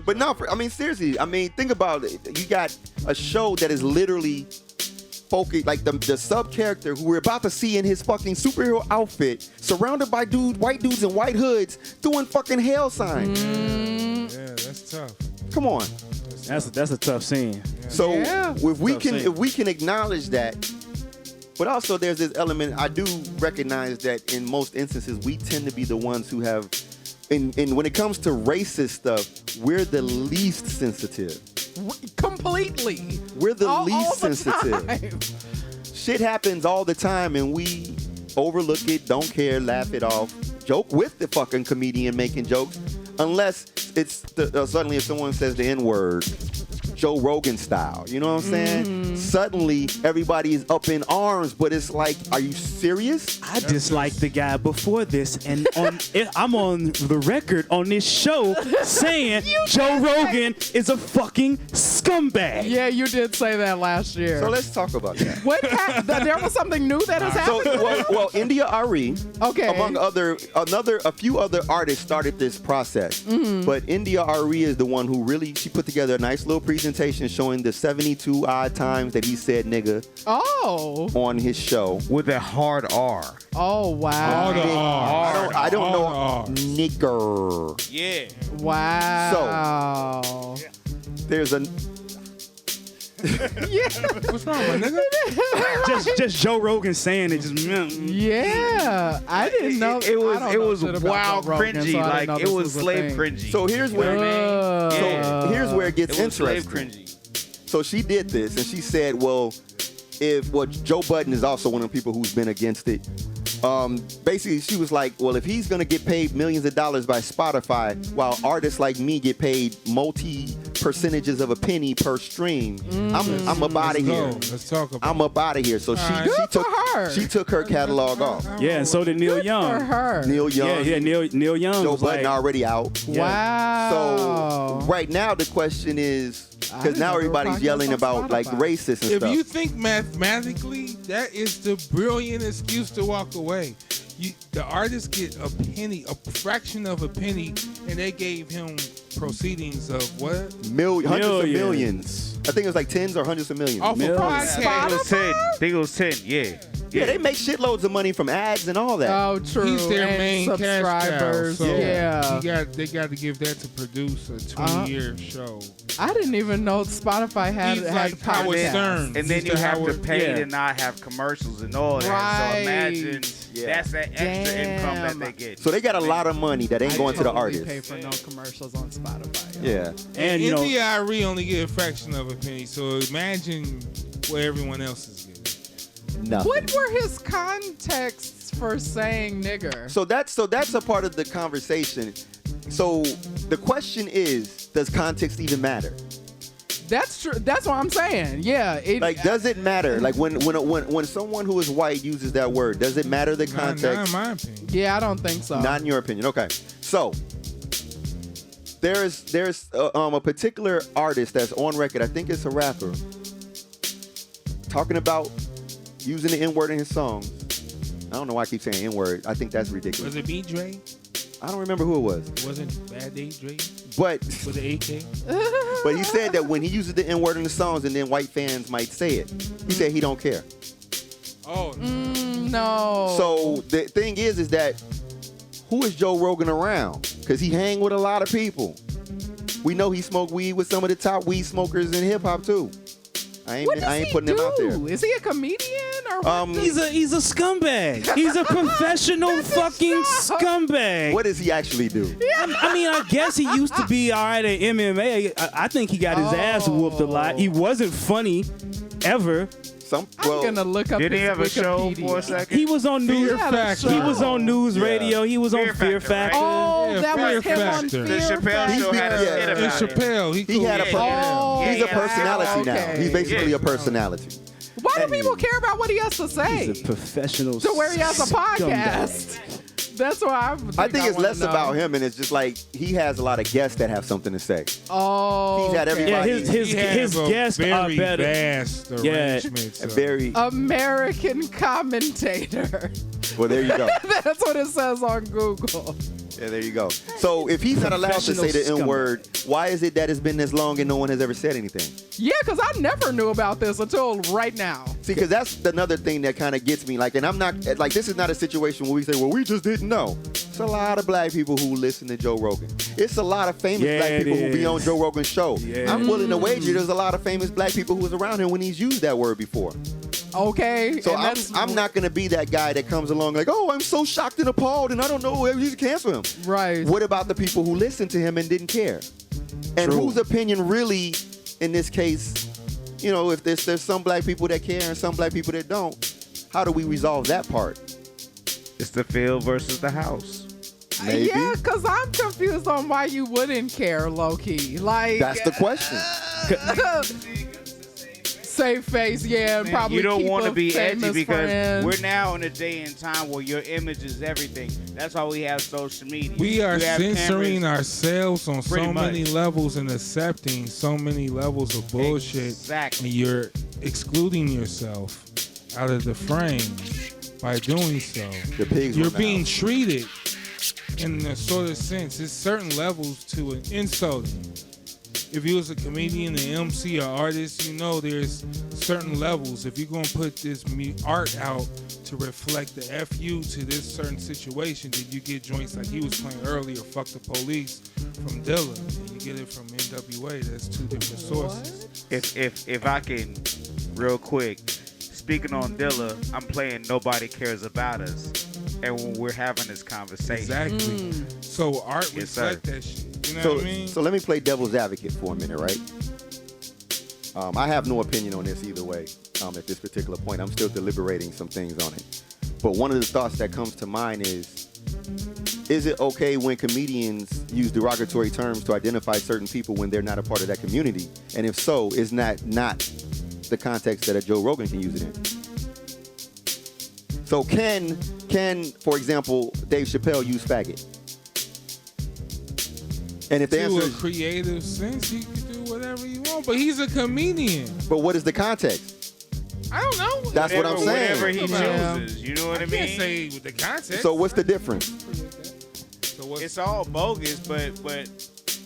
But no, I mean, seriously, I mean, think about it. You got a show that is literally focused, like the sub character who we're about to see in his fucking superhero outfit, surrounded by white dudes in white hoods, doing fucking hell signs. Yeah, that's tough. Come on. That's a tough scene. So Yeah. if we can acknowledge that, but also there's this element. I do recognize that in most instances we tend to be the ones who have, and when it comes to racist stuff, we're the least sensitive. Completely. We're the all least the sensitive. time. Shit happens all the time, and we overlook it, don't care, laugh it off, joke with the fucking comedian making jokes, unless it's suddenly if someone says the N-word, Joe Rogan style, you know what I'm saying? Suddenly everybody is up in arms, but it's like, are you serious? I disliked the guy before this, and I'm on the record on this show saying Joe Rogan is a fucking scumbag. Yeah, you did say that last year. So let's talk about that. What there was something new that has happened? So, well, India Ari, Okay. among a few other artists started this process. But India Ari is the one who she put together a nice little presentation showing the 72 odd times that he said nigga Oh. on his show. With a hard R. Oh, wow. All the R's. I don't know. All the R's. Nigger. Yeah. Wow. There's a What's wrong, my nigga? Just Joe Rogan saying it just Yeah. I didn't know. It was I don't know it was shit about wild Joe Rogan, cringy. so I didn't Like know it this was a slave thing. cringy. so here's where here's where it gets It was slave interesting. cringy. So she did this, and she said, well, Joe Budden is also one of the people who's been against it. Basically, she was like, well, if he's going to get paid millions of dollars by Spotify, while artists like me get paid multi-percentages of a penny per stream, I'm up out of here. Let's talk about I'm up out of here. So her. she took her catalog off. yeah, and so did Neil Good Young. for her. Neil Young, Yeah, Neil Young Joe was Budden like, already out. Wow. So right now the question is, I because didn't now know there were everybody's podcasts yelling on about like Spotify. racist and If stuff. you think mathematically, that is the brilliant excuse to walk away. The artists get a penny, a fraction of a penny, and they gave him proceedings of what? Hundreds of Millions. millions. I think it was like tens or hundreds of millions. Off a Millions. podcast. I think it was 10. Yeah. Yeah, they make shitloads of money from ads and all that. Oh, true. He's their And main cash cow. subscribers. So Yeah. they got to give that to produce a 20-year show. I didn't even know Spotify had He's had like Howard podcasts. Stern. And then He's you the have to Howard- pay Yeah. to not have commercials and all that. Right. So imagine that's that extra income that Damn. they get. So they got a lot of money that ain't I going to the totally artists. pay for no commercials on Spotify. yo. Yeah. and you know, NDIRE only get a fraction of a penny. So imagine what everyone else is getting. Nothing. What were his contexts for saying nigger? So that's a part of the conversation. So the question is, does context even matter? That's true. That's what I'm saying. Yeah. Like, does it matter? Like when someone who is white uses that word, does it matter the Not context? in my opinion. Yeah, I don't think so. Not in your opinion. Okay. So there's a particular artist that's on record. I think it's a rapper talking about using the N-word in his songs. I don't know why I keep saying N-word. I think that's ridiculous. Was it B. Dre? I don't remember who it was. Wasn't Bad Day Dre But with the AK? but he said that when he uses the N-word in the songs and then white fans might say it, he said he don't care. Oh, No. So the thing is that who is Joe Rogan around? Because he hang with a lot of people. We know he smoked weed with some of the top weed smokers in hip hop too. I what does ain't he putting do? him out there. Is he a comedian or what does- he's a scumbag. He's a professional fucking job. scumbag. What does he actually do? I mean, I guess he used to be all right at MMA. I think he got his ass whooped a lot. He wasn't funny ever. Some I'm gonna look up Did he his have a show Wikipedia. for a second? He was on news. Fear Factor. He was on news Yeah. radio. He was on Fear Fear Factor, Factor. right? Oh, Yeah, that was Fear him on Factor. Fear The Chappelle Factor. show had a Yeah. skit and about it. Chappelle. He had a Oh, he's a yeah, personality now. okay. He's basically Yeah. a personality. Why do people care about what he has to say? He's a professional. To where he has a scumbag. podcast. That's why I think it's wanna less know. about him, and it's just like he has a lot of guests that have something to say. Oh, He's had okay. Yeah, everybody- his guests are very better. vast arrangements. A very American commentator. well. There you go. That's what it says on Google. Yeah, there you go. So if he's not allowed to say the Professional N-word, why is it that it's been this long and no one has ever said anything? Yeah, because I never knew about this until right now. See, because that's another thing that kind of gets me. Like, and I'm not, like, this is not a situation where we say, well, we just didn't know. It's a lot of black people who listen to Joe Rogan. It's a lot of famous Yeah, black it people who be is. on Joe Rogan's show. Yeah. I'm willing to wager there's a lot of famous black people who was around him when he's used that word before. Okay. So and that's- I'm not going to be that guy that comes along like, oh, I'm so shocked and appalled and I don't know, you should cancel him. Right. What about the people who listened to him and didn't care? And True. whose opinion really, in this case, you know, if there's some black people that care and some black people that don't, how do we resolve that part? It's the field versus the house. Maybe. Yeah, because I'm confused on why you wouldn't care, low-key. Like, That's the question. save face, yeah, and Man, probably you don't keep want to a be edgy famous because friend. we're now in a day and time where your image is everything. That's why we have social media. We are You have censoring cameras. ourselves on Pretty so many much. levels and accepting so many levels of bullshit. Exactly. And you're excluding yourself out of the frame by doing so. The pigs You're were being now. treated in a sort of sense. There's certain levels to an insulting. If you was a comedian, an MC, or artist, you know there's certain levels. If you're gonna put this art out to reflect the FU to this certain situation, then you get joints like he was playing earlier, Fuck the Police from Dilla, and you get it from NWA. That's two different sources. If I can, real quick, speaking on Dilla, I'm playing Nobody Cares About Us, and when we're having this conversation, Exactly. So art Yes, sir. reflect that shit. You know So, what I mean? so let me play devil's advocate for a minute, right? I have no opinion on this either way at this particular point. I'm still deliberating some things on it. But one of the thoughts that comes to mind is it okay when comedians use derogatory terms to identify certain people when they're not a part of that community? And if so, is that not the context that a Joe Rogan can use it in? So can for example, Dave Chappelle use faggot? And if the to answer a is, creative sense, he can do whatever you want, but he's a comedian. but what is the context? I don't know. That's what I'm saying. Whatever he Yeah. chooses, you know what I I can't mean? say with the context. So what's the difference? So what's, It's all bogus, but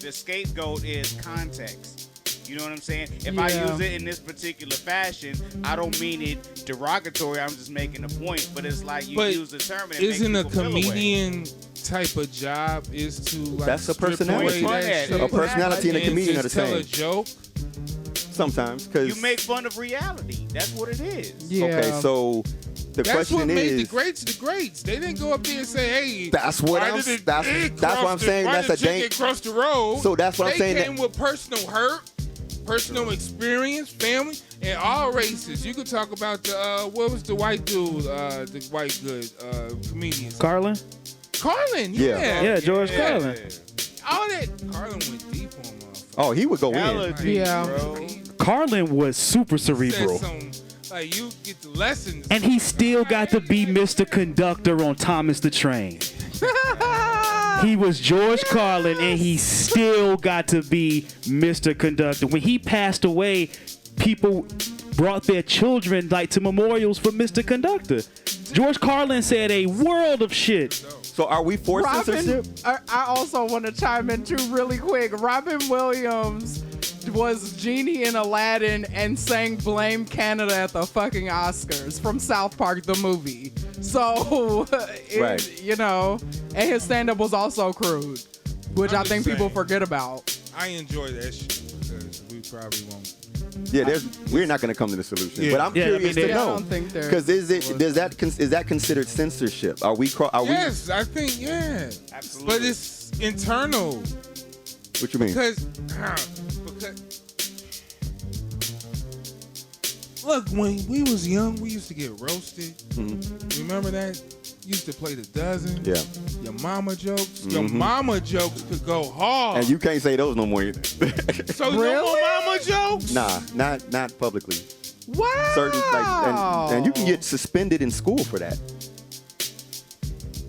the scapegoat is context. You know what I'm saying? If I Yeah. use it in this particular fashion, I don't mean it derogatory. I'm just making a point. But it's like you But use the term and it isn't a makes people feel away. comedian type of job is to like That's a strip personality. away that shit A personality and a comedian are the just tell same. a joke. Sometimes, because You make fun of reality. That's what it is. Yeah. okay, so the That's question what made the is, greats the greats. They didn't go up there and say, "Hey, That's what why I'm- did the that's- egg that's what cross I'm the- saying, why that's did a the chicken cross the road." So that's what I'm saying They that- came with personal hurt, personal experience, family, and all races. You could talk about the what was the white dude, the white good comedian, Carlin? Carlin. Yeah. Yeah, George Carlin. All that Carlin went deep on motherfuckers. oh, he would go Hella in. deep, Yeah. bro. Carlin was super Said cerebral. some, like you get the lessons, And he still got to be Mr. Conductor on Thomas the Train. He was George Carlin, and he still got to be Mr. Conductor. When he passed away, people brought their children like to memorials for Mr. Conductor. George Carlin said a world of shit. So are we for Robin, censorship? I also want to chime in too really quick. Robin Williams was Genie in Aladdin and sang Blame Canada at the fucking Oscars from South Park, the movie. So, Right. you know, and his stand-up was also crude, which I'm I think just people saying. forget about. I enjoy that shit because we probably won't. Yeah, we're not going to come to the solution. Yeah. But I'm Yeah, I mean, curious they- to Yeah, I know. don't think there Because is that considered censorship? Are we? Yes, I think yeah. Absolutely. But it's internal What you mean? because look, when we was young, we used to get roasted. Mhm. Remember that? Used to play the dozen. Yeah. Your mama jokes. Your Mhm. mama jokes could go hard. And you can't say those no more either. so no more Really? mama jokes. Nah, not publicly. Wow. Certain and you can get suspended in school for that.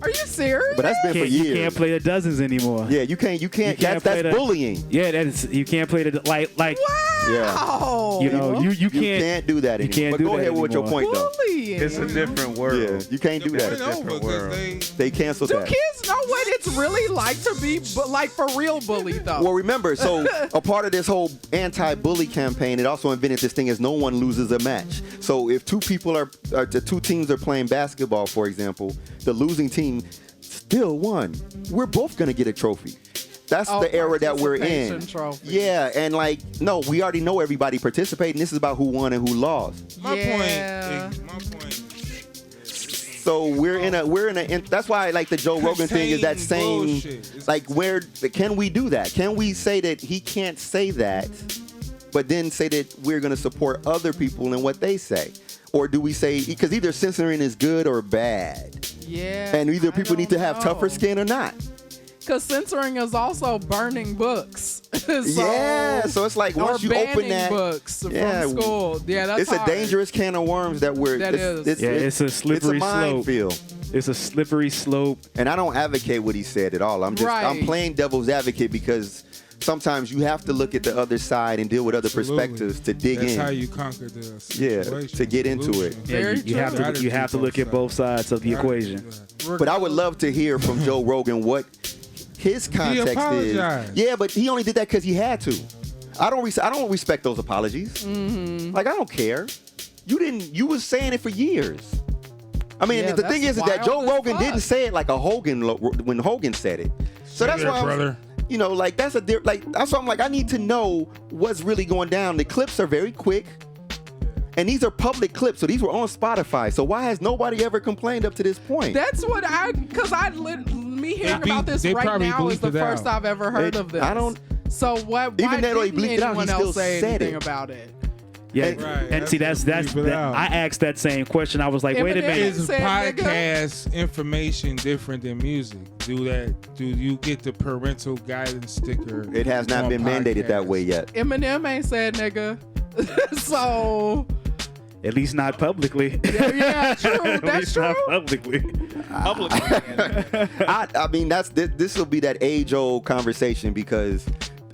Are you serious? But that's been for You years. can't play the dozens anymore. Yeah, you can't. can't That's play the- bullying. Yeah, that is. You can't play the like. Wow. You know, you You can't. can't do that you anymore. can't But do go that ahead with your anymore. point though. Bullying. It's a different world. Yeah, you can't do It went that. over different 'cause world. they They canceled Do that. kids know what it athletes really like to be, like, for real bullied, though. Well, remember, so a part of this whole anti-bully campaign, it also invented this thing as no one loses a match. So if two teams are playing basketball, for example, the losing team still won. We're both going to get a trophy. That's the era that we're in. Trophy. Yeah, and like, no, we already know everybody participating. This is about who won and who lost. My point. So we're in a. That's why like the Joe Rogan thing is that same. Bullshit. Like, where can we do that? Can we say that he can't say that, but then say that we're going to support other people and what they say? Or do we say, because either censoring is good or bad? Yeah. And either people need to have tougher skin or not. Because censoring is also burning books. So it's like once you open that, books from school. Yeah, that's it's hard. A dangerous can of worms that we're. It's a slippery slope. It's a slippery slope. And I don't advocate what he said at all. I'm playing devil's advocate because sometimes you have to look at the other side and deal with other perspectives to dig in. That's how you conquer the situation. To get into it. Yeah, you have to look at both sides of the equation. But I would love to hear from Joe Rogan what his context is. Yeah, but he only did that because he had to. I don't respect those apologies. Mm-hmm. Like, I don't care. You was saying it for years. I mean, the thing is that Joe Rogan didn't say it like a Hogan when Hogan said it. So that's why brother. Like that's why I'm like, I need to know what's really going down. The clips are very quick. And these are public clips, so these were on Spotify. So why has nobody ever complained up to this point? That's what me hearing about this right now is the first I've ever heard of this. So why didn't anyone else say anything about it? Yeah, and see, that's I asked that same question. I was like, wait a minute. Is podcast information different than music? Do you get the parental guidance sticker? It has not been mandated that way yet. Eminem ain't said nigga. So at least not publicly. Yeah, true. That's true. Not publicly. I mean, this will be that age-old conversation because,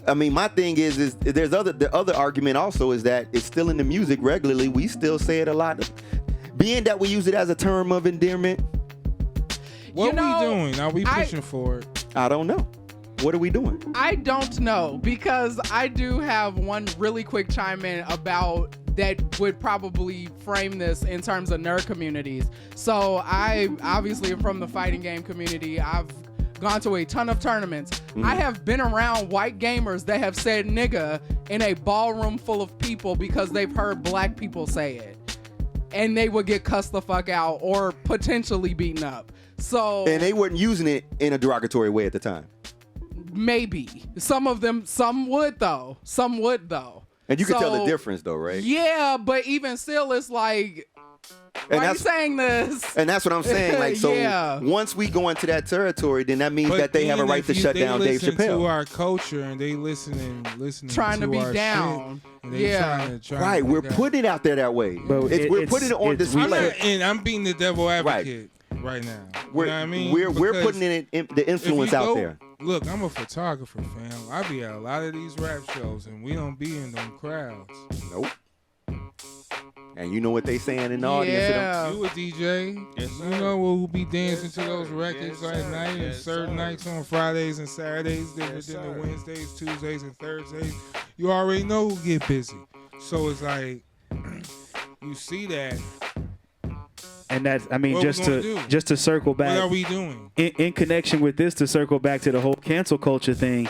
I mean, my thing is there's the other argument also is that it's still in the music regularly. We still say it a lot. Being that we use it as a term of endearment. What are we doing? Are we pushing for it? I don't know. What are we doing? I don't know, because I do have one really quick chime in about that would probably frame this in terms of nerd communities. So I obviously am from the fighting game community. I've gone to a ton of tournaments. Mm-hmm. I have been around white gamers that have said nigga in a ballroom full of people because they've heard black people say it. And they would get cussed the fuck out or potentially beaten up. So, and they weren't using it in a derogatory way at the time. Maybe. Some would though. And you can tell the difference though, right? Yeah, but even still, it's like, why are you saying this? And that's what I'm saying. Like, so once we go into that territory, then that means that they have a right to shut down Dave Chappelle. They listen to our culture and they listening trying to be our down. Shit, right. We're putting it out there that way. But we're putting it on display. And I'm being the devil advocate right now. You know what I mean? We're putting the influence out there. Look, I'm a photographer, fam. I be at a lot of these rap shows, and we don't be in them crowds. Nope. And you know what they saying in the audience? Yeah. You a DJ. Yes, you know we'll be dancing to those records at night and certain nights on Fridays and Saturdays, different than the Wednesdays, Tuesdays, and Thursdays. You already know who get busy. So it's like, you see that. And that's, I mean, just to circle back. What are we doing? In connection with this, to circle back to the whole cancel culture thing,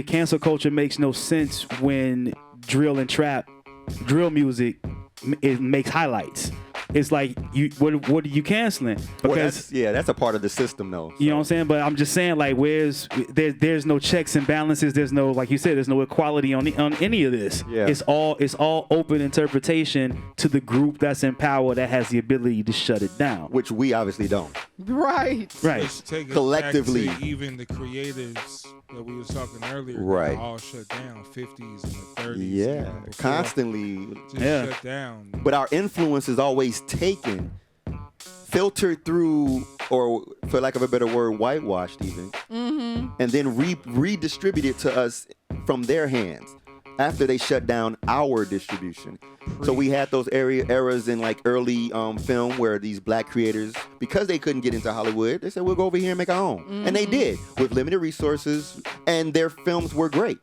cancel culture makes no sense when drill music, it makes highlights. It's like, what are you canceling? Because that's a part of the system, though. You know what I'm saying? But I'm just saying, like, there's no checks and balances. There's no, like you said, there's no equality on any of this. Yeah. It's all open interpretation to the group that's in power that has the ability to shut it down. Which we obviously don't. Right. Collectively, back to even the creators that we was talking earlier, right, all shut down, 50s and the 30s. Yeah, constantly shut down. But our influence is always taken, filtered through, or for lack of a better word, whitewashed even, and then redistributed to us from their hands. after they shut down our distribution. So we had those eras in like early film where these black creators, because they couldn't get into Hollywood, they said, we'll go over here and make our own. And they did with limited resources, and their films were great.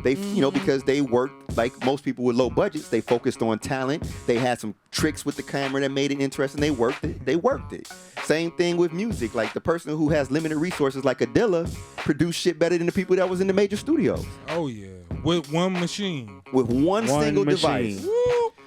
They, you know, because they worked like most people with low budgets. They focused on talent. They had some tricks with the camera that made it interesting. They worked it. Same thing with music. Like the person who has limited resources, like Adilla, produced shit better than the people that was in the major studios. Oh yeah, with one machine. With one single machine. device.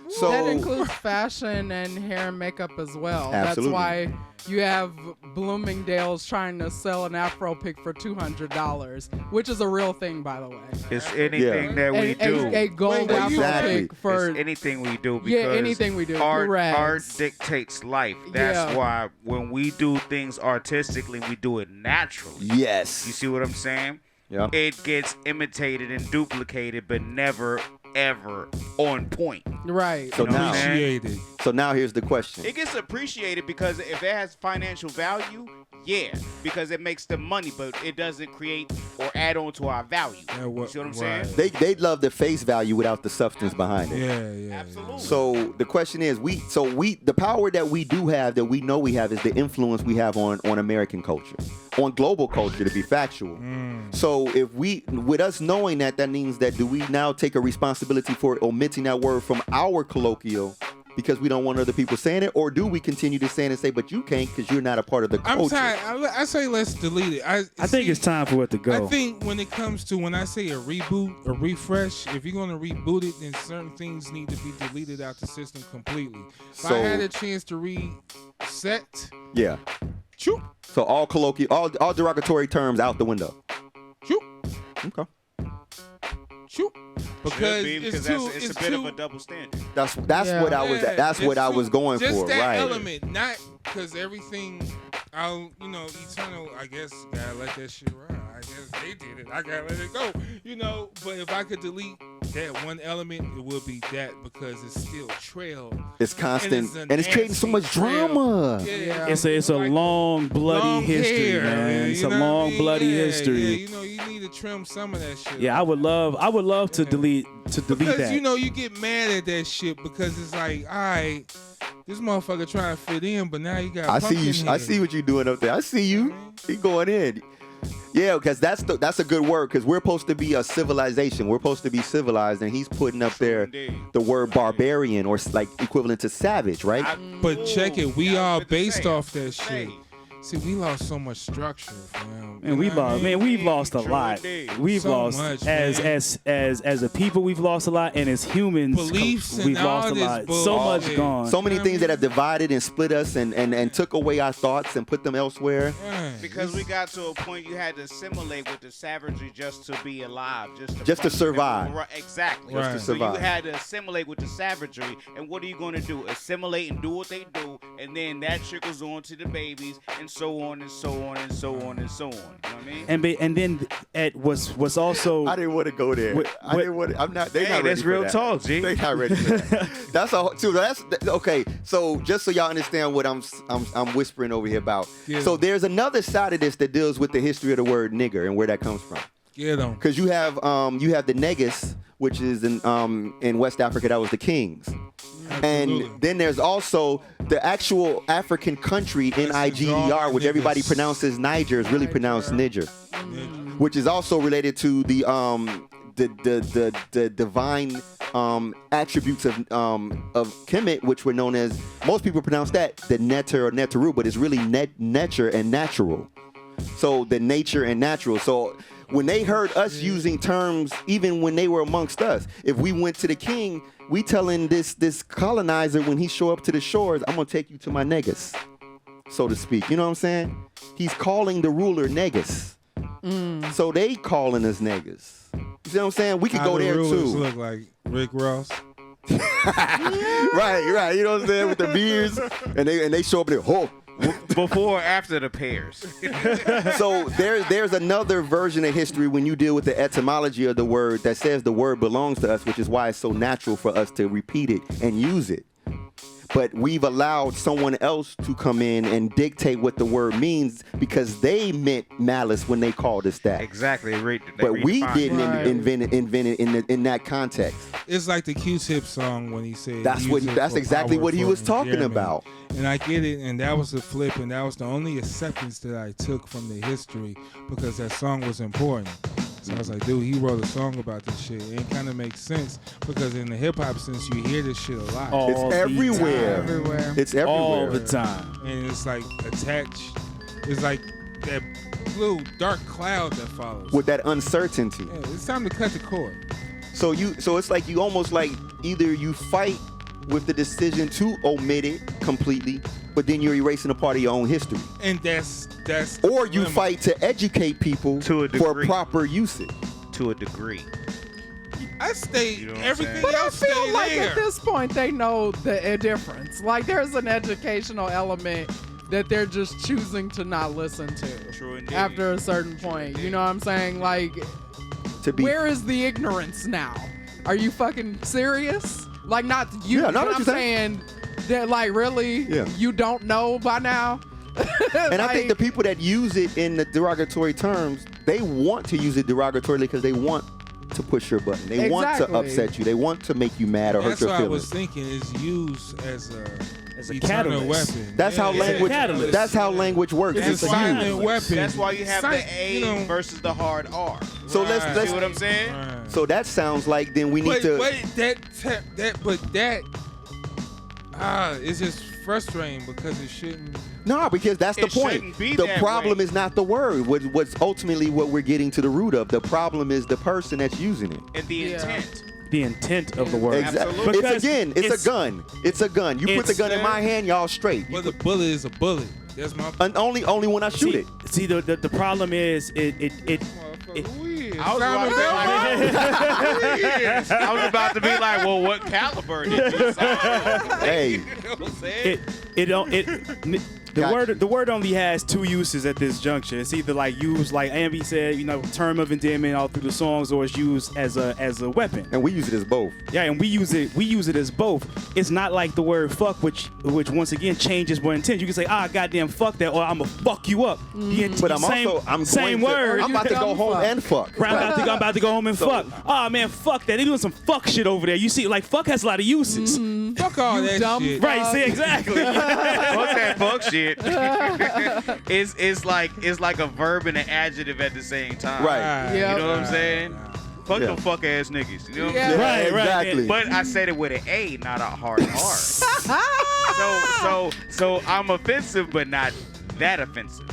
So that includes fashion and hair and makeup as well. Absolutely. That's why you have Bloomingdale's trying to sell an Afro pick for $200, which is a real thing, by the way. It's anything that we do. A gold Afro Exactly. pick for It's anything we do because anything we do. art dictates life. That's why when we do things artistically, we do it naturally. yes. You see what I'm saying? Yeah. It gets imitated and duplicated, but never ever on point. Right. So now, Appreciated. so now here's the question. It gets appreciated because if it has financial value, yeah, because it makes the money, but it doesn't create or add on to our value. You see what I'm saying? They love the face value without the substance behind it. Yeah. Absolutely. So the question is, the power that we do have, that we know we have, is the influence we have on American culture, on global culture, to be factual. So if with us knowing that means that, do we now take a responsibility for omitting that word from our colloquial because we don't want other people saying it, or do we continue to say it and say, but you can't because you're not a part of the culture? I'm tired. I say let's delete it. I think it's time for it to go. I think when it comes to, when I say a reboot, a refresh, if you're going to reboot it, then certain things need to be deleted out the system completely. If I had a chance to reset, Yeah. choop, So all colloquial, all derogatory terms out the window. choop, Okay. choop. Because it's a bit of a double standard. That's what I was. Yeah, That's what I was going just for. that Right. element, not because everything. Eternal. I guess gotta let that shit ride. I guess they did it. I gotta let it go. But if I could delete that one element, it would be that, because it's still trail. It's constant, a and it's creating so much nasty trail. drama. Yeah, It's a like long, bloody history, hair, man. It's you a know what I long, mean? bloody Yeah, history. Yeah, you need to trim some of that shit. Yeah, I would love to delete because that. you get mad at that shit because it's like, all right, this motherfucker trying to fit in, but now you got. I see you. I see what you're doing up there. I see you. You going in. Yeah, because that's a good word, because we're supposed to be a civilization. We're supposed to be civilized, and he's putting up there Indeed. the word barbarian, or like equivalent to savage, right? But check it, we I all was finna based say, off that shit. See, we lost so much structure, fam. And we've lost a True lot. indeed. We've So lost much, as a people. We've lost a lot, and as humans, Beliefs and we've all lost a this lot. So bullshit. much gone. So many things that have divided and split us, and took away our thoughts and put them elsewhere. Man, Because we got to a point you had to assimilate with the savagery just to be alive, just to Just to survive. Right, exactly. Just to So survive. you had to assimilate with the savagery, and what are you going to do? Assimilate and do what they do, and then that trickles on to the babies, and so on and so on and so on and so on. You know what I mean? And then at what's also I didn't want to go there. I didn't want. I'm not. They're not ready that's for real that. talk, G. They not ready for that. That's okay. So just so y'all understand what I'm whispering over here about. Yeah. So there's another side of this that deals with the history of the word nigger and where that comes from. get them. Because you have the Negus, which is in West Africa, that was the kings. Absolutely. And then there's also the actual African country, Niger, which everybody pronounces Niger, is really pronounced Niger, which is also related to the divine attributes of Kemet, which were known as, most people pronounce that the Neter or Neteru, but it's really nature and natural. So the nature and natural. So when they heard us using terms, even when they were amongst us, if we went to the king, we telling this colonizer when he show up to the shores, I'm gonna take you to my Negus, so to speak. You know what I'm saying? He's calling the ruler Negus. So they calling us Negus. You see what I'm saying? We could go there rulers too. look like Rick Ross. right. You know what I'm saying? With the beards, and they show up there. Oh. Before or after the pairs? So there's another version of history when you deal with the etymology of the word that says the word belongs to us, which is why it's so natural for us to repeat it and use it. but we've allowed someone else to come in and dictate what the word means because they meant malice when they called us that. Exactly. But we didn't Right. invent it in that context. It's like the Q-Tip song when he said. That's exactly what he was talking about. And I get it, and that was the flip, and that was the only acceptance that I took from the history because that song was important. So I was like, dude, he wrote a song about this shit. And it kind of makes sense because in the hip hop sense, you hear this shit a lot. All It's the everywhere. time. Everywhere. It's everywhere. All the time. And it's like attached. It's like that little dark cloud that follows. With that uncertainty. Yeah, it's time to cut the cord. So it's like you almost like either you fight with the decision to omit it completely, but then you're erasing a part of your own history. And that's Or you dilemma. fight to educate people To a for degree. proper usage. To a degree. I stay You know what I'm everything saying? But I else feel stay like there. at this point they know the difference. Like there's an educational element that they're just choosing to not listen to True indeed. after a certain point. You know what I'm saying? Like, To be where is the ignorance now? Are you fucking serious? Like, not you, Yeah, no, I know but what I'm you're saying. saying that, like, really, Yeah. you don't know by now? And I think the people that use it in the derogatory terms, they want to use it derogatorily because they want to push your button. They want to Exactly. upset you. They want to make you mad or hurt That's your what I was feelings. thinking is used as a eternal catalyst. weapon. That's how Yeah, it's a language. catalyst. That's how language works. It's It's a a silent use. weapon. That's why you have the A You know, versus the hard R. So let's Right. See what I'm saying? Right. So that sounds like then we need to. It's just frustrating because it shouldn't. No, because that's the It point. shouldn't be The that problem way. is not the word. What's ultimately what we're getting to the root of. The problem is the person that's using it. And the Yeah. intent. The intent of the word. Absolutely. It's Because a gun. It's a gun. You put the gun in my hand, y'all straight. Well, the bullet is a bullet. That's my. And only when I shoot it. See, the problem is it I was about to be like, I was about to be like, well, what caliber did you say? Hey, You know what I'm saying? it don't the word only has two uses at this juncture. It's either like used like Ambi said, term of endearment all through the songs, or it's used as a weapon. and we use it as both. Yeah, and we use it as both. It's not like the word fuck, which once again changes more intent. You can say, goddamn fuck that, or I'ma fuck you up. But I'm same word. I'm about to go home and fuck. I'm about to go home and fuck. Oh man, fuck that. They doing some fuck shit over there. You see, like fuck has a lot of uses. Fuck all You that dumb shit. Right, see, exactly. Fuck that fuck shit. it's like a verb and an adjective at the same time. Right. Yeah. You know what I'm saying? Fuck Yeah. them fuck ass niggas. You know what Yeah. I'm saying? Right, exactly. But I said it with an A, not a hard R. So I'm offensive, but not that offensive.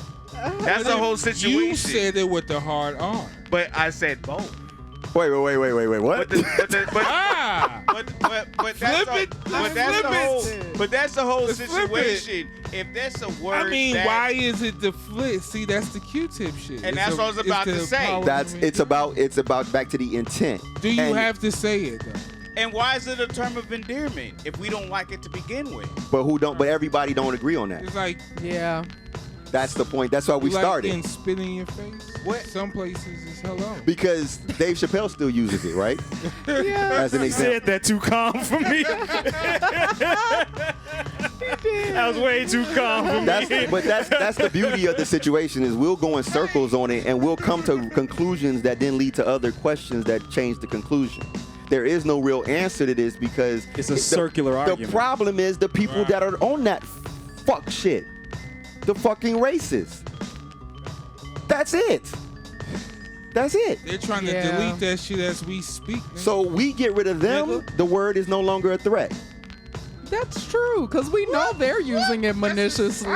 That's the whole situation. You said it with the hard R. But I said both. Wait. What? But that's Flip it. but that's the whole Let's flip it. situation. If that's a word, I mean, that, why is it the flip? See, that's the Q-tip shit. And that's what I was about to say. It's about back to the intent. Do you And- have to say it though? And why is it a term of endearment if we don't like it to begin with? But everybody don't agree on that. It's like Yeah. That's the point. That's why we like started. getting spit in your face. What? Some places is hello. Because Dave Chappelle still uses it, right? Yeah. As an You example. said that too calm for me. That was way too calm for me. That's the beauty of the situation is we'll go in circles on it and we'll come to conclusions that then lead to other questions that change the conclusion. There is no real answer to this because It's a circular argument. The problem is the people that are on that fuck shit. The fucking racists. That's it. That's it. They're trying Yeah. to delete that shit as we speak. nigga. So we get rid of them, Nigga. the word is no longer a threat. That's true, because we know they're using it maliciously.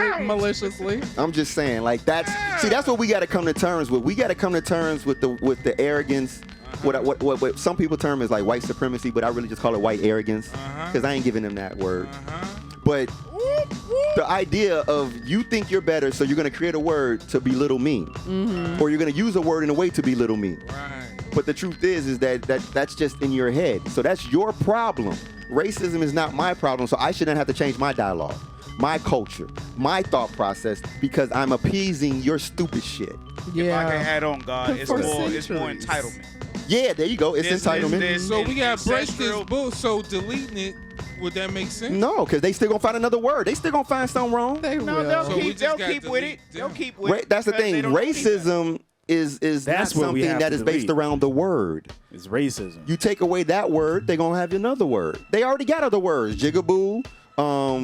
I'm just saying, like that's what we got to come to terms with. We got to come to terms with the arrogance. What some people term is like white supremacy, but I really just call it white arrogance because I ain't giving them that word. But the idea of you think you're better, so you're gonna create a word to belittle me, or you're gonna use a word in a way to belittle me. Right. But the truth is that that's just in your head. So that's your problem. Racism is not my problem, so I shouldn't have to change my dialogue, my culture, my thought process because I'm appeasing your stupid shit. If I can Yeah. add on, God, it's For more centuries. entitlement. Yeah, there you go. It's This- entitlement. this- So we gotta break this ancestral- bull. So deleting it would that make sense? No, because they still gonna find another word. They still gonna find something wrong. They No, will. they'll So we keep. just They'll gotta keep with delete it. They'll them. keep with it. That's the because thing. they don't know any better. Racism is That's not what we something have that to is based delete. around the word. It's racism. You take away that word, they're gonna have another word. They already got other words. Jigaboo,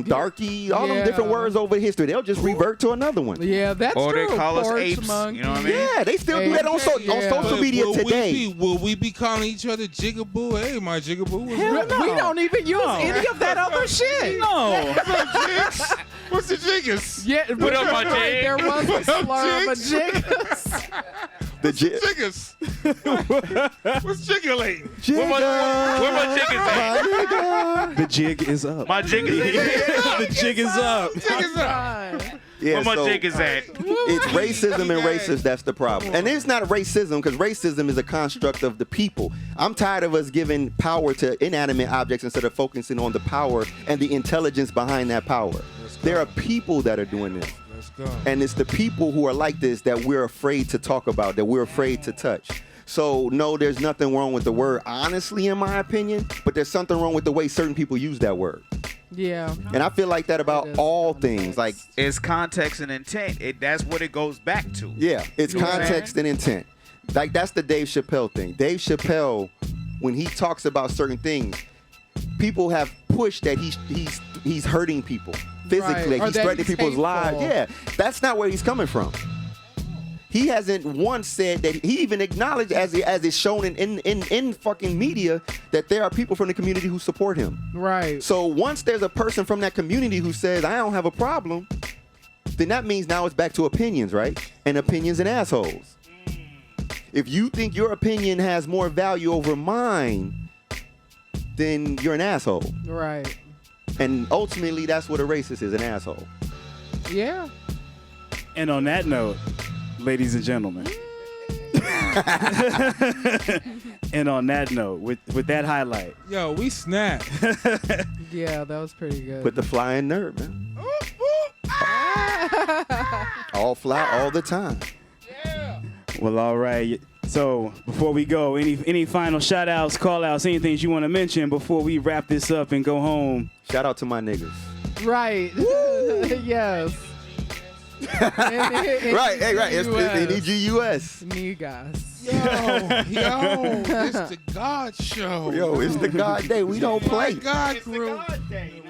darky, all them different Yeah. words over history. They'll just revert to another one. Yeah, that's Or true. they call us Porch apes. monkey. You know what I mean? Yeah, they still do that on, on Yeah. social But media will today. will we be calling each other Jigaboo? Hey, my Jigaboo. Was Hell right. no. We don't even use No. any of that other shit. No. What's the Jiggas? Yeah, but up, my you're right, jig? there was a What up, slur of a jig? jig. The Jiggas. What's jiggling? Where my chickens at? The jig is up. My jig is The jig is up. Jiggas up. Yeah, Where my so jig is at? it's racism and racist that's the problem. And it's not racism because racism is a construct of the people. I'm tired of us giving power to inanimate objects instead of focusing on the power and the intelligence behind that power. There are people that are doing this. Let's go. And it's the people who are like this that we're afraid to talk about, that we're afraid to touch. So, no, there's nothing wrong with the word, honestly, in my opinion, but there's something wrong with the way certain people use that word. Yeah. And I feel like that about It is all context. things. Like, It's context and intent. That's what it goes back to. yeah, it's Yeah. context and intent. Like, that's the Dave Chappelle thing. Dave Chappelle, when he talks about certain things, people have pushed that he's hurting people physically. Right. Or He's that threatening he's people's lives. hateful. Yeah, that's not where he's coming from. He hasn't once said that. He even acknowledged, as is shown in fucking media, that there are people from the community who support him. Right. So once there's a person from that community who says, I don't have a problem, then that means now it's back to opinions, right? And opinions and assholes. If you think your opinion has more value over mine, then you're an asshole. Right. And ultimately, that's what a racist is, an asshole. Yeah. And on that note, ladies and gentlemen. And on that note, with that highlight, Yo, we snapped. Yeah, that was pretty good. Put the flying nerve, man. All fly all the time. well, all right. So before we go, any final shout outs, call outs, anything you want to mention before we wrap this up and go home? Shout out to my niggas. Right. Yes. Right, hey, right. It's Negus. Niguhs. Yo, it's the God show. Yo, it's the God day. We don't play. God crew.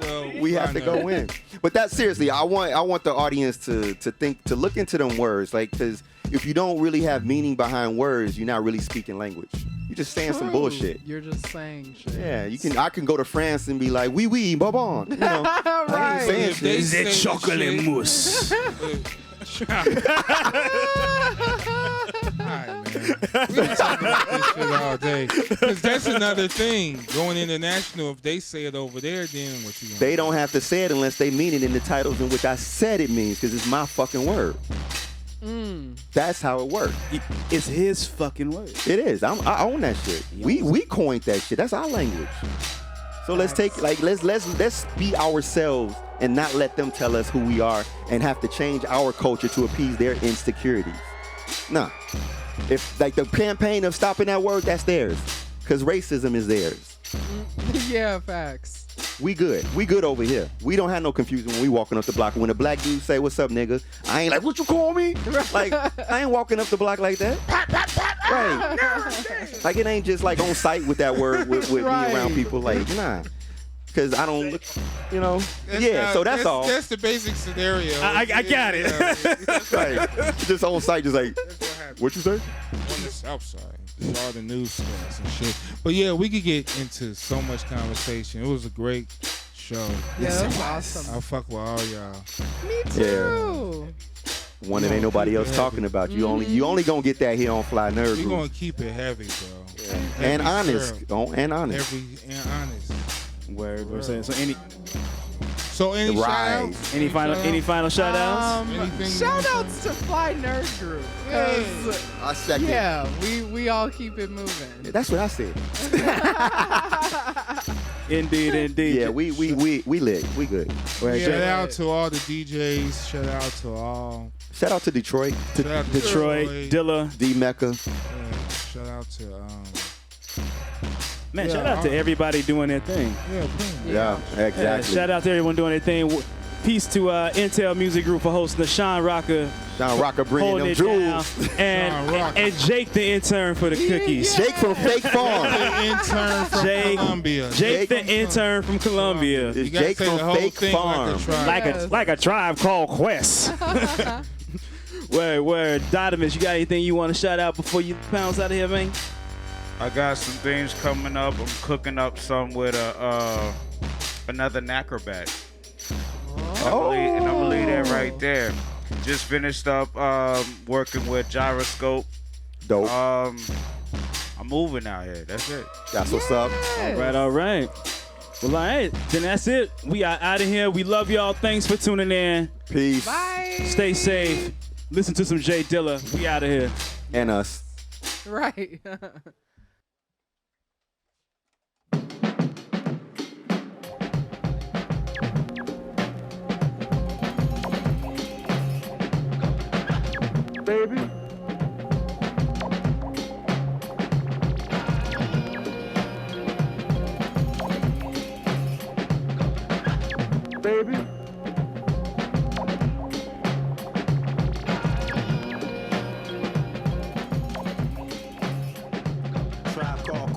Well, We have to go in. But that's seriously, I want the audience to look into them words, like, because if you don't really have meaning behind words, you're not really speaking language. You're just saying some True. bullshit. You're just saying shit. Yeah, I can go to France and be like, oui, oui, bon. You know, I Right. ain't saying If they shit. say The chocolate shit- mousse. Alright, man. We been talking about this shit all day. Because that's another thing. Going international, if they say it over there, then what you gonna They don't have to say it unless they mean it in the titles in which I said it means, because it's my fucking word. That's how it works. It's his fucking word. It is. I own that shit. We coined that shit. That's our language. So let's be ourselves and not let them tell us who we are and have to change our culture to appease their insecurities. Nah. If like the campaign of stopping that word, that's theirs. Cause racism is theirs. Yeah, facts. We good. We good over here. We don't have no confusion when we walking up the block. When a black dude say, "What's up, nigga?" I ain't like, "What you call me?" Like, I ain't walking up the block like that. Right. Like, it ain't just like on site with that word with me around people. Like, nah. Because I don't look, you know. So that's all. That's the basic scenario. I got it. Right. Just on site, just like, That's what happened what you say? on the south side. It's all the newscasts and shit. But yeah, we could get into so much conversation. It was a great show. Yeah, that's awesome. I fuck with all y'all. Me too. One that ain't nobody else talking about. You only gonna get that here on Fly Nerd We're Group. gonna keep it heavy, bro. And Heavy honest. syrup. Oh, and honest. And honest. Word. We're saying. So any Right. shout-outs? any final shout outs? Anything Shout you outs to Fly Nerd Group. 'Cause, I second. yeah, we all keep it moving. That's what I said. Indeed. Yeah, we lit. We good. Word. Shout out to all the DJs. Shout out to all. Shout out to Detroit, Shout out to Detroit, Dilla. D Mecca. Yeah, shout out to Man, Yeah, shout out to everybody doing their thing. Yeah, clean. Yeah, exactly. Shout out to everyone doing their thing. Peace to Intel Music Group for hosting the Sean Rocker. Sean Rocker bringing holding them it jewels. down. And Jake the intern for the cookies. Jake from Fake Farm. Intern from Columbia. Jake the intern from Columbia. It's You gotta Jake say from the whole Fake thing Farm. Like a tribe called Quest. Word. Donovan, you got anything you want to shout out before you bounce out of here, man? I got some things coming up. I'm cooking up some with another Nacrobat. And I'm gonna leave that right there. Just finished up working with Gyroscope. Dope. I'm moving out here. That's it. That's what's up. All right. Well, all right. Then that's it. We are out of here. We love y'all. Thanks for tuning in. Peace. Bye. Stay safe. Listen to some Jay Dilla. We out of here. And us. Right. Baby. Baby.